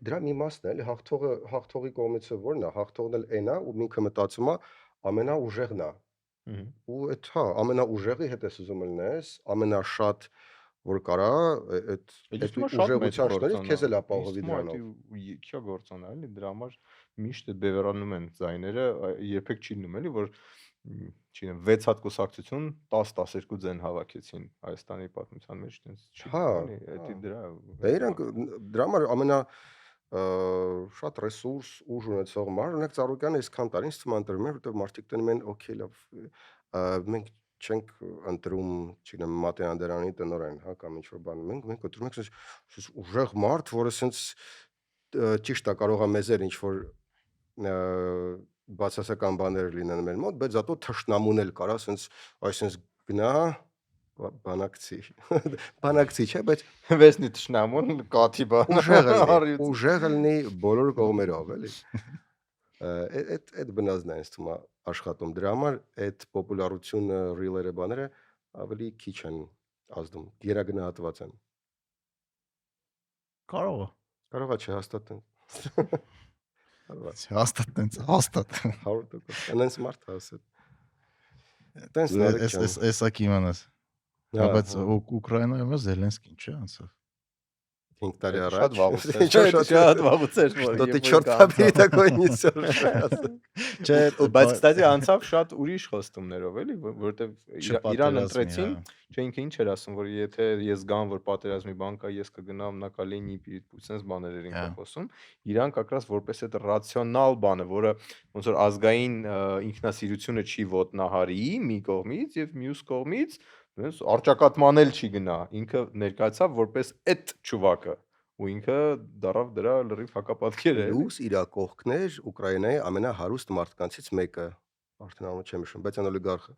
դրա մի մասն է, էլի հաղթողի կողմիցը որն է, հաղթողն էլ այն է, ու ինքը մտածում է ամենաուժեղն է։ Ու այդ հա, ամենաուժեղի հետ ես ուզում լինես, ամենաշատ որ կարա այդ ուժեղության շնորհիվ քեզ էլ ապահովի դրանով։ Իքիա գործոն է, էլի դրա համար միշտ բևեռանում են ձայները, երբեք չի լինում էլի, որ չինեմ 6 հատ կուսակցություն 10-12 ձեն հավաքեցին Հայաստանի պատմության մեջ, տենց չի լինի, դա դրա։ Դա իրանք դրա համար ամենա շատ ռեսուրս ուժ ունեցող մարդ, օրինակ Ծառուկյանը այսքան տարի ինձ թվում է ընտրում էր, որտեղ մարդիկ տնում են, օքեյ, լավ, մենք չենք ընտրում, չգիտեմ, Մատեանդերանի տնօրեն, հա, կամ ինչ որ բան, մենք ընտրում ենք այսպես ուժեղ մարդ, որը ասենց ճիշտ է կարող է մեզեր ինչ որ բացասական բաներ լինեն մեր մոտ, բայց զատո թշնամուն էլ կարա ասենց այսպես գնա բանակցի չէ, բայց Վեսնի թշնամուն կաթի բան ուժեղ լինի բոլոր կողմերով, էլի։ Այդ բնազդն է ինձ թվում է աշխատում։ Դրա համար այդ պոպուլարությունը, ռիլերը, բաները ավելի քիչ են ազդում, գերագնահատված են։ Կարող է չհաստատեն։ Հաստատ։ 100%։ Անենց մարդ ասել։ Տենց նարեկ չան։ Էսա կիմանաս։ Բայց Ուկրաինայում է Զելենսկին չէ անցավ։ 5 տարի Это առաջ։ շատ վաղուց էր։ Ինչ որ Շատ вաղուց էր, որ Что ты երբ որ черт կա побери անցավ։ такой несёшь? Չէ, Բայց կստати անցավ շատ ուրիշ խոստումներով էլի, որովհետև Իրան չպատերազմի, ընտրեցին, հա։ չէ ինքը ինչ էր ասում, որ եթե ես գամ, որ պատերազմի բան կա, ես կգնամ նա կալենի sense բաներ էր ինքը Հա։ խոսում։ Իրան կակրաս որպես այդ ռացիոնալ բանը, որը ոնց որ ազգային ինքնասիրությունը չի ոտնահարի մի կողմից եւ մյուս կողմից նույնս արճակատմանել չի գնա։ Ինքը ներկայացավ որպես այդ ճուվակը ու ինքը դարավ դրա լրիվ հակապատկեր է։ Լուս իր կողքներ Ուկրաինայի ամենահարուստ մարդկանցից մեկը, արդեն անունը չեմ հիշում, բայց այն օլիգարխը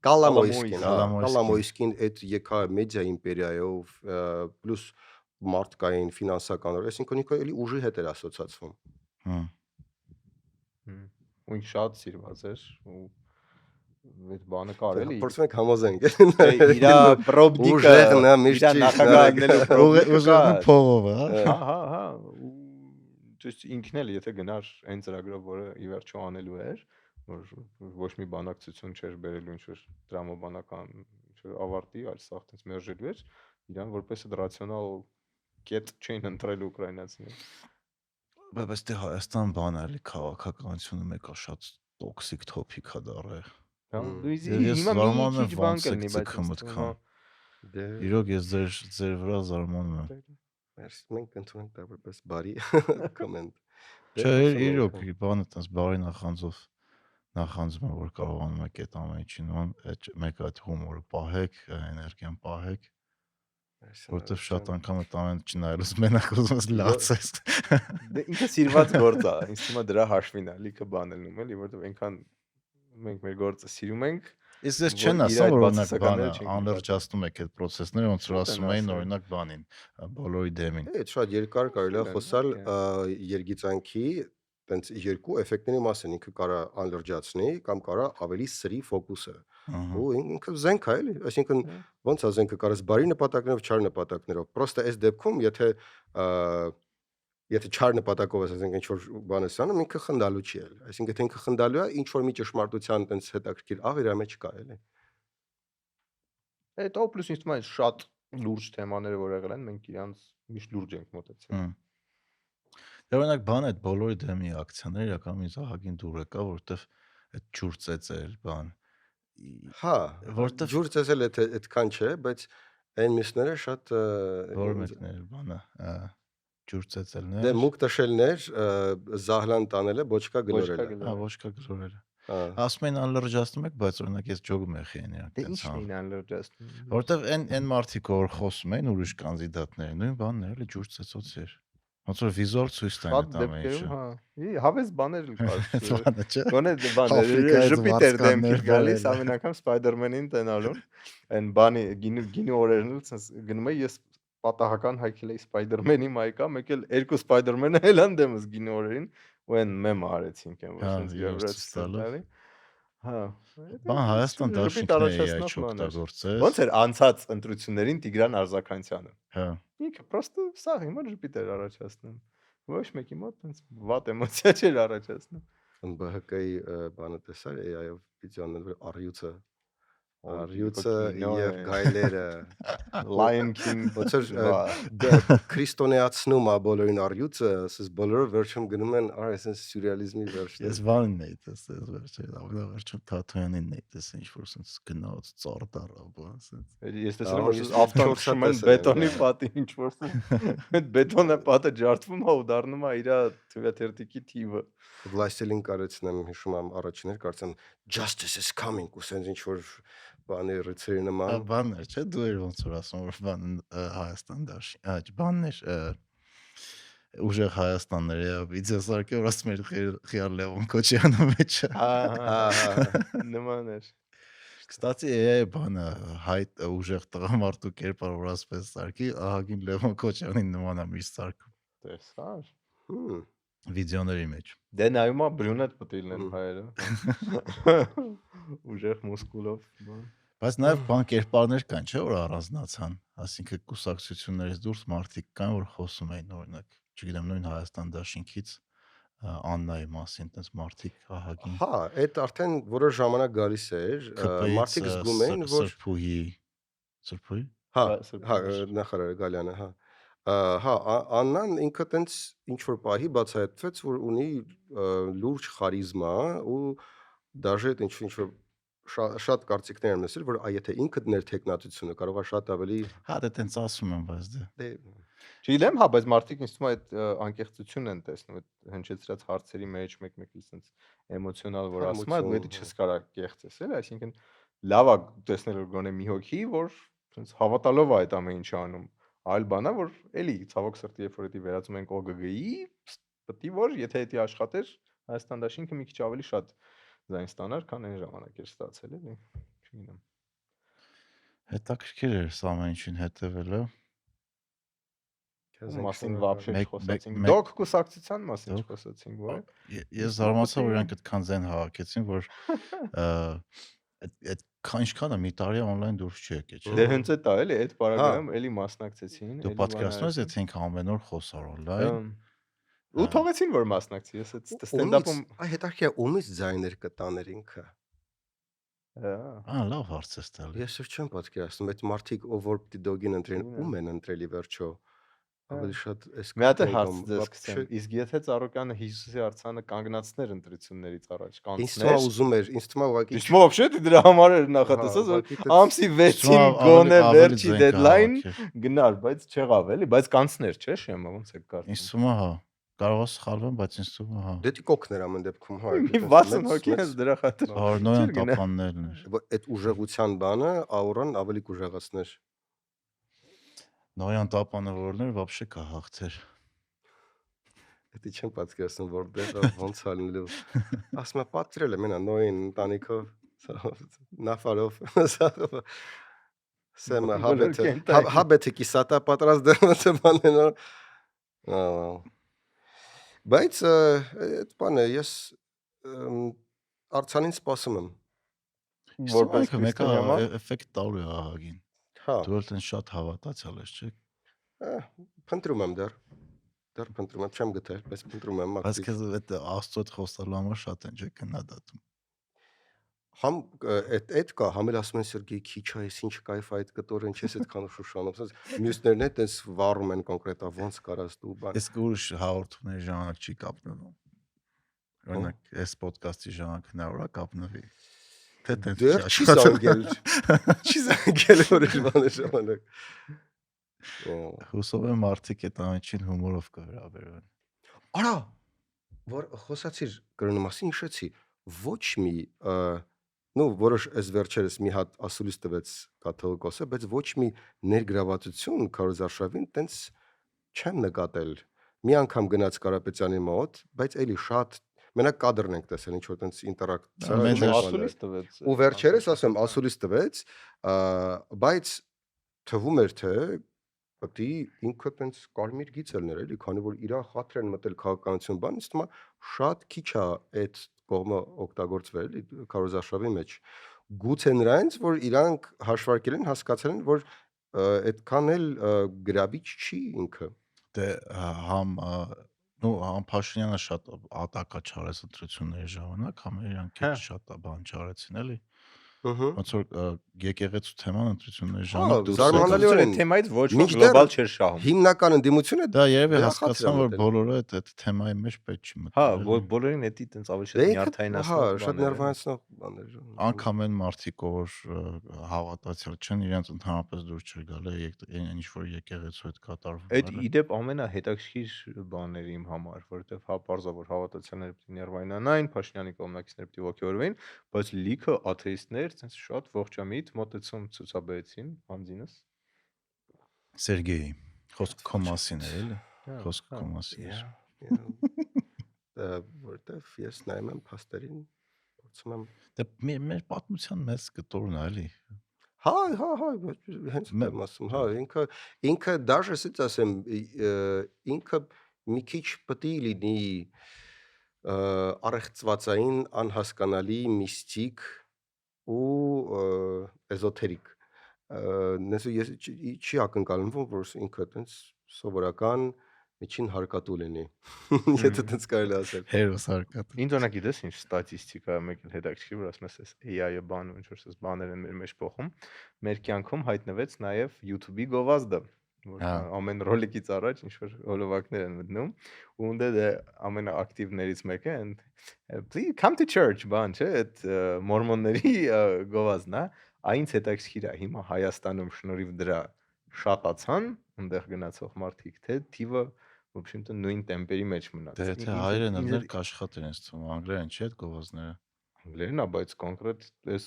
Կալամոյսկին, հա, Կալամոյսկին այդ եկա մեդիա իմպերիայով պլյուս մարդկային, ֆինանսական, այսինքն ինքը էլի ուժի հետ էր ասոցացվում։ Ու ինքը շատ սիրված էր ու այդ բանը կար էլի։ Փորձում ենք համոզենք։ Իրա պրոբդիկը, ուժեղն է, միշտ իրա ճիշտ, նախագահանելու պրոբդիկը Ուժեղը փողով, հա։ հա, ու ճիշտ ինքն էլ եթե գնար այն ծրագրով, որը ի վերջո անելու էր, որ ոչ մի բանակցություն չէր բերելու ինչ որ դրամաբանական ինչ որ ավարտի, այլ սա այդպես մերժելու էր, իրան որպես այդ ռացիոնալ կետ չէին ընտրել ուկրաինացիները։ Բայց դե Հայաստան բանը էլի քաղաքականությունը մեկը շատ տոքսիկ թոփիկ է դարել։ Հա, Ես հիմա մի զարմանում եմ քիչ բան ոնց կլինի, եք բայց ձգում ինձ թվում է այդքան։ Դե Իրոք ես ձեր վրա զարմանում եմ։ մենք ընդունենք դա որպես բարի կոմենտ։ Չէ, իրոք բանը տես բարի նախանձում եմ, որ կարողանում եք այդ ամեն ինչին մեկ այդ հումորը պահեք, էներգիան պահեք, որտեվ շատ անգամ այդ ամեն չնայելուց մենակ ուզում ես լացես։ Դե ինքը սիրված գործ է, ինձ թվում է դրա հաշվին է լիքը բանելնում էլի, որտեվ այնքան մենք մեր գործը սիրում ենք։ Իսկ ես չեն ասում, որ օրինակ բանը անլրջացնում եք այդ process-ները, ոնց որ ասում էին օրինակ բանին, բոլորի դեմին։ Այդ շատ երկար կարելի է խոսալ երգիծանքի տենց երկու էֆեկտների մասին, ինքը կարա անլրջացնի կամ կարա ավելի սրի ֆոկուսը։ Ու ինքը զենք է էլի, այսինքն ոնց է զենքը կարաս բարի նպատակներով, չար նպատակներով։ Պրոստը այս դեպքում եթե չար նպատակով ես ասենք ինչ որ բան ես անում, ինքը խնդալու չի էլ։ Այսինքն եթե ինքը խնդալու է, ինչ որ մի ճշմարտության տենց հետաքրքիր աղ իր մեջ կա էլի։ Այդ օ պլյուս ինձ թվում է շատ լուրջ թեմաները որ եղել են, մենք իրանց միշտ լուրջ ենք մոտեցել։ Դե օրինակ բան այդ բոլորի դեմի ակցիաները իրականում ինձ ահագին դուր եկա, որովհետև այդ ջուր ծեծել բան։ Հա, որովհետև ջուր ծեծել այդքան չէ, բայց այն մյուսները շատ որ մեկներ բանը ջուր ծեծելներ։ Դե մուկ տշելներ, զահլան տանելը, ոչկա գլորելը։ Հա, ոչկա գլորելը։ Ասում են անլրջացնում եք, բայց օրինակ ես ջոգում եմ խենիակ։ Դե ի՞նչն էին անլրջացնում։ Որտեվ այն մարդիկ որ խոսում են ուրիշ կանդիդատները, նույն բանն է, էլի ջուր ծեծոց էր։ Ոնց որ վիզուալ ցույց տան այդ ամեն ինչը։ Հա, հավես բաներ կար։ Բանը չէ։ Գոնե բաներ, Ժուպիտեր դեմքեր գալիս ամեն անգամ Spider-Man-ին տենալուն։ Այն բանի գինի օրերն էլ sense գնում եմ ես պատահական հայքել էի Spider-Man-ի մայկա, մեկ էլ երկու Spider-Man-ը հելան դեմս գինի օրերին ու այն մեմ արեցինք այն որ sense իրավրացի։ Հա։ Բան Հայաստան դաշինքն է այ չօգտագործես։ Ոնց էր անցած ընտրություններին Տիգրան Արզականյանը։ Հա։ Ինքը պրոստը սա հիմա Ժուպիտեր առաջացնում։ Ոչ մեկի մոտ այնց վատ էմոցիա չէր առաջացնում։ ԲՀԿ-ի բանը տեսար AI-ով վիդեոներ Արյուծը եւ գայլերը Lion King ոնց քրիստոնեացնում է բոլորին արյուծը, ասես բոլորը վերջում գնում են այսպես սյուրռեալիզմի վերջը։ Ես բանին էի տեսել վերջում Թաթոյանին էի տեսել ինչ որ sense գնաց ծառ դառավ բան sense։ Ես տեսել եմ որ ավտոմոբիլում են բետոնի պատի ինչ որ այդ բետոնը պատը ջարդվում է ու դառնում է իր թվյաթերթիկի թիվը։ Վլաստելին կարեցնեմ հիշում եմ առաջիներ կարծեմ justice is coming ու sense ինչ որ բանի ռիցերի նման բաններ չէ դու էր ոնց որ ասում որ բան Հայաստան դաշի բաններ ուժեղ Հայաստանները վիդեոսարկը որ ասում էր Խիալ Լևոն Քոչյանը մեջը նման էր Կստացի բանը հայտ ուժեղ տղամարդու կերպար որ ասպես սարքի ահագին Լևոն Քոչյանին նման է միշտ սարքում տեսար վիդեոների մեջ դե նայում է բրյունետ պետք լինեն հայերը ուժեղ մուսկուլով բայց նաև բան կերպարներ կան չէ որ առանձնացան ասինքն կուսակցություններից դուրս մարդիկ կան որ խոսում էին օրինակ չգիտեմ նույն Հայաստան դաշինքից Աննայի մասին տես մարդիկ ահագին հա այդ արդեն որոշ ժամանակ գալիս էր մարդիկ զգում էին որ Սրփուհի հա նախարարը Գալյանը հա Հա, Աննան ինքը տենց ինչ-որ պահի բացահայտվեց, որ ունի լուրջ խարիզմա ու դաժե ինչ-որ շատ կարծիքներ եմ լսել, որ եթե ինքդ ներթեկնածությունը կարող է շատ ավելի Հա, դե տենց ասում եմ, բայց դե Չգիտեմ, հա, բայց մարդիկ ինձ թվում է այդ անկեղծությունն են տեսնում, այդ հնչեցրած հարցերի մեջ մեկ-մեկ sense էմոցիոնալ որ ասում է, դու դա չես կարող կեղծես, էլի, այսինքն լավ է տեսնել որ գոնե մի հոգի, որ sense հավատալով է այդ ամեն ինչը անում, այլ բան է, որ էլի ցավոք սրտի երբ որ դա վերածում ենք ՕԳԳ-ի, պետք է որ եթե դա աշխատեր, Հայաստան դաշինքը մի քիչ ավելի շատ ձայն ստանար, քան այն ժամանակ էր ստացել, էլի, չգիտեմ։ հետաքրքիր էր սա ամեն ինչին հետևելը։ Մասին вообще չխոսացինք։ մեկ- Դոք կուսակցության մասին Դոք- չխոսացինք, որ Ես զարմացա, որ իրանք այդքան ձեն հավաքեցին, որ այդ ինչքանը մի տարի on-line դուրս չի եկել, չէ՞։ դե հենց այդ է, էլի, այդ պարագայում էլի մասնակցեցին, Դու պատկերացնում ես, եթե ինքը ամեն օր խոսար on-line։ ու թողեցին որ մասնակցի, ես այդ ստենդափում Այ հետաքրքիր է ումից ձայներ կտաներ ինքը։ Լավ հարց է տալի։ Ես չեմ պատկերացնում, այդ մարդիկ ով որ պիտի դոգին ընտրեն, ում են ընտրելի վերջո։ Ավելի շատ էս մի հատ հարց ձեզ կսեմ, իսկ եթե Ծառուկյանը Հիսուսի արցանը կանգնացներ ընտրություններից առաջ, Ինձ թվում է ուզում էր, ինձ թվում է ուղղակի Իսկ вообще դրա համար էր նախատեսած, որ ամսի 6-ին գոնե վերջի deadline գնար, բայց չեղավ էլի, բայց կանցներ, չէ՞, շեմը ոնց է կարծում։ Ինձ թվում է հա, կարող է սխալվեմ, բայց ինձ թվում է հա։ դե կոկներ ամեն դեպքում հա։ Մի 60 հոգի ես դրա խաթր։ Հարնոյան տապաններն էր։ Այդ ուժեղության բանը աուրան ավելի կուժեղացներ։ Նոյան տապանը որներ вообще կհաղթեր։ Դա չեմ պատկերացնում, որտեղ ոնց ալնելու։ Ասում եմ պատրել եմ մենա նոյին ընտանիքով նաֆարով Սեմ հաբեթը կիսատա պատրաստ դրված է բանենը։ Բայց այդ բանը ես արցանին սպասում եմ։ Որպես մեկը էֆեկտ տալու է ահագին։ Հա։ Դու էլ շատ հավատացյալ ես, չէ՞։ Փնտրում եմ դեռ փնտրում եմ, չեմ գտել, բայց փնտրում եմ Բայց քեզ այդ աստծոդ խոսալու համար շատ են չէ քննադատում։ Համ այդ կա, համ էլ ասում են Սերգեյ քիչ է, ինչ կայֆ այդ կտորեն չես այդքան շուշանում, ասես մյուսներն էլ տես վառում են կոնկրետա ոնց կարաս դու բան։ Իսկ ուրիշ հաղորդումների ժամանակ չի կապնվում։ Օրինակ, այս ոդկասթի ժամանակ հնարավոր է կապնվի։ Թե տենց դեռ չի զանգել։ Չի զանգել ուրիշ բաներ ժամանակ։ Հուսով եմ մարդիկ այդ ամենին հումորով կվերաբերվեն։ Արա, որ խոսացիր կրոնի մասին հիշեցի, ոչ մի որոշ այս վերջերս մի հատ ասուլիս տվեց կաթողիկոսը, բայց ոչ մի ներգրավվածություն Քարոզ Արշավին տենց չեմ նկատել։ Մի անգամ գնաց Կարապետյանի մոտ, բայց էլի շատ մենակ կադրն ենք տեսել, ինչ որ տենց ինտերակցիա ասուլիս տվեց։ Ու վերջերս ասեմ, ասուլիս տվեց, բայց թվում էր թե պետք է ինքը տենց կարմիր գիծ ելներ էլի, քանի որ իր խաթր են մտել քաղաքականություն բան, իսկ հիմա շատ քիչ է այդ կողմը օգտագործվել էլի Քարոզ Արշավի մեջ։ Գուցե նրանց, որ իրանք հաշվարկել են, հասկացել են, որ այդքան էլ գրաբիչ չի ինքը։ Դե համ Փաշինյանը շատ ատակա չարեց ընտրությունների ժամանակ, համ իրանք շատ բան չարեցին էլի։ Ոնց որ եկեղեցու թեման ընտրությունների ժամանակ զարմանալիորեն թեմայից ոչ ոք գլոբալ չէր շահում։ Հիմնական ընդդիմությունը դա երևի հասկացան, որ բոլորը այդ թեմայի մեջ պետք չի մտնել։ Հա, բոլորին դա տենց ավելի շատ նյարդայնացնող բաներ։ Հա, շատ նյարդայնացնող բաներ։ Անկամ այն մարդիկ, որ հավատացյալ չեն, իրենց ընդհանրապես դուրս չեր գալ, ինչ որ եկեղեցու հետ կատարվում։ Այդ իդեպ ամենահետաքրքիր բաները իմ համար, որովհետև հա պարզա որ հավատացյալները պետք է նյարդայնանային, Փաշինյանի կողմնակիցները պետք է ոգևորվեին, բայց լիքը աթեիստներ ցենց շատ ողջամիտ մոտեցում ցուցաբերեցին անձինս։ Սերգեյ, խոսքը քո մասին է, էլի։ Խոսքը քո մասին է։ Որտեվ ես նայում եմ փաստերին, փորձում եմ Դե մեր պատմության մեծ կտորն է, էլի։ Հա, հենց եմ ասում, հա, ինքը դաժե ասած ասեմ, ինքը մի քիչ պետք է լինի առեղծվածային, անհասկանալի, միստիկ ու էզոթերիկ։ Ես չի ակնկալվում, որ ինքը այտենց սովորական միջին հարկատու լինի։ Եթե այտենց կարելի ասել։ Հերոս հարկատու։ Ինձ օրինակ գիտես ինչ ստատիստիկա մեկ էլ հետաքրքիր, որ ասում ես AI-ը բանում ինչ որ սես բաներ են մեր մեջ փոխում։ Մեր կյանքում հայտնվեց նաև YouTube-ի գովազդը։ որ Հա, ամեն ռոլիկից առաջ ինչ որ հոլովակներ են մտնում ու ունդ է ամենաակտիվներից մեկը and please come to church բան չէ այդ մորմոնների գովազն է այնց հետաքրքիր է հիմա Հայաստանում շնորհիվ դրա շատացան այնտեղ գնացող մարդիկ թե թիվը в общем-то նույն տեմպերի մեջ մնաց դե թե հայերեն ըլներ կաշխատեն ինձ թվում անգլերեն չի այդ գովազները։ անգլերեն է բայց կոնկրետ այս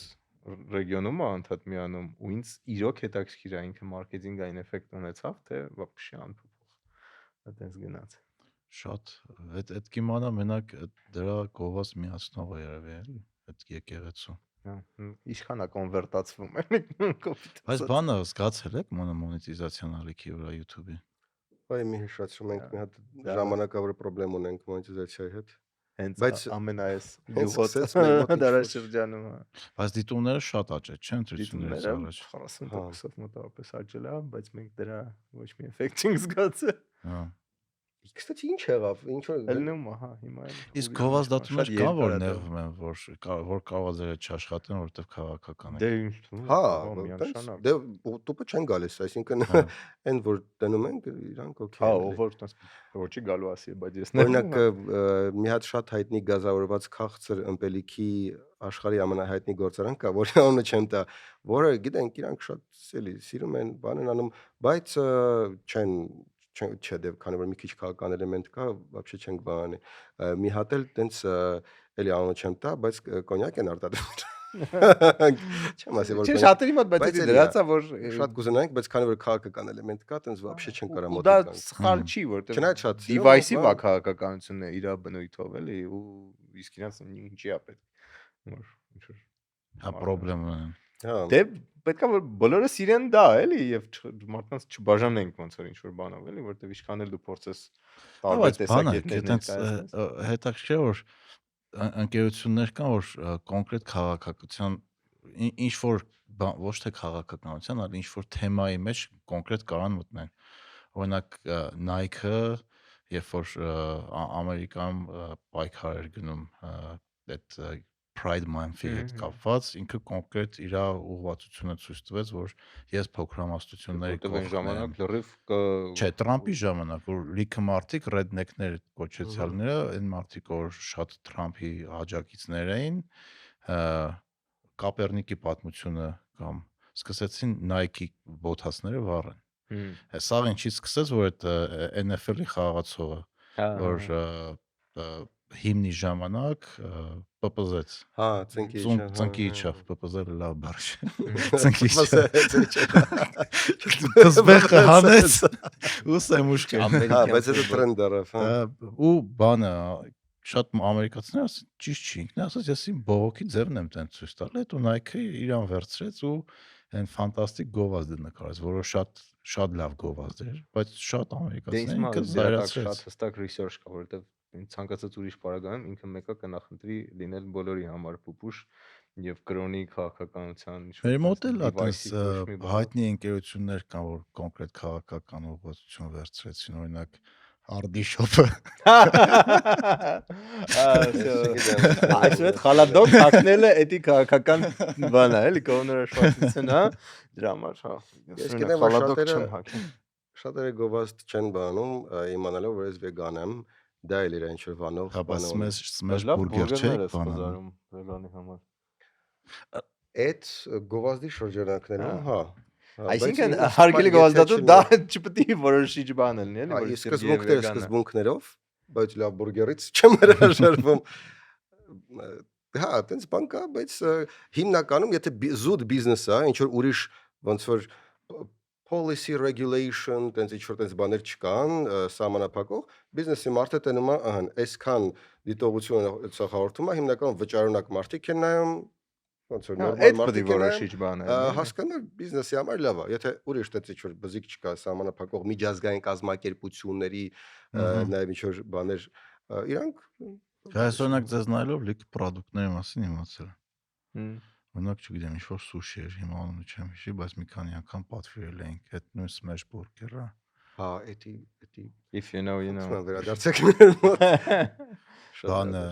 ռեգիոնում է անդադ միանում ու ինձ իրոք հետաքրքիր է ինքը մարքեթինգային էֆեկտ ունեցավ թե вообще անփոփոխ այդպես գնաց Շատ այդ կիմանա մենակ դրա գովազ միացնող է երևի էլի այդ եկեղեցու։ հա ինչքան է կոնվերտացվում էլի կոպիտ Բայց բանը զգացել եք մոնետիզացիան ալիքի վրա YouTube-ի։ Այ մի հիշացնում ենք մի հատ դա- ժամանակավոր խնդրեմ ունենք մոնետիզացիայի հետ։ հենց Բայց ամենայես հենց լուհոտ սկսեց մեր մոտ ինչ-որ- դարաշրջանում է Բայց դիտումները շատ աճեց, չէ՞, ընտրություններից դիտումները առաջ։ 40%-ով մոտավորապես աճել է բայց մենք դրա ոչ մի էֆեկտ չենք զգացել Հա։ Կստати ինչ եղավ, ինչ որ ելնում հա հիմա Իսկ գովազդատումներ կան, որ նեղվում են, որ կարողազերը չաշխատեն, որովհետև քաղաքական է։ դե ինչ թվում հա, միանշանակ դե ուտուպը չեն գալիս, այսինքն Հա։ այն որ դնում են իրանք օքեյ հա են, էլի։ ով որ տես ոչի գալու ասի բայց ես Օրինակ մի հատ շատ հայտնի գազավորված քաղցր ըմպելիքի աշխարհի ամենահայտնի գործարան կա, որի անունը չեմ տա, որը գիտենք իրանք շատ էլի սիրում են, բան են անում, բայց չեն չէ դե քանի որ մի քիչ քաղաքական էլեմենտ կա, вообще չենք բանի։ Մի հատ էլ տենց էլի անունը չեմ տա, բայց կոնյակ են արտադրում։ Չեմ ասի որ Չէ շատերի մոտ բայց բայց դա էլի դրածա որ շատ կուզենանք, բայց քանի որ քաղաքական էլեմենտ կա, տենց вообще չեն կարա ու դա մոտենալ։ սխալ չի որտեղ Չնայած շատ սիրում, դիվայսիվ բան- է քաղաքականությունը իր բնույթով էլի ու իսկ իրանց ինչի է պետք որ ինչ որ Հա, խնդրեմ ունեն։ Հա, դե պետքա որ բոլորը սիրեն դա էլի եւ մարդկանց չբաժանենք ոնց որ ինչ որ բանով էլի որտեղ ինչքան էլ դու փորձես Բայց տարբեր բանը, տեսակետներ այտենց ներկայացնես հետաքրքիր է, որ ընկերություններ կան, որ կոնկրետ քաղաքականության ինչ որ ոչ թե քաղաքականության, այլ ինչ որ թեմայի մեջ կոնկրետ կարան մտնեն։ Օրինակ Nike-ը, երբ որ Ամերիկայում պայքար էր գնում այդ Pride Month-ի հետ կապված, ինքը կոնկրետ իր ուղղվածությունը ցույց տվեց, որ ես փոքրամասնությունների որտեղ այն ժամանակ լրիվ Չէ, Տրամպի ժամանակ որ լիքը մարդիկ redneck-ներ կոչեցյալները, այն մարդիկ որ շատ Տրամպի աջակիցներ էին, Կապերնիկի պատմությունը կամ սկսեցին Nike բոթասները վառեն։ Սա ինչից սկսեց, որ այդ NFL-ի խաղացողը որ հիմնի ժամանակ պպզեց հա, ծնկի ծնկի իջավ պպզել լավ բառ չէ ծնկի Զբեղը հանեց ու սեմուշկեն Հա, բայց դա տրենդ արավ, հա։ ու բանը շատ ամերիկացիներ ասեն ճիշտ չի ինքն ասաց ես իմ բողոքի ձևն եմ տենց ցույց տալ հետո Nike-ը իրան վերցրեց ու այն ֆանտաստիկ գովազդ նկարեց որը շատ լավ գովազդ էր բայց շատ ամերիկացիներ ինքը շատ զայրացրեց հստակ research կա որտեղ ցանկացած ուրիշ բարագայում ինքը մեկը կնախընտրի լինել բոլորի համար փուփուշ եւ կրոնի քաղաքականության Մեր մոտ էլ այդպես հայտնի ընկերություններ կան, որ կոնկրետ քաղաքական ուղղվածություն վերցրեցին, օրինակ Hardy Shop-ը։ Այսինքն այդ խալադոկ հակնելը էդի քաղաքական բան է, էլի կողմնորոշվածություն, հա։ Դրա համար, հա։ Ես գիտեմ, որ խալադոկ շատերը- չեմ հակում։ Շատերը գովազդ չեն բանում, իմանալով որ ես վեգան եմ, դա էլ իր ինչ որ բանով Հա, բայց բանով։ սմեշ բուրգեր չէ, բանը։ բանանում վեգանի համար։ Այդ գովազդի շրջանակներում, հա։ Այսինքն հարգելի գովազդատու դա չպետք է որոշիչ բան լինի, էլի, որ սկզբունքներով, բայց լավ բուրգերից չեմ հրաժարվում։ Հա, տենց բան կա, բայց հիմնականում եթե զուտ բիզնես է, ինչ որ ուրիշ ոնց որ policy regulation, տենց ինչ որ տենց բաներ չկան, սահմանափակող, բիզնեսի մարդը տենում է, ահա, այսքան դիտողությունը ցախորտում է, հիմնականում վճարունակ մարդիկ են նայում, ոնց որ նորմալ այդ պետք է մարդիկ են նայում, որոշիչ բան է։ հասկանալ բիզնեսի համար լավ է, եթե ուրիշ տենց ինչ որ բզիկ չկա, սահմանափակող միջազգային կազմակերպությունների նաև ինչ որ բաներ, իրանք Այսօրինակ ձեզ նայելով լիք պրոդուկտների մասին իմացել։ Օրինակ չգիտեմ, ինչ որ սուշի էր, հիմա անունը չեմ հիշի, բայց մի քանի անգամ պատվիրել էինք այդ նույն smash burger-ը։ հա, էդի If you know, you know։ վերադարձեք մեր մոտ։ Բանը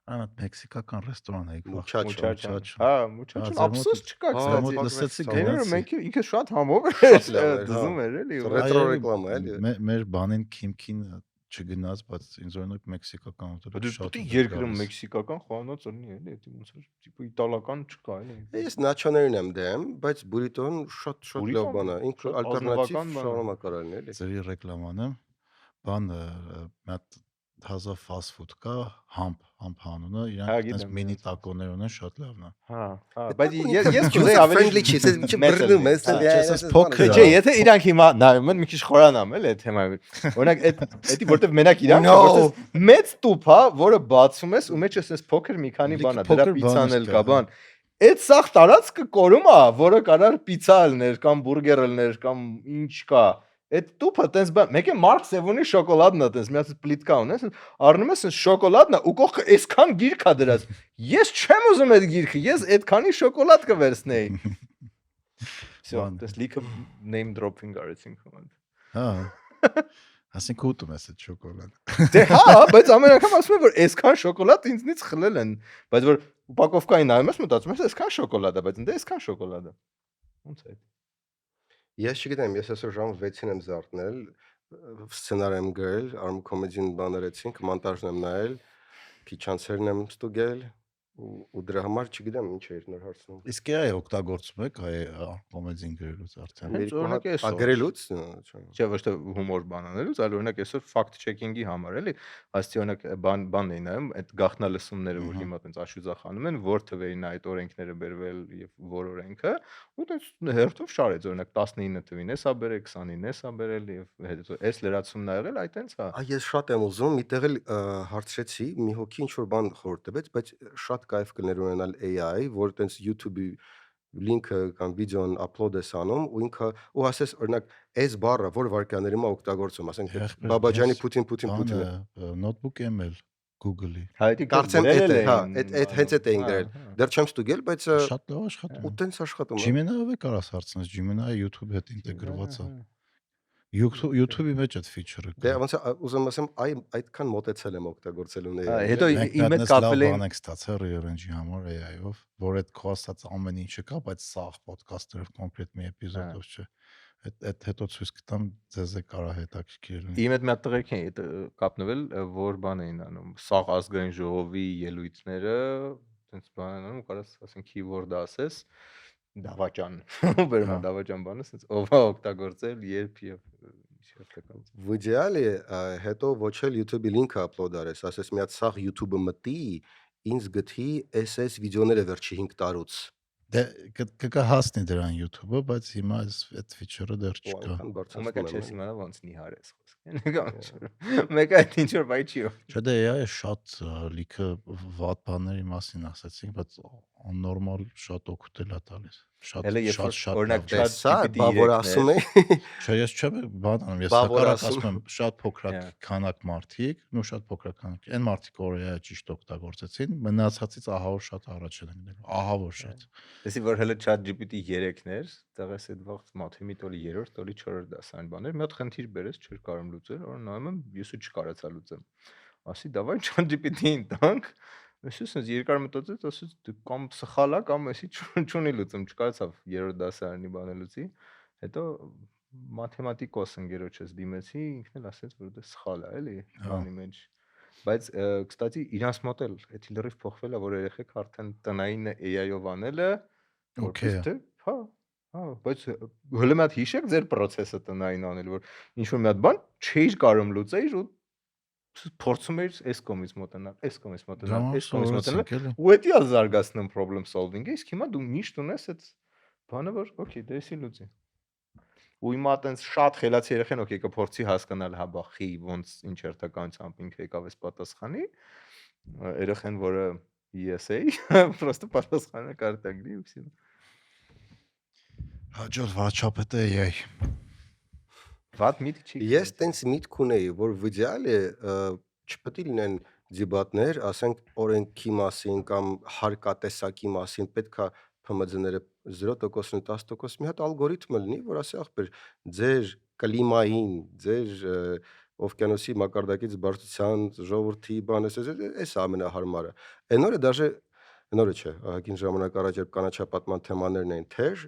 Այդ մեքսիկական ռեստորան էի Muchacho. Muchacho. Muchacho Հա, ձեր ափսոս չկա, Հա, ձեր մոտ կստացի։ լսեցի Գերերը գնացի։ մենք ինքը շատ համով Շատ լավ էր, դզում հա։ էր էլի։ Ռետ- Ռետրո ռեկլամա, էլի։ Մեր բանին քիմքին չգնաց, բայց ինձ օրինակ մեքսիկական ուտելիք Դու շատ պետք է ուզում երկրում գալիս։ մեքսիկական խոհանոց լինի էլի, դա ոնց որ տիպը իտալական չկա էլի։ Ես նաչոներն եմ դեմ, բայց բուրիտոն շատ լավ Բուրիտոն բան է։ Ինքը շատ ալտերնատիվ ազնվական բան է։ շարոմա կարալն էլի։ Ձերի ռեկլաման եմ, բան մատ հազա fast food կա, համբ հանունը, Հա, իրանք այդպես գիտեմ, մինի գիտեմ։ տակոներ ունեն, շատ լավն է։ Հա, Դա բայց ինքը ես կուզեի user ավելի friendly չի, ասես մի մեծ բռնում լինի։ ես, Հա, էլի, չես այսպես փոքր բան է։ Չէ, եթե իրանք հիմա նայում են մի քիչ խորանամ էլ այդ թեմայով։ Օրինակ էդի որտեվ մենակ իրանք No. որտեվ մեծ տուփ հա, որը բացում ես ու մեջը sense փոքր մի քանի Լիքը բան է, դրա փոքր պիցան բան էլ կա, կա, բան։ Այդ սաղ տարածքը կորում է, որը կարար պիցա ելներ կամ բուրգեր ելներ կամ ինչ կա։ Այդ տուփը տենց բան, մեկ է Մարկ Սևոնի շոկոլադն է տենց, մի հատ պլիտկա ունես, առնում ես շոկոլադն է ու կողքը այսքան գիրք է դրած։ Ես չեմ ուզում այդ գիրքը, ես այդքանի շոկոլադ կվերցնեի։ Всё, Բան է։ դες լիքը name dropping արեցինք ոմանց։ Հա։ Ասենք ուտում ես այդ շոկոլադ։ Դե հա, բայց ամեն անգամ ասում եմ որ այսքան շոկոլադ ինձնից խլել են, բայց որ ուպակովկային նայում ես մտածում ես այսքան շոկոլադ է, բայց ընդ այսքան շոկոլադ է։ Ոնց է։ Ես չգիտեմ, ես այսօր ժամ 6-ին եմ զարթնել, սցենար եմ գրել, Arm Comedy-ն բաներեցինք, մոնտաժն եմ նայել, փիչանցերն եմ ստուգել ու դրա համար չգիտեմ ինչ էր նոր հարցնում։ Իսկ AI օգտագործում եք այ կոմեդին գրելուց արդեն։ Հենց օրինակ այսօր։ Ագրելուց, Չէ, ոչ թե հումոր բանանելուց, այլ օրինակ այսօր fact checking-ի համար էլի, ասի օրինակ բան էին նայում, այդ գաղտնալսումները, որ հիմա տենց աշուզախանում են, որ թվերին այդ օրենքները բերվել եւ որ օրենքը, ու տենց հերթով շարեց օրինակ 19 թվին, էսա բերել, 29-ին էսա բերել եւ հետո այս լրացումն ա եղել, այ տենց հա։ Ես շատ եմ ուզում, միտեղ էլ հարցրեցի, մի հոգի ինչ որ բան խորտ տվեց, բայց շատ կայֆ կներ ունենալ AI, որ տենց YouTube-ի լինքը կամ վիդեոն upload ես անում ու ինքը ու ասես օրինակ այս բառը որ վարկաների մա օգտագործում, ասենք Բաբաջանի Պուտին Notebook ML Google-ի։ Հա, դա կարծեմ այդ է, հա, այդ հենց այդ էին գրել։ Դեռ չեմ ստուգել, բայց Շատ լավ աշխատում ու տենց աշխատում է։ Gemini-ով է կարաս հարցնես, Gemini YouTube հետ ինտեգրված է։ YouTube-ի մեջ այդ feature-ը Դե կա։ ոնց է ուզում ասեմ, այդքան մոտեցել եմ օգտագործելուն Հա, AI։ հետո Մենք իմ հետ մատնես լավ կապվել բան էին ենք ստացել Rearrange-ի համար AI-ով, որ այդ քո ասած ամեն ինչը կա, բայց սաղ ոդկասթերով կոմպլետ մի էպիզոդով չէ։ Այդ հետո ցույց կտամ ձեզ է կարա հետաքրքիր լինի։ Իմ հետ մի հատ տղեկ էին կապնվել, որ բան էին անում, սաղ ազգային ժողովի ելույթները, տենց բան են անում, կարաս ասենք keyword-ը ասես, դավաճան, բերում Հա։ դավաճան բանը, ասես ով է օգտագործել, երբ եւ շերտական։ В идеале հետո ոչ էլ YouTube-ի լինքը upload արես, ասես մի հատ սաղ YouTube-ը մտի, ինձ գտի SS վիդեոները վերջի 5 տարուց։ Դե կկա հասնի դրան YouTube-ը, բայց հիմա այդ feature-ը դեռ Ու չկա։ այնքան Ու մեկը բարձրացնում չես եմ։ իմանա ոնց նիհար ես խոսքը։ Մեկը այդ ինչ որ բայ չի։ Չէ, դե AI-ը շատ լիքը վատ բաների մասին ասացինք, բայց աննորմալ շատ օգուտ է տալիս։ Շատ Հələ երբ որ շատ օրինակ լավ։ Դե Chat սա GPT բա որ ասում է, Չէ, ես չեմ բան անում, ես Բա որ հակառակ ասում- ասում եմ, շատ փոքրակ Հա։ քանակ մարդիկ, նու շատ փոքրակ քանակ։ Այն մարդիկ որ AI ճիշտ օգտագործեցին, մնացածից ահա որ շատ առաջ են գնելու։ Ահա որ շատ։ Տեսի որ հələ Chat GPT 3-ն էր, դեղես այդ վաղ մաթեմի տոլի 3-րդ, տոլի 4-րդ դասային բաներ, մի հատ խնդիր բերես, չէր կարում լուծել, որ նայում եմ, ես ու չկարացա լուծեմ։ Ասի, «Դավայ Chat GPT-ին տանք»։ Ես ասես երկար մտածեց, ասես դե կամ սխալ է, կամ էսի չունի լուծում, չկարացավ 3-րդ դասարանի բանը լուծի։ Հետո մաթեմատիկոս ընկերոջս դիմեցի, ինքն էլ ասեց, որ դա սխալ է, էլի, բանի մեջ։ Բայց կստացի իրանց մոտ էլ էդի լրիվ փոխվել է, որ երեխեք արդեն տնային AI-ով անելը Okay է։ թե հա, հա, բայց հələ մի հատ հիշեք ձեր process-ը տնային անել, որ ինչ որ մի հատ բան չէիր կարող լուծեիր ու փորձում էիր այս կողմից մոտենալ, այս կողմից մոտենալ, այս կողմից մոտենալ, էլի։ ու էդի է զարգացնում problem solving-ը, իսկ հիմա դու միշտ ունես այդ բանը, որ okay, դե էսի լուծի։ Ու հիմա տենց շատ խելացի երեխան okay կփորձի հասկանալ, հա բա խի ոնց ինչ հերթականությամբ ինքը եկավ էս պատասխանի, երեխան, որը ESA, просто պատասխանը կարտագրի ու всё։ Հաջորդ վաչապետը AI։ Վատ միտ չի։ Ես տենց միտք ունեի, որ в идеале չպետք է լինեն դիբատներ, ասենք օրենքի մասին կամ հարկատեսակի մասին, պետքա ՓՄԶ-ները 0%-ն 10% մի հատ ալգորիթմ լինի, որ ասի ախպեր ձեր կլիմային, ձեր օվկիանոսի մակարդակից բարձրության ժողովրդի բան էս ամենահարմարը։ Այն օրը դաժե այն օրը չէ, ահագին ժամանակ առաջ երբ կանաչապատման թեմաներն էին թեժ,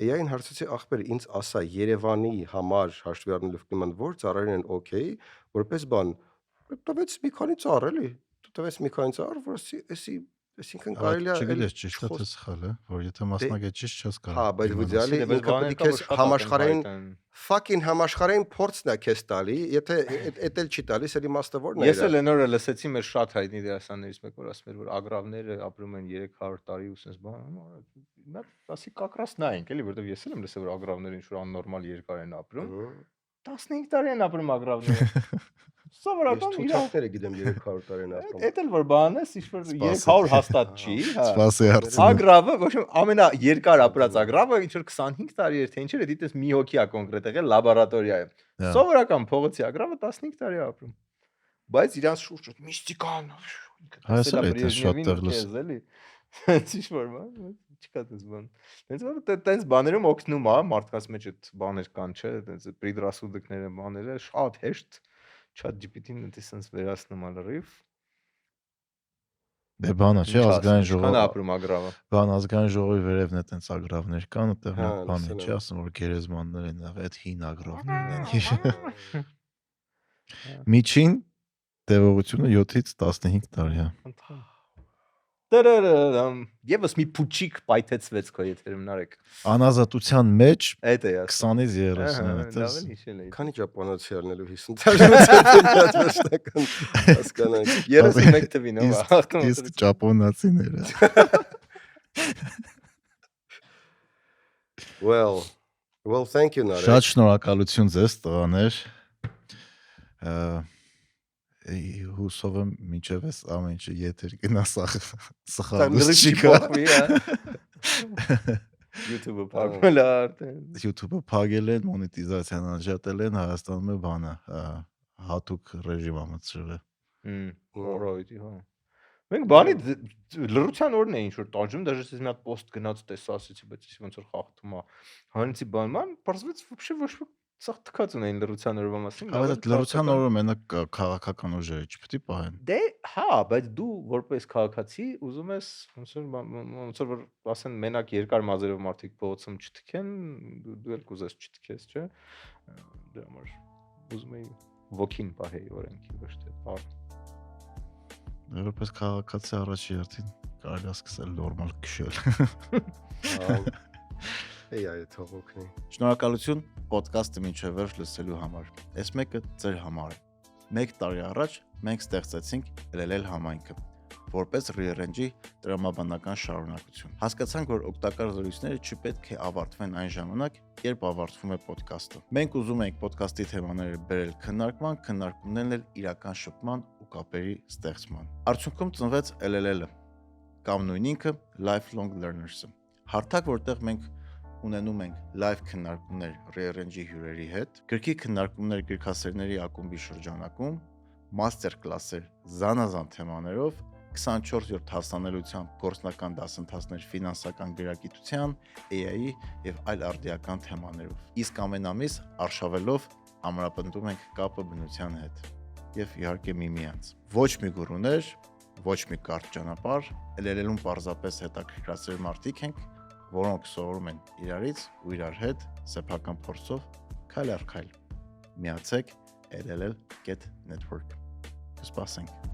AI-ին հարցրեցի ախպեր ինձ ասա Երևանի համար հաշվի առնելով կլիման որ ծառերն են օքեյ, որպես բան տվեց մի քանի ծառ էլի, տվեց մի քանի ծառ, որ այսինքն կարելի է չգիտես ճիշտ է թե սխալ է, որ եթե մասնագետ ճիշտ չես կարող։ Հա, բայց վիդեալի Բայց ինքը բաներ պետք կա, է որ շատ համաշխարհային ակնհայտ են։ fucking համաշխարհային փորձն է քեզ տալի, եթե էդ էլ չի տալիս, էլի իմաստը որն է։ Ես էլ այն օրը լսեցի մեր շատ հայտնի դերասաններից մեկ որ ասում էր որ ագրավները ապրում են 300 տարի ու sense բան, նա ասի կակրաս նայենք էլի, որովհետև ես էլ եմ լսել որ ագրավները ինչ որ աննորմալ երկար են ապրում։ 15 տարի են ապրում ագրավները։ Ես Սովորական իրա թութակները գիտեմ 300 տարին ապրում։ Էդ էլ որ բանն է, ինչ որ 300 հաստատ չի, հա։ Սպասի հարցը։ Ագրավը, ոչ մի ամենաերկար ապրած ագրավը ինչ որ 25 տարի էր, թե ինչ էր, դիտես մի հոգի է կոնկրետ եղել լաբորատորիայում։ Սովորական փողոցի ագրավը 15 տարի է ապրում։ Բայց իրանց շուրջը միստիկան, Այս էլ է շատ տեղ լս։ էլի։ Ինչ որ բան, չկա դες բան։ Դες որ տենց բաներում օգնում է, մարդկանց մեջ այդ բաներ կան, չէ, տենց պրիդրասուդիկները, բաները շատ հեշտ chat GPT-ն դեսնս վերացնում ալրիվ։ Դե բանա չէ ազգային Քան ժողովը։ ապրում ագրավը։ Բան ազգային ժողովի վերևն է տենց ագրավներ կան, այդտեղ Հա, մի բան է, լսել չի եմ։ ասում որ գերեզմաններ են եղել, այդ հին ագրավներն են։ Միջին տևողությունը 7-ից 15 տարի է։ Տերերամ եւս մի փուչիկ պայթեցվեց քո եթերում նարեկ։ Անազատության մեջ Այդ է ասում։ 20-ից 30 է, Լավ այդպես։ էլ հիշել էի։ Քանի ճապոնացի առնելու 50 տարի վերջնական հասկանանք։ 31 թվին ով Իսկ ճապոնացիները։ Well, thank you Narek. Շատ շնորհակալություն ձեզ տղաներ։ Հուսով եմ մինչև այս ամեն ինչը եթեր գնա սխալ չի չկա։ փոխվի, հա։ YouTube-ը փակվել է արդեն։ YouTube-ը փակել են, մոնետիզացիան անջատել են, Հայաստանում է բանը, հատուկ ռեժիմ ամծրվել։ Օրայդի, հա։ Մենք բանի լրության օրն է ինչ որ տանջում, դաժե ես մի հատ post գնաց տեսա ասեցի, բայց ես ոնց որ խախտում է։ Հանեցի բան, ման, բարձվեց вообще ոչ մի սա թքած ունեին լրության օրվա մասին։ Բայց այդ լրության օրը մենակ քաղաքական ուժերը չպետք է պահեն։ Դե, հա, բայց դու որպես քաղաքացի ուզում ես ոնց որ ասեն մենակ երկար մազերով մարդիկ փողոցում չթքեն, դու էլ կուզես չթքես, չէ՞։ Դրա համար ուզում եի ոգին պահեի օրենքի ոչ թե բառ։ Որպես քաղաքացի առաջի հերթին կարելի է սկսել նորմալ քշել։ AI-ը թող օգնի։ Շնորհակալություն ոդկասթը մինչև վերջ լսելու համար։ Այս մեկը ձեր համար է։ 1 տարի առաջ մենք ստեղծեցինք LLL համայնքը, որպես Rearrange-ի տրամաբանական շարունակություն։ Հասկացանք, որ օգտակար զրույցները չպետք է ավարտվեն այն ժամանակ, երբ ավարտվում է ոդկասթը։ Մենք ուզում ենք ոդկասթի թեմաները բերել քննարկման, քննարկումներն էլ իրական շփման ու կապերի ստեղծման։ Արդյունքում ծնվեց LLL-ը կամ նույն ինքը Lifelong Learners-ը։ Հարթակ, որտեղ մենք ունենում ենք live քննարկումներ Rearrange-ի հյուրերի հետ, գրքի քննարկումներ գրքասերների ակումբի շրջանակում, master class-եր զանազան թեմաներով, 24/7 հասանելիությամբ գործնական դասընթացներ ֆինանսական գրագիտության, AI-ի եւ այլ արդիական թեմաներով։ Իսկ ամեն ամիս արշավելով ամրապնդում ենք կապը բնության հետ եւ իհարկե միմյանց։ Ոչ մի գուրուներ, ոչ մի կարճ ճանապարհ, LLL-ում պարզապես հետաքրքրասեր մարդիկ ենք, որոնք սովորում են իրարից ու իրար հետ սեփական փորձով քայլ առ քայլ։ Միացեք LLL.network։ Կսպասենք։